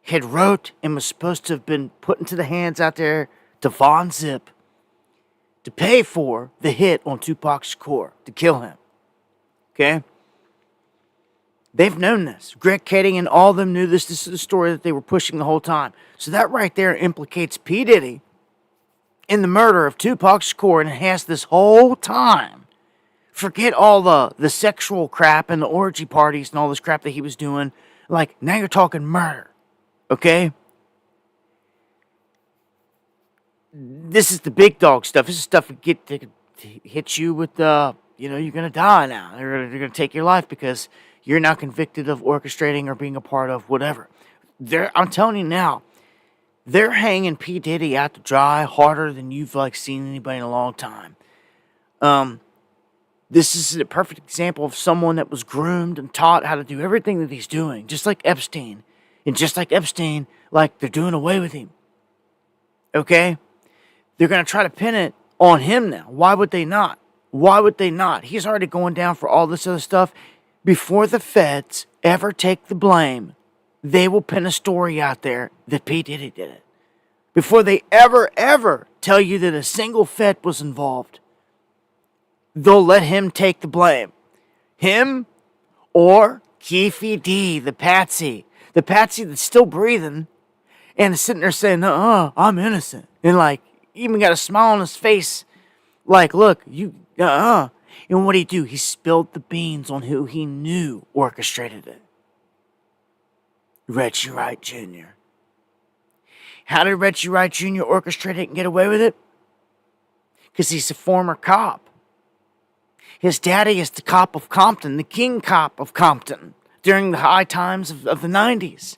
had wrote and was supposed to have been put into the hands out there to Von Zip to pay for the hit on Tupac Shakur, to kill him. Okay? They've known this. Greg Kading and all of them knew this. This is the story that they were pushing the whole time. So that right there implicates P. Diddy in the murder of Tupac Shakur, and it has this whole time. Forget all the sexual crap and the orgy parties and all this crap that he was doing. Like, now you're talking murder. Okay? This is the big dog stuff. This is stuff that hit you with, you're going to die now. They're going to take your life because you're now convicted of orchestrating or being a part of whatever. I'm telling you now, they're hanging P. Diddy out to dry harder than you've seen anybody in a long time. This is a perfect example of someone that was groomed and taught how to do everything that he's doing, just like Epstein. And just like Epstein, like they're doing away with him. Okay? They're going to try to pin it on him now. Why would they not? Why would they not? He's already going down for all this other stuff. Before the feds ever take the blame, they will pin a story out there that P. Diddy did it. Before they ever tell you that a single Fed was involved, they'll let him take the blame. Him or Keefe D, the patsy that's still breathing and is sitting there saying, I'm innocent. And like, even got a smile on his face. Like, look, you, And what did he do? He spilled the beans on who he knew orchestrated it. Reggie Wright Jr. How did Reggie Wright Jr. orchestrate it and get away with it? Because he's a former cop. His daddy is the cop of Compton, the king cop of Compton, during the high times of the 90s.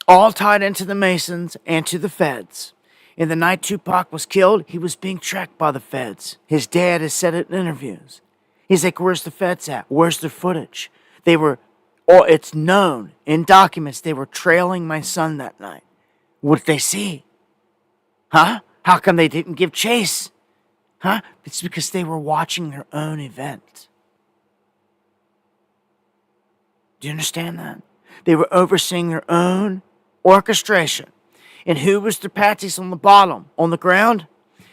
All tied into the Masons and to the feds. In the night Tupac was killed, he was being tracked by the feds. His dad has said it in interviews. He's like, where's the feds at? Where's their footage? It's known in documents they were trailing my son that night. What did they see? Huh? How come they didn't give chase? Huh? It's because they were watching their own event. Do you understand that? They were overseeing their own orchestration. And who was the patsies on the bottom, on the ground?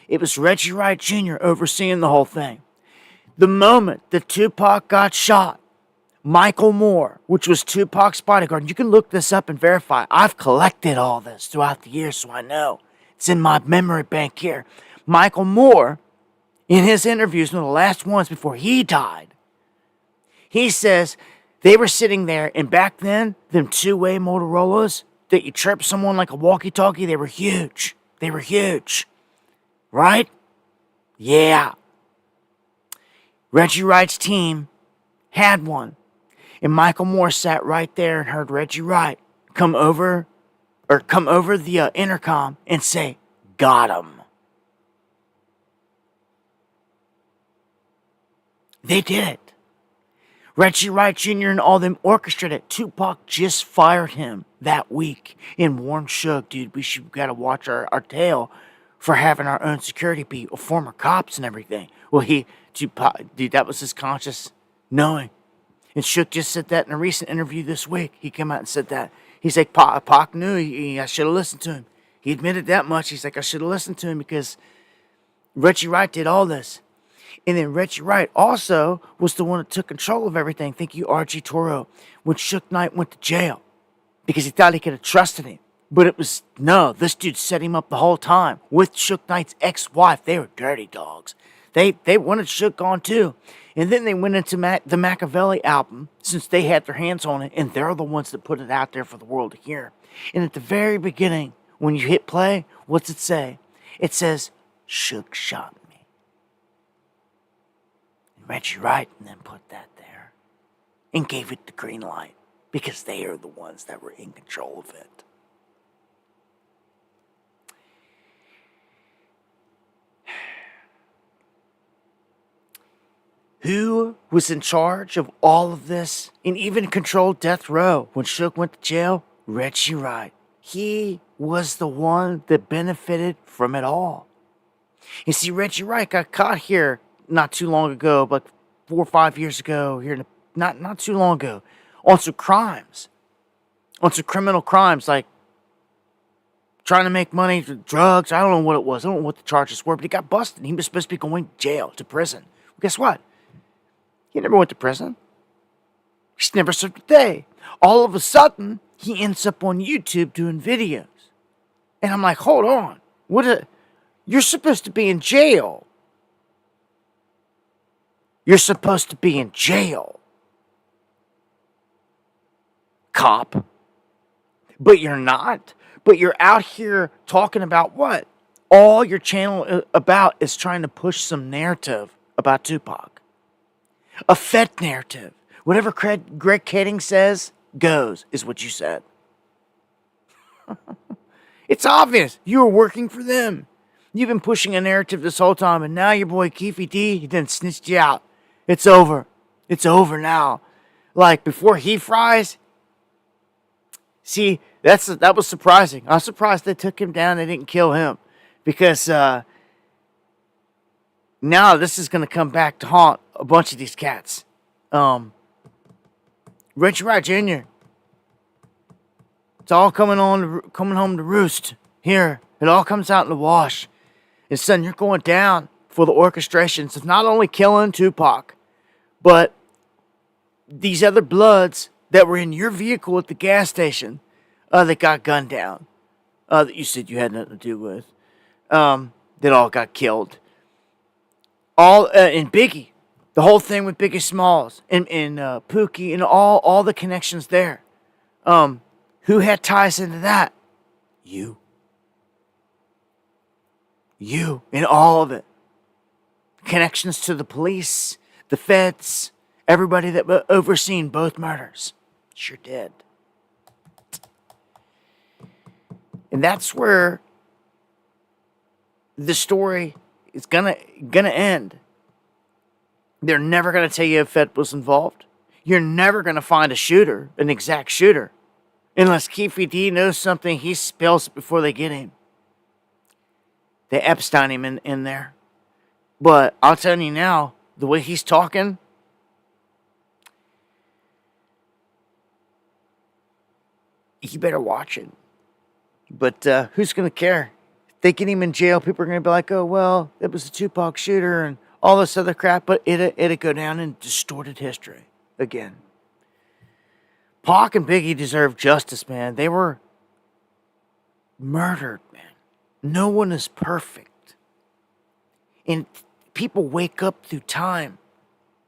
It was Reggie Wright Jr. overseeing the whole thing. The moment that Tupac got shot, Michael Moore, which was Tupac's bodyguard, and you can look this up and verify. I've collected all this throughout the years, so I know. It's in my memory bank here. Michael Moore, in his interviews, one of the last ones before he died, he says they were sitting there, and back then, them two-way Motorola's, that you trip someone like a walkie-talkie, they were huge. They were huge. Right? Yeah. Reggie Wright's team had one. And Michael Moore sat right there and heard Reggie Wright come over the intercom and say, got him. They did it. Reggie Wright Jr. and all them orchestrated it. Tupac just fired him that week and warned Suge, dude, we gotta watch our tail for having our own security be former cops and everything. Well, Tupac, dude, that was his conscious knowing. And Shook just said that in a recent interview this week. He came out and said that. He's like, Pac knew. I should have listened to him. He admitted that much. He's like, I should have listened to him because Reggie Wright did all this. And then Reggie Wright also was the one that took control of everything. Thank you, R.G. Toro. When Shook Knight went to jail. Because he thought he could have trusted him. But it was, no, this dude set him up the whole time. With Shook Knight's ex-wife. They were dirty dogs. They wanted Shook gone too. And then they went into the Machiavelli album, since they had their hands on it, and they're the ones that put it out there for the world to hear. And at the very beginning, when you hit play, what's it say? It says, Shook shot me. And Reggie Wright then put that there and gave it the green light, because they are the ones that were in control of it. Who was in charge of all of this and even controlled death row when Shook went to jail? Reggie Wright. He was the one that benefited from it all. You see, Reggie Wright got caught here not too long ago, but 4 or 5 years ago, here not too long ago, on some crimes. On some criminal crimes, like trying to make money for drugs. I don't know what it was. I don't know what the charges were, but he got busted. He was supposed to be going to jail, to prison. Well, guess what? He never went to prison. He's never served a day. All of a sudden, he ends up on YouTube doing videos. And I'm like, hold on. You're supposed to be in jail. You're supposed to be in jail. Cop. But you're not. But you're out here talking about what? All your channel about is trying to push some narrative about Tupac. A Fed narrative. Whatever Greg Kading says, goes, is what you said. It's obvious. You were working for them. You've been pushing a narrative this whole time, and now your boy Keefe D, he then snitched you out. It's over. It's over now. Like, before he fries. See, that was surprising. I'm surprised they took him down. They didn't kill him. Because now this is going to come back to haunt a bunch of these cats. Reggie Wright Jr. It's all coming home to roost here. It all comes out in the wash. And son, you're going down for the orchestrations of not only killing Tupac, but these other bloods that were in your vehicle at the gas station that got gunned down, that you said you had nothing to do with, that all got killed. All in Biggie, the whole thing with Biggie Smalls and Pookie and all the connections there. Who had ties into that? You in all of it. Connections to the police, the feds, everybody that overseen both murders. Sure did. And that's where the story is gonna end. They're never gonna tell you if Fed was involved. You're never gonna find a shooter, an exact shooter, unless Keefe D knows something. He spills it before they get him. They Epstein him in there. But I'll tell you now, the way he's talking, you better watch it. But who's going to care? If they get him in jail, people are going to be like, oh, well, it was a Tupac shooter and all this other crap. But it'll go down in distorted history again. Pac and Biggie deserve justice, man. They were murdered, man. No one is perfect. And people wake up through time.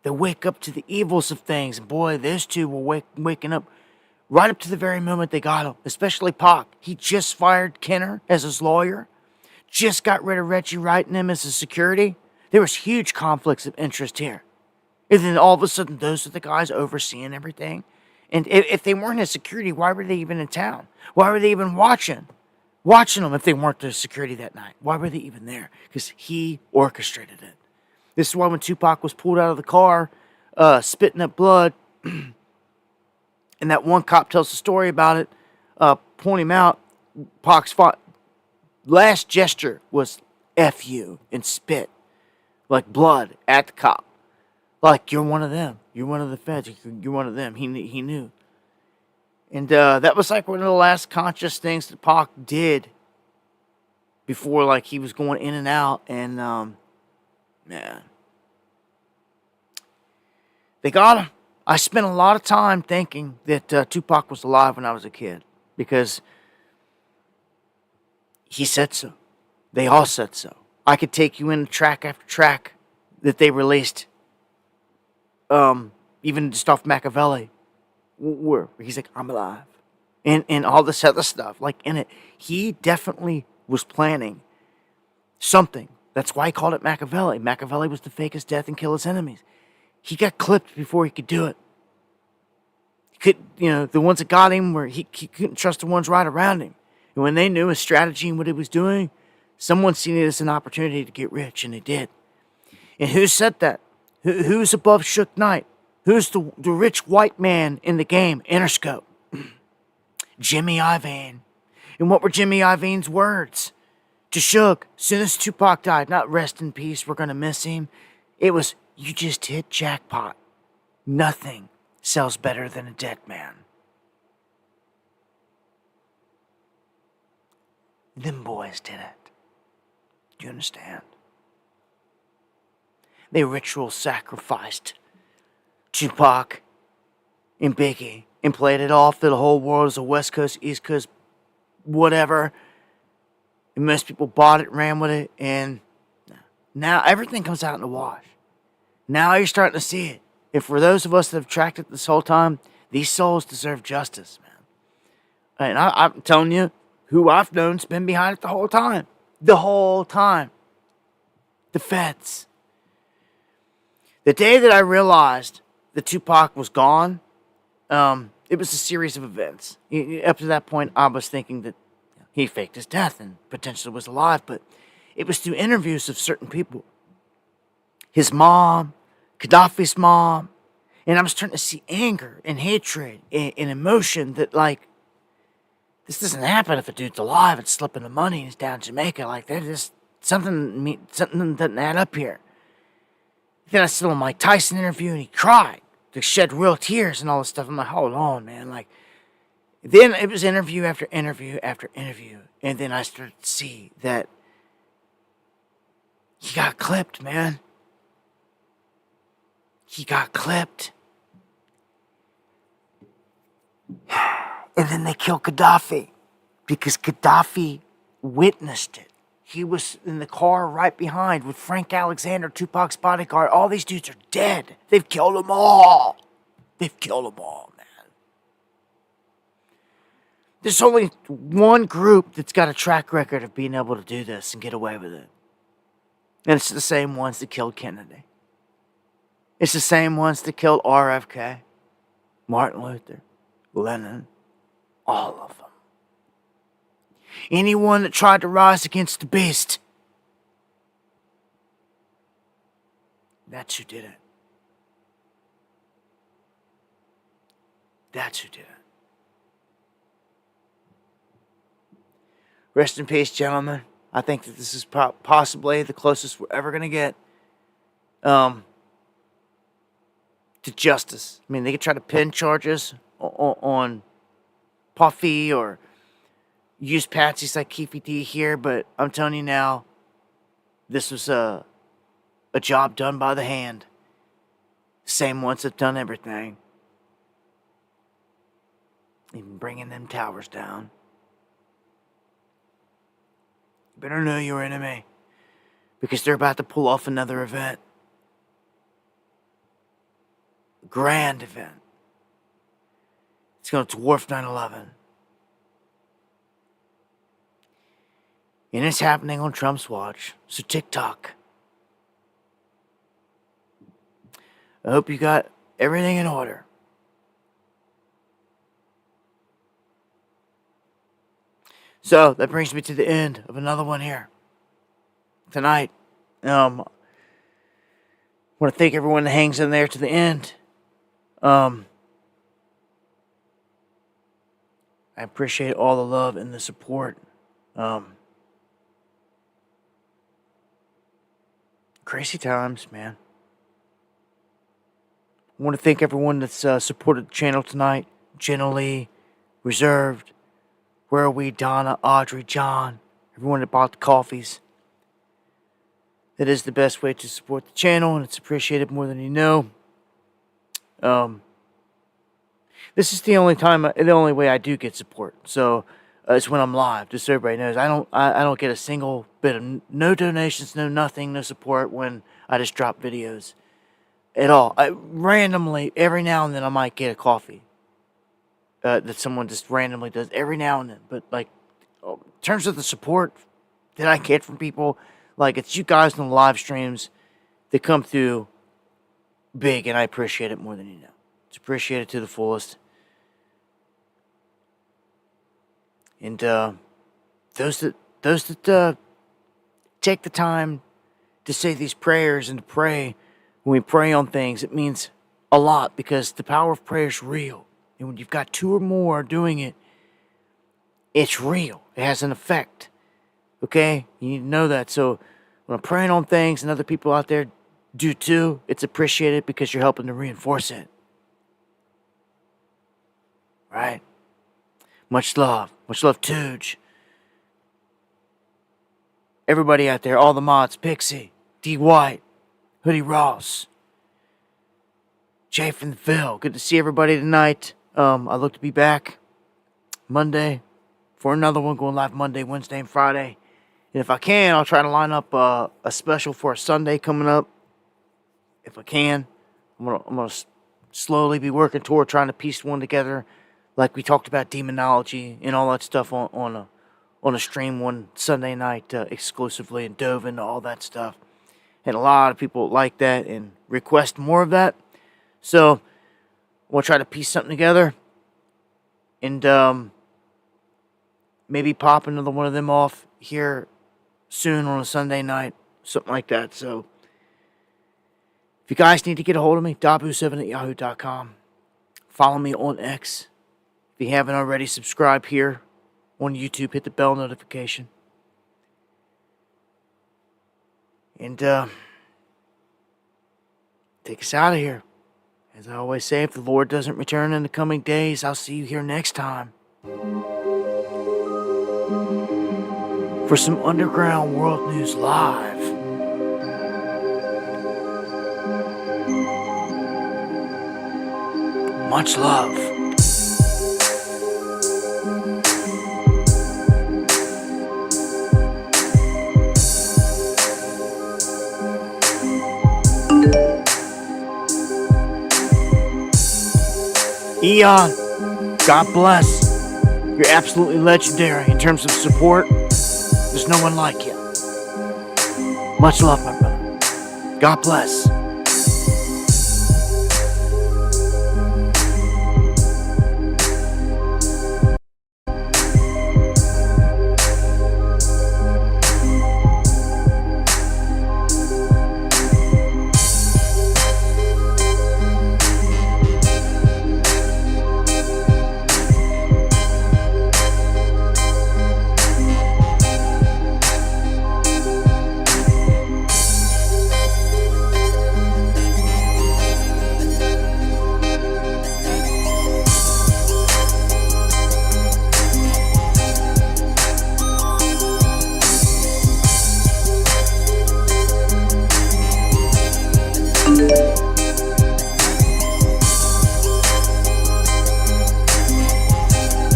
They wake up to the evils of things. And boy, those two were waking up right up to the very moment they got him. Especially Pac. He just fired Kenner as his lawyer. Just got rid of Reggie Wright and him as his security. There was huge conflicts of interest here. And then all of a sudden, those are the guys overseeing everything. And if they weren't his security, why were they even in town? Why were they even watching them if they weren't the security that night? Why were they even there? Because he orchestrated it. This is why when Tupac was pulled out of the car, spitting up blood, and that one cop tells the story about it, point him out, Pac's last gesture was F you and spit, like blood at the cop. Like, you're one of them. You're one of the feds. You're one of them. He knew. And that was like one of the last conscious things that Pac did before, like, he was going in and out. And, man. They got him. I spent a lot of time thinking that Tupac was alive when I was a kid. Because he said so. They all said so. I could take you into track after track that they released. Even just off Machiavelli, where he's like, I'm alive. And all this other stuff, like in it. He definitely was planning something. That's why he called it Machiavelli. Machiavelli was to fake his death and kill his enemies. He got clipped before he could do it. The ones that got him were he couldn't trust the ones right around him. And when they knew his strategy and what he was doing, someone seen it as an opportunity to get rich, and they did. And who said that? Who's above Suge Knight? Who's the rich white man in the game? Interscope. Jimmy Iovine. And what were Jimmy Iovine's words to Suge? Soon as Tupac died, not rest in peace, we're going to miss him. It was, you just hit jackpot. Nothing sells better than a dead man. Them boys did it. Do you understand? They ritual sacrificed Tupac and Biggie and played it off to the whole world as a West Coast, East Coast, whatever. And most people bought it, ran with it, and now everything comes out in the wash. Now you're starting to see it. And for those of us that have tracked it this whole time, these souls deserve justice, man. And I'm telling you, who I've known's been behind it the whole time. The whole time. The feds. The day that I realized that Tupac was gone, it was a series of events. Up to that point, I was thinking that he faked his death and potentially was alive, but it was through interviews of certain people. His mom, Gaddafi's mom, And I'm starting to see anger and hatred and emotion that, like, this doesn't happen if a dude's alive and slipping the money and he's down in Jamaica. Like, they're just, something doesn't add up here. Then I saw a Mike Tyson interview and he cried. They shed real tears and all this stuff. I'm like, hold on, man. Like, then it was interview after interview after interview. And then I started to see that he got clipped, man. He got clipped. And then they killed Gaddafi because Gaddafi witnessed it. He was in the car right behind with Frank Alexander, Tupac's bodyguard. All these dudes are dead. They've killed them all. They've killed them all, man. There's only one group that's got a track record of being able to do this and get away with it. And it's the same ones that killed Kennedy. It's the same ones that killed RFK, Martin Luther, Lenin, all of them. Anyone that tried to rise against the beast, that's who did it. That's who did it. Rest in peace, gentlemen. I think that this is possibly the closest we're ever going to get to justice. I mean, they could try to pin charges on Puffy or use patsies like Keefy D here, but I'm telling you now, this was a job done by the hand. Same ones that done everything. Even bringing them towers down. You better know your enemy, because they're about to pull off another event. A grand event. It's going to dwarf 9/11. And it's happening on Trump's watch. So TikTok. I hope you got everything in order. So that brings me to the end of another one here. Tonight. I want to thank everyone that hangs in there to the end. I appreciate all the love and the support. Crazy times, man. I want to thank everyone that's supported the channel tonight. Jenna Lee, Reserved, Where Are We, Donna, Audrey, John, everyone that bought the coffees. That is the best way to support the channel, and it's appreciated more than you know. This is the only way I do get support. So it's when I'm live, just so everybody knows. I don't get a single bit of no donations, no nothing, no support when I just drop videos at all. Randomly, every now and then, I might get a coffee that someone just randomly does every now and then. But like, in terms of the support that I get from people, like, it's you guys in the live streams that come through big, and I appreciate it more than you know. It's appreciated to the fullest. And those that take the time to say these prayers and to pray, when we pray on things, it means a lot, because the power of prayer is real. And when you've got two or more doing it, it's real. It has an effect. Okay? You need to know that. So when I'm praying on things and other people out there do too, it's appreciated because you're helping to reinforce it. Right? Much love. Much love, Tooge. Everybody out there, all the mods, Pixie, D. White, Hoodie Ross, Jay from the Ville. Good to see everybody tonight. I look to be back Monday for another one, going live Monday, Wednesday, and Friday. And if I can, I'll try to line up a special for a Sunday coming up. If I can, I'm gonna slowly be working toward trying to piece one together, like we talked about demonology and all that stuff on a stream one Sunday night exclusively, and dove into all that stuff. And a lot of people like that and request more of that. So we'll try to piece something together and maybe pop another one of them off here soon on a Sunday night, something like that. So If you guys need to get a hold of me, dabu7@yahoo.com. Follow me on X. If you haven't already, subscribe here on YouTube. Hit the bell notification. And take us out of here. As I always say, if the Lord doesn't return in the coming days, I'll see you here next time for some Underground World News Live. Much love. Eon, God bless. You're absolutely legendary in terms of support. There's no one like you. Much love, my brother. God bless.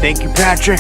Thank you, Patrick.